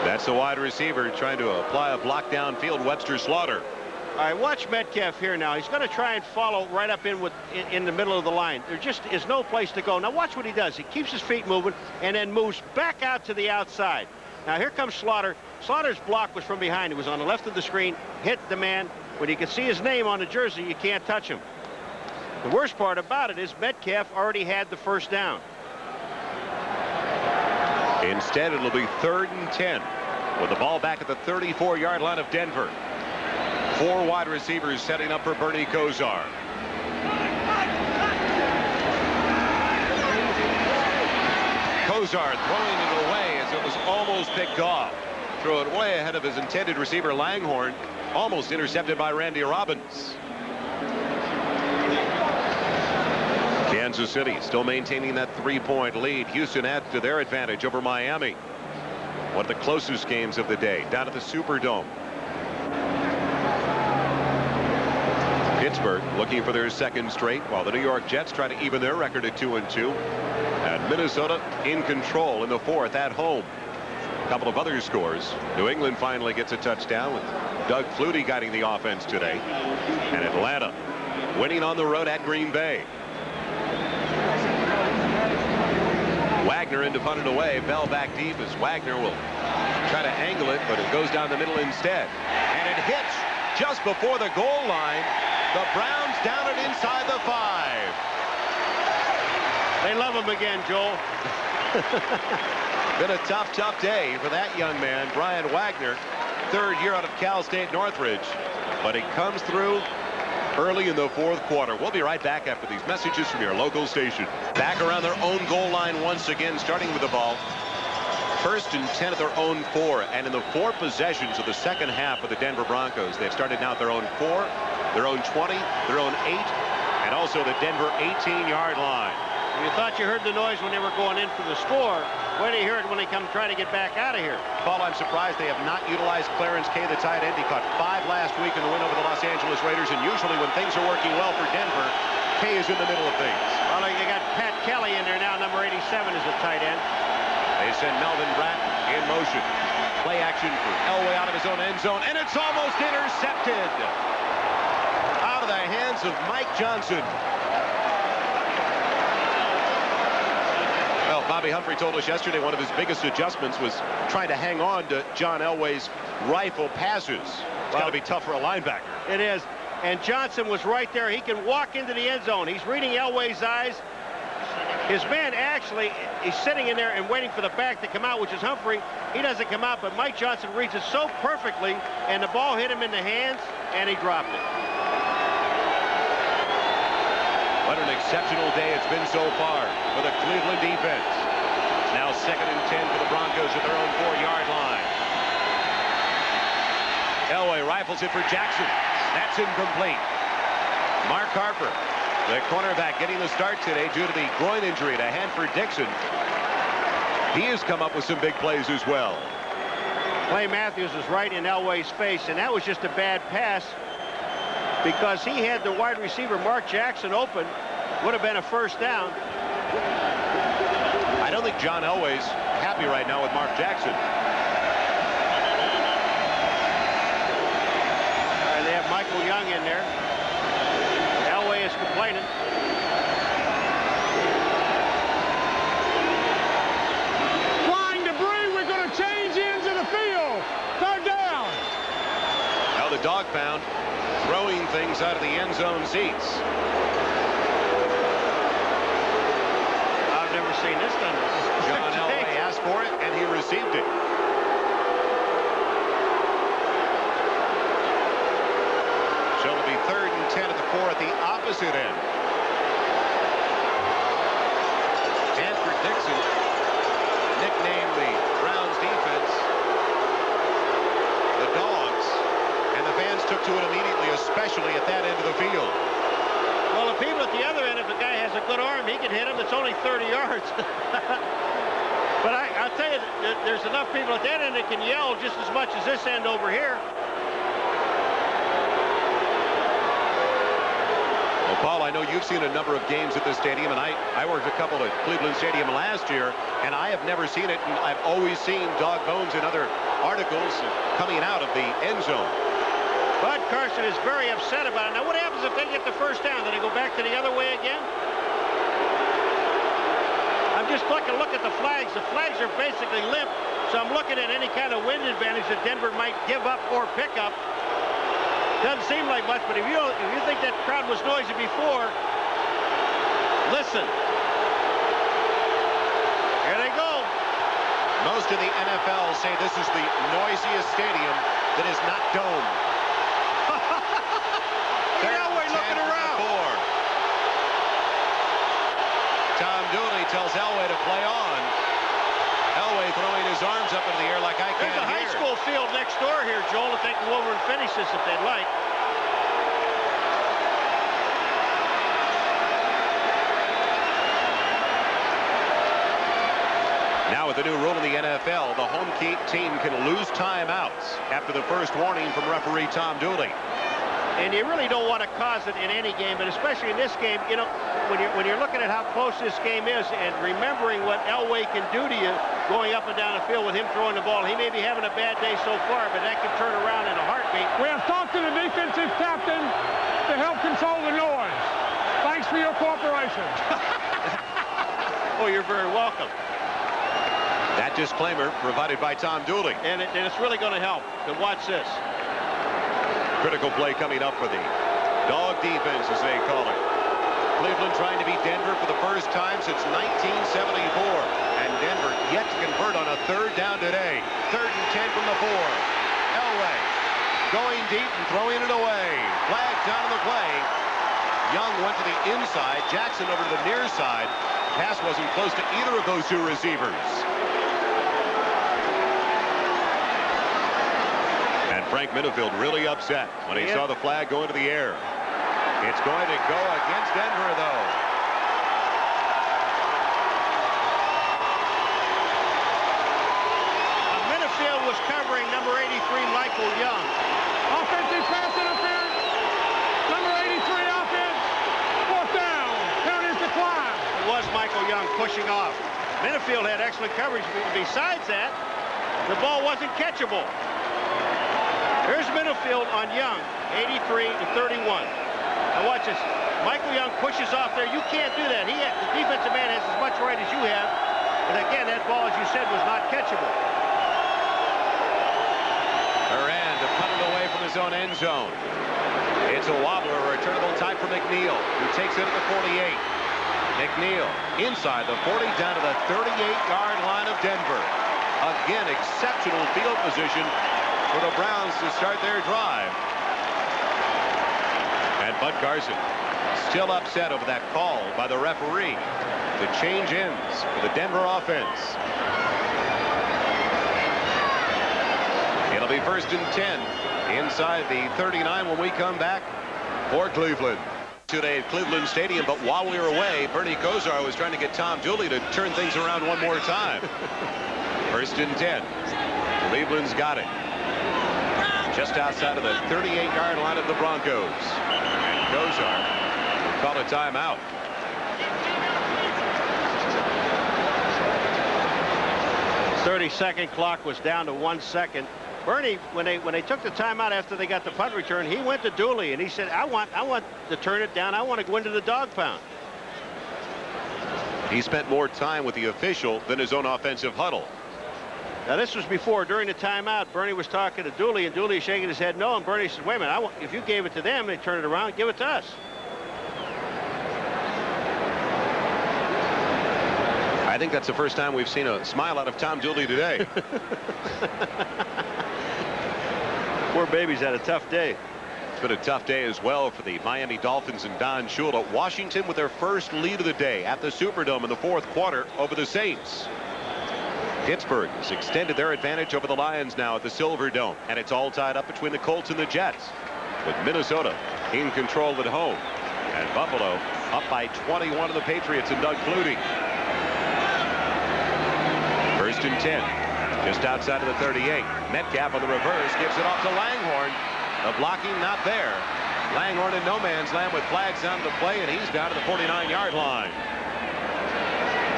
D: That's the wide receiver trying to apply a block downfield, Webster Slaughter.
I: All right, watch Metcalf here now. He's going to try and follow right up in the middle of the line. There just is no place to go. Now watch what he does. He keeps his feet moving and then moves back out to the outside. Now here comes Slaughter. Slaughter's block was from behind. He was on the left of the screen, hit the man. When you can see his name on the jersey, you can't touch him. The worst part about it is Metcalf already had the first down.
D: Instead, it'll be 3rd and 10 with the ball back at the 34-yard line of Denver. 4 wide receivers setting up for Bernie Kosar. Kosar throwing it away as it was almost picked off. Throw it way ahead of his intended receiver Langhorne. Almost intercepted by Randy Robbins. Kansas City still maintaining that 3-point lead. Houston adds to their advantage over Miami. One of the closest games of the day down at the Superdome. Pittsburgh looking for their 2nd straight, while the New York Jets try to even their record at 2-2. And Minnesota in control in the 4th at home. A couple of other scores. New England finally gets a touchdown with Doug Flutie guiding the offense today. And Atlanta winning on the road at Green Bay. Wagner in to punt it away. Bell back deep as Wagner will try to angle it, but it goes down the middle instead. And it hits just before the goal line. The Browns down it inside the 5.
I: They love him again, Joel.
D: Been a tough day for that young man, Brian Wagner. 3rd year out of Cal State Northridge. But he comes through early in the 4th quarter. We'll be right back after these messages from your local station. Back around their own goal line once again, starting with the ball. 1st and 10 at their own 4. And in the 4 possessions of the second half of the Denver Broncos, they've started now at their own 4, their own 20, their own 8, and also the Denver 18-yard line.
I: You thought you heard the noise when they were going in for the score. Where do you hear it when they come try to get back out of here?
D: Paul, I'm surprised they have not utilized Clarence Kay, the tight end. He caught 5 last week in the win over the Los Angeles Raiders, and usually when things are working well for Denver, Kay is in the middle of things.
I: Well, you got Pat Kelly in there now, number 87 is the tight end.
D: They send Melvin Bratton in motion. Play action for Elway out of his own end zone, and it's almost intercepted. Out of the hands of Mike Johnson. Well, Bobby Humphrey told us yesterday one of his biggest adjustments was trying to hang on to John Elway's rifle passes. It's got to be tough for a linebacker.
I: It is. And Johnson was right there. He can walk into the end zone. He's reading Elway's eyes. His man actually is sitting in there and waiting for the back to come out, which is Humphrey. He doesn't come out, but Mike Johnson reads it so perfectly, and the ball hit him in the hands, and he dropped it.
D: What an exceptional day it's been so far for the Cleveland defense. Now 2nd and 10 for the Broncos at their own 4-yard line. Elway rifles it for Jackson. That's incomplete. Mark Harper, the cornerback, getting the start today due to the groin injury to Hanford Dixon. He has come up with some big plays as well.
I: Clay Matthews was right in Elway's face, and that was just a bad pass because he had the wide receiver Mark Jackson open. Would have been a first down.
D: I don't think John Elway's happy right now with Mark Jackson.
I: And they have Michael Young in there. Elway is complaining.
J: Flying debris, we're going to change ends of the field. 3rd down.
D: Now the Dawg Pound throwing things out of the end zone seats.
I: I've never seen this done.
D: John Elway asked for it, and he received it. So it'll be 3rd and 10 at the 4 at the opposite end. Hanford Dixon, nicknamed the Browns defense the Dogs, and the fans took to it immediately, especially at that end of the field.
I: Well, the people at the other end, if the guy has a good arm, he can hit him. It's only 30 yards. But I'll tell you, there's enough people at that end that can yell just as much as this end over here.
D: Well, Paul, I know you've seen a number of games at this stadium, and I worked a couple at Cleveland Stadium last year, and I have never seen it, and I've always seen dog bones in other articles coming out of the end zone.
I: Bud Carson is very upset about it. Now, what happens if they get the first down? Do they go back to the other way again? I'm just taking a look at the flags. The flags are basically limp, so I'm looking at any kind of wind advantage that Denver might give up or pick up. Doesn't seem like much, but if you think that crowd was noisy before, listen. Here they go.
D: Most of the NFL say this is the noisiest stadium that is not domed.
I: Elway looking around.
D: Tom Dooley tells Elway to play on. Elway throwing his arms up in the air like I can't hear.
I: There's a high school field next door here, Joel, if they can go over and finish this if they'd like.
D: Now with the new rule in the NFL, the home team can lose timeouts after the first warning from referee Tom Dooley.
I: And you really don't want to cause it in any game, but especially in this game, you know, when you're looking at how close this game is and remembering what Elway can do to you going up and down the field with him throwing the ball. He may be having a bad day so far, but that can turn around in a heartbeat.
J: We have talked to the defensive captain to help control the noise. Thanks for your cooperation.
I: Oh, you're very welcome.
D: That disclaimer provided by Tom Dooley.
I: And it's really going to help. And watch this.
D: Critical play coming up for the Dog defense, as they call it. Cleveland trying to beat Denver for the first time since 1974. And Denver yet to convert on a 3rd down today. 3rd and 10 from the 4. Elway going deep and throwing it away. Flag down on the play. Young went to the inside. Jackson over to the near side. Pass wasn't close to either of those two receivers. Frank Minifield really upset when he saw the flag go into the air. It's going to go against Denver, though.
I: covering number 83, Michael Young.
J: Offensive pass interference. Number 83 offense. Fourth down. Penalties decline.
I: It was Michael Young pushing off. Minifield had excellent coverage. Besides that, the ball wasn't catchable. Here's Minifield on Young, 83 to 31. Now watch this. Michael Young pushes off there. You can't do that. The defensive man has as much right as you have. And again, that ball, as you said, was not catchable.
D: Moran to punt it away from his own end zone. It's a wobbler, a returnable type for McNeil, who takes it at the 48. McNeil inside the 40 down to the 38-yard line of Denver. Again, exceptional field position for the Browns to start their drive. And Bud Carson still upset over that call by the referee to change ends for the Denver offense. It'll be 1st and 10 inside the 39 when we come back for Cleveland. Today at Cleveland Stadium, but while we were away, Bernie Kosar was trying to get Tom Dooley to turn things around one more time. 1st and 10. Cleveland's got it. Just outside of the 38-yard line of the Broncos. Kosar will call a timeout.
I: The 30-second clock was down to 1 second. Bernie, when they took the timeout after they got the punt return, he went to Dooley and he said, I want to turn it down. I want to go into the Dawg Pound.
D: He spent more time with the official than his own offensive huddle.
I: Now this was before, during the timeout, Bernie was talking to Dooley, and Dooley shaking his head no, and Bernie said, wait a minute, if you gave it to them, they turn it around, give it to us.
D: I think that's the first time we've seen a smile out of Tom Dooley today.
I: Poor baby's had a tough day.
D: It's been a tough day as well for the Miami Dolphins and Don Shula. Washington with their first lead of the day at the Superdome in the 4th quarter over the Saints. Pittsburgh has extended their advantage over the Lions now at the Silverdome, and it's all tied up between the Colts and the Jets, with Minnesota in control at home, and Buffalo up by 21 of the Patriots and Doug Flutie. 1st and 10, just outside of the 38. Metcalf on the reverse gives it off to Langhorne. The blocking not there. Langhorne in no man's land with flags on the play, and he's down to the 49-yard line.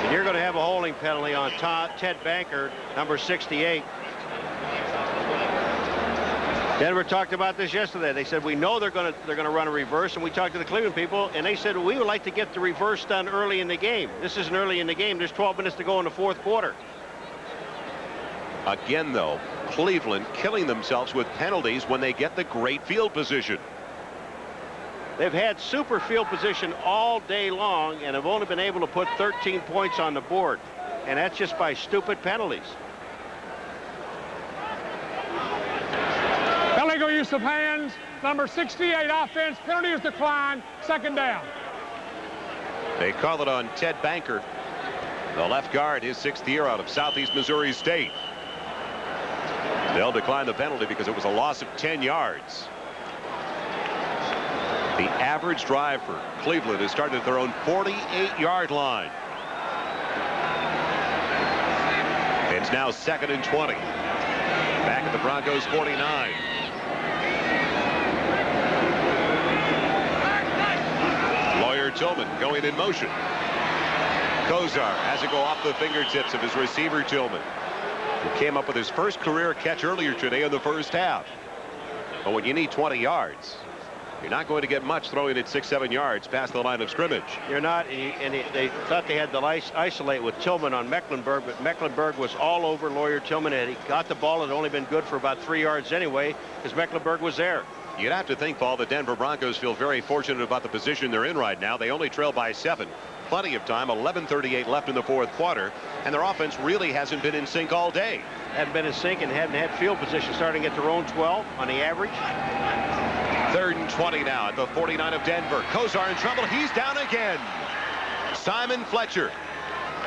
I: And you're going to have a holding penalty on Ted Banker, number 68. Denver talked about this yesterday. They said, we know they're going to run a reverse, and we talked to the Cleveland people, and they said, we would like to get the reverse done early in the game. This isn't early in the game. There's 12 minutes to go in the 4th quarter.
D: Again, though, Cleveland killing themselves with penalties when they get the great field position.
I: They've had super field position all day long and have only been able to put 13 points on the board. And that's just by stupid penalties.
J: Illegal use of hands. Number 68 offense. Penalty is declined. 2nd down.
D: They call it on Ted Banker, the left guard, his 6th year out of Southeast Missouri State. They'll decline the penalty because it was a loss of 10 yards. The average drive for Cleveland has started at their own 48-yard line. It's now 2nd and 20. Back at the Broncos 49. Lawyer Tillman going in motion. Kosar has to go off the fingertips of his receiver Tillman, who came up with his first career catch earlier today in the 1st half. But when you need 20 yards, you're not going to get much throwing at 6-7 yards past the line of scrimmage.
I: You're not, and they thought they had to isolate with Tillman on Mecklenburg, but Mecklenburg was all over Lawyer Tillman, and he got the ball. It had only been good for about 3 yards anyway, because Mecklenburg was there.
D: You'd have to think, Paul, the Denver Broncos feel very fortunate about the position they're in right now. They only trail by 7. Plenty of time, 11:38 left in the 4th quarter, and their offense really hasn't been in sync all day.
I: Hadn't been in sync and hadn't had field position, starting at their own 12 on the average.
D: 3rd and 20 now at the 49 of Denver. Kosar in trouble. He's down again. Simon Fletcher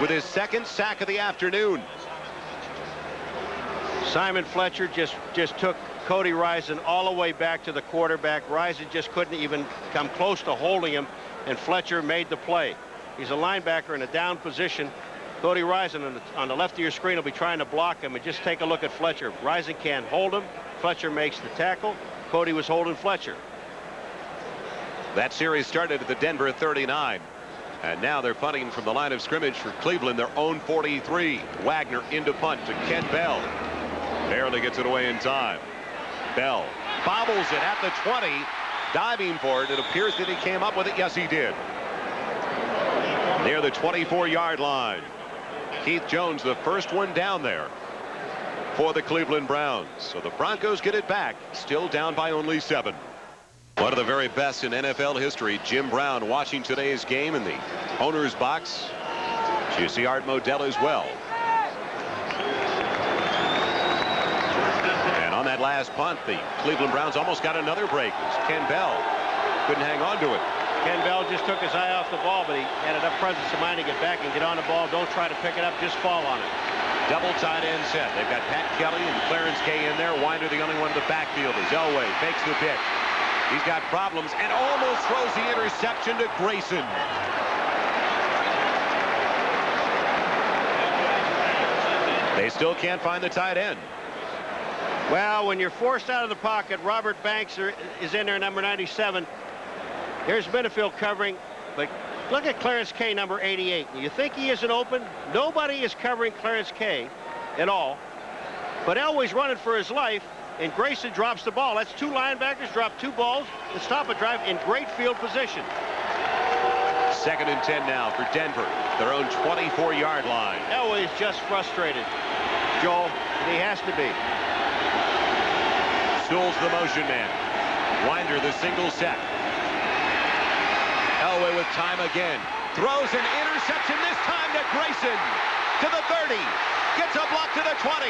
D: with his 2nd sack of the afternoon.
I: Simon Fletcher just took Cody Rison all the way back to the quarterback. Rison just couldn't even come close to holding him, and Fletcher made the play. He's a linebacker in a down position, Cody Rison on the left of your screen will be trying to block him, and just take a look at Fletcher. Rison can't hold him. Fletcher makes the tackle. Cody was holding Fletcher.
D: That series started at the Denver 39. And now they're punting from the line of scrimmage for Cleveland, their own 43. Wagner into punt to Ken Bell. Barely gets it away in time. Bell bobbles it at the 20. Diving for it. It appears that he came up with it. Yes, he did. Near the 24-yard line. Keith Jones, the first one down there for the Cleveland Browns. So the Broncos get it back, still down by only 7. One of the very best in NFL history, Jim Brown, watching today's game in the owner's box. You see Art Modell as well. And on that last punt, the Cleveland Browns almost got another break. Ken Bell couldn't hang on to it.
I: Ken Bell just took his eye off the ball, but he had enough presence of mind to get back and get on the ball. Don't try to pick it up, just fall on it.
D: Double tight end set. They've got Pat Kelly and Clarence Kay in there. Winder the only one in the backfield as Elway fakes the pitch. He's got problems and almost throws the interception to Grayson. They still can't find the tight end.
I: Well, when you're forced out of the pocket, Robert Banks is in there, number 97. Here's Benefield covering, but look at Clarence Kay, number 88. You think he isn't open? Nobody is covering Clarence Kay at all. But Elway's running for his life, and Grayson drops the ball. That's 2 linebackers drop 2 balls to stop a drive in great field position.
D: 2nd and 10 now for Denver, their own 24-yard line.
I: Elway's just frustrated, Joel, and he has to be.
D: Sewell's the motion man. Winder the single set. Elway with time again. Throws an interception, this time to Grayson. To the 30. Gets a block to the 20.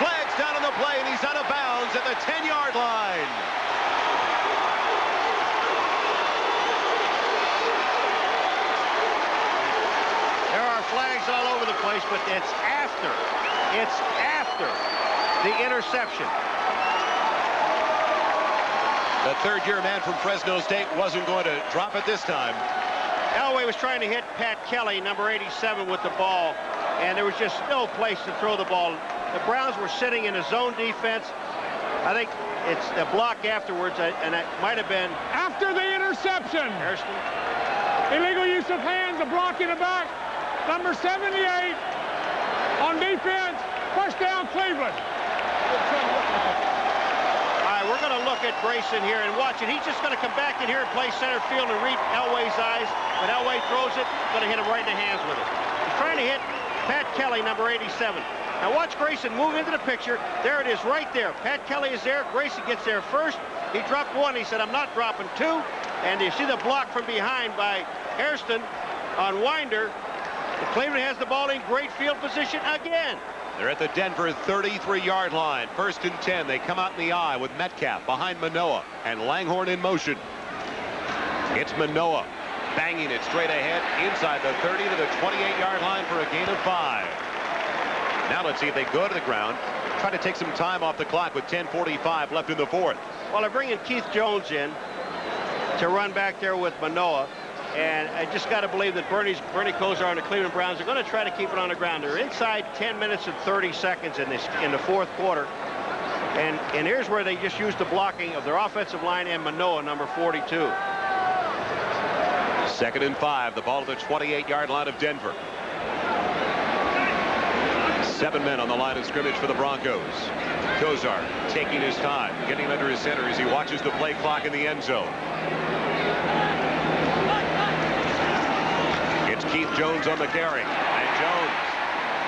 D: Flags down on the play, and he's out of bounds at the 10-yard line.
I: There are flags all over the place, but it's after the interception.
D: The third-year man from Fresno State wasn't going to drop it this time.
I: Elway was trying to hit Pat Kelly, number 87, with the ball, and there was just no place to throw the ball. The Browns were sitting in a zone defense. I think it's a block afterwards, and it might have been...
J: After the interception.
I: Hairston.
J: Illegal use of hands, a block in the back. Number 78 on defense. First down, Cleveland.
I: All right, we're going to look at Grayson here and watch it. He's just going to come back in here and play center field and read Elway's eyes. When Elway throws it, going to hit him right in the hands with it. He's trying to hit Pat Kelly, number 87. Now watch Grayson move into the picture. There it is right there. Pat Kelly is there. Grayson gets there first. He dropped 1. He said, I'm not dropping 2. And you see the block from behind by Hairston on Winder. Cleveland has the ball in great field position again.
D: They're at the Denver 33-yard line. 1st and 10. They come out in the eye with Metcalf behind Manoah and Langhorne in motion. It's Manoah banging it straight ahead inside the 30 to the 28-yard line for a gain of 5. Now let's see if they go to the ground. Try to take some time off the clock with 10:45 left in the 4th.
I: Well, they're bringing Keith Jones in to run back there with Manoah. And I just got to believe that Bernie Kosar and the Cleveland Browns are going to try to keep it on the ground. They're inside 10 minutes and 30 seconds in the 4th quarter. And here's where they just used the blocking of their offensive line and Manoah, number 42.
D: 2nd and 5. The ball at the 28-yard line of Denver. 7 men on the line of scrimmage for the Broncos. Kosar taking his time, getting under his center as he watches the play clock in the end zone. It's Keith Jones on the carry. And Jones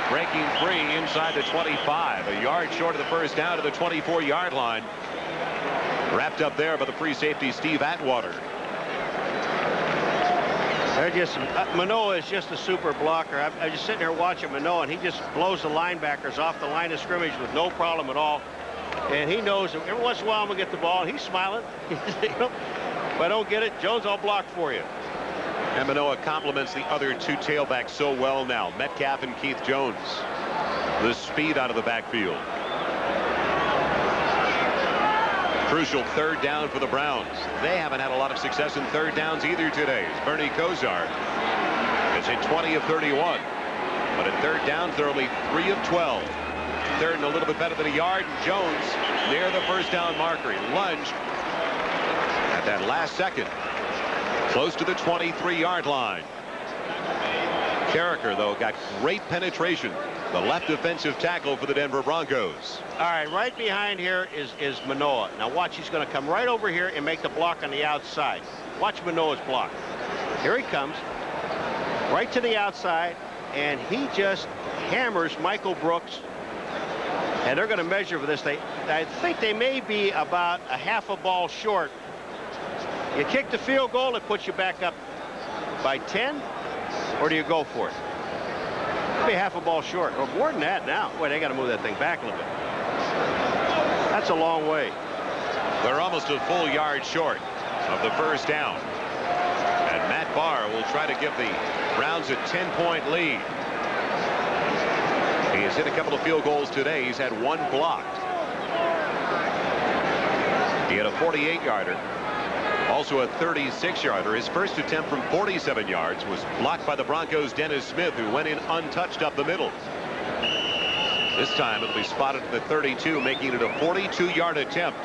D: breaking free inside the 25. A yard short of the first down to the 24-yard line. Wrapped up there by the free safety, Steve Atwater.
I: Manoah is just a super blocker. I'm just sitting here watching Manoah, and he just blows the linebackers off the line of scrimmage with no problem at all. And he knows that every once in a while I'm going to get the ball, and he's smiling. If I don't get it, Jones, I'll block for you.
D: And Manoah complements the other 2 tailbacks so well now, Metcalf and Keith Jones. The speed out of the backfield. Crucial 3rd down for the Browns. They haven't had a lot of success in 3rd downs either today. Bernie Kosar is at 20 of 31. But at third downs, they're only 3 of 12. Third and a little bit better than a yard. And Jones near the first down marker. He lunged at that last second, close to the 23-yard line. Carricker, though, got great penetration. The left defensive tackle for the Denver Broncos.
I: All right, right behind here is Manoa. Now watch, he's going to come right over here and make the block on the outside. Watch Manoa's block. Here he comes, right to the outside, and he just hammers Michael Brooks. And they're going to measure for this. I think they may be about a half a ball short. You kick the field goal, it puts you back up by 10, or do you go for it? It'll be half a ball short, or more than that now. Boy, they got to move that thing back a little bit. That's a long way.
D: They're almost a full yard short of the first down. And Matt Barr will try to give the Browns a 10-point lead. He has hit a couple of field goals today. He's had one blocked. He had a 48-yarder. Also a 36-yarder. His first attempt from 47 yards was blocked by the Broncos' Dennis Smith, who went in untouched up the middle. This time it'll be spotted at the 32, making it a 42-yard attempt.